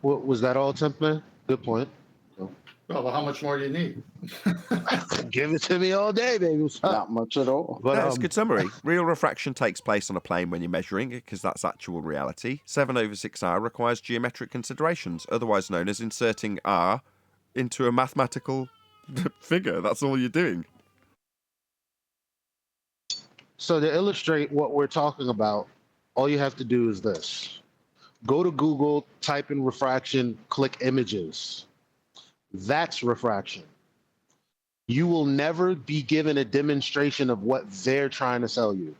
What was that all, Temp Man? Good point. Well, how much more do you need? Give it to me all day, baby. Not much at all. But that's a good summary. Real refraction takes place on a plane when you're measuring it, because that's actual reality. 7/6R requires geometric considerations, otherwise known as inserting R into a mathematical figure. That's all you're doing. So to illustrate what we're talking about, all you have to do is this. Go to Google, type in refraction, click images. That's refraction. You will never be given a demonstration of what they're trying to sell you.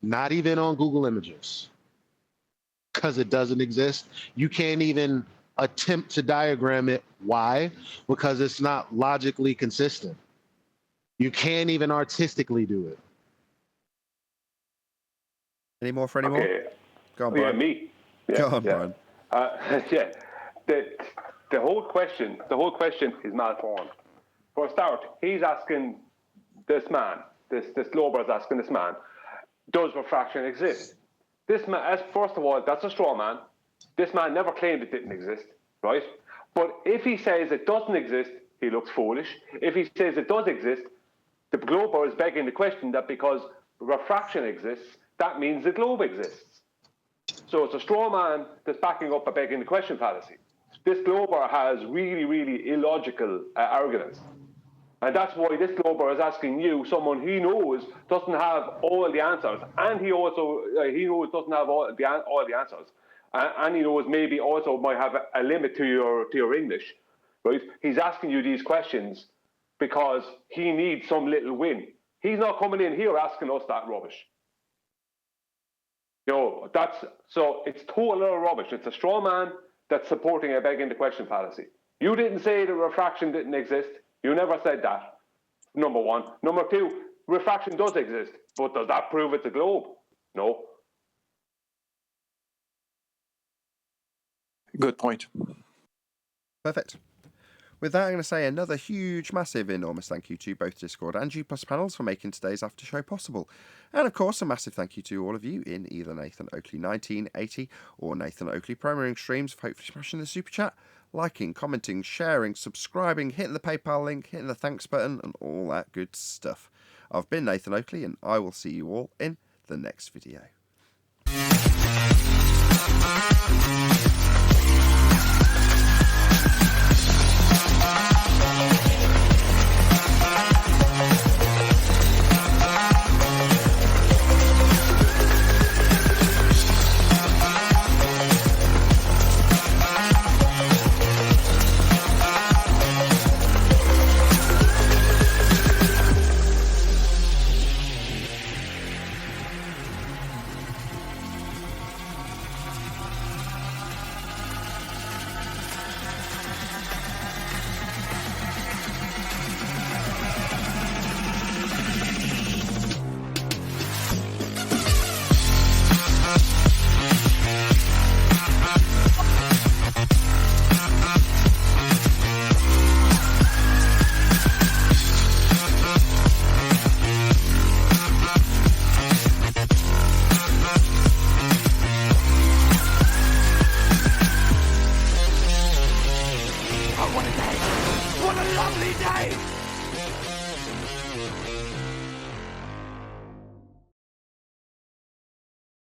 Not even on Google Images. Because it doesn't exist. You can't even attempt to diagram it. Why? Because it's not logically consistent. You can't even artistically do it. Any more for any more? Okay. Go on, Yeah, Brian. me. Yeah, Go on, yeah. Brian. Yeah. The whole question is malformed. For a start, he's asking this man, this Glober is asking this man, does refraction exist? This man, first of all, that's a straw man. This man never claimed it didn't exist, right? But if he says it doesn't exist, he looks foolish. If he says it does exist, the Glober is begging the question that because refraction exists, that means the globe exists. So it's a straw man that's backing up a begging the question fallacy. This Glober has really, really illogical arguments. And that's why this Glober is asking you, someone he knows doesn't have all the answers. And he also he knows doesn't have all the answers. And he knows maybe also might have a limit to your English. Right? He's asking you these questions because he needs some little win. He's not coming in here asking us that rubbish. So it's total rubbish. It's a straw man that's supporting a begging the question fallacy. You didn't say that refraction didn't exist. You never said that, number one. Number two, refraction does exist, but does that prove it's a globe? No. Good point. Perfect. With that, I'm going to say another huge, massive, enormous thank you to both Discord and G+ panels for making today's after show possible. And of course, a massive thank you to all of you in either Nathan Oakley 1980 or Nathan Oakley premiering streams for hopefully smashing the super chat, liking, commenting, sharing, subscribing, hitting the PayPal link, hitting the thanks button, and all that good stuff. I've been Nathan Oakley, and I will see you all in the next video. What a lovely day!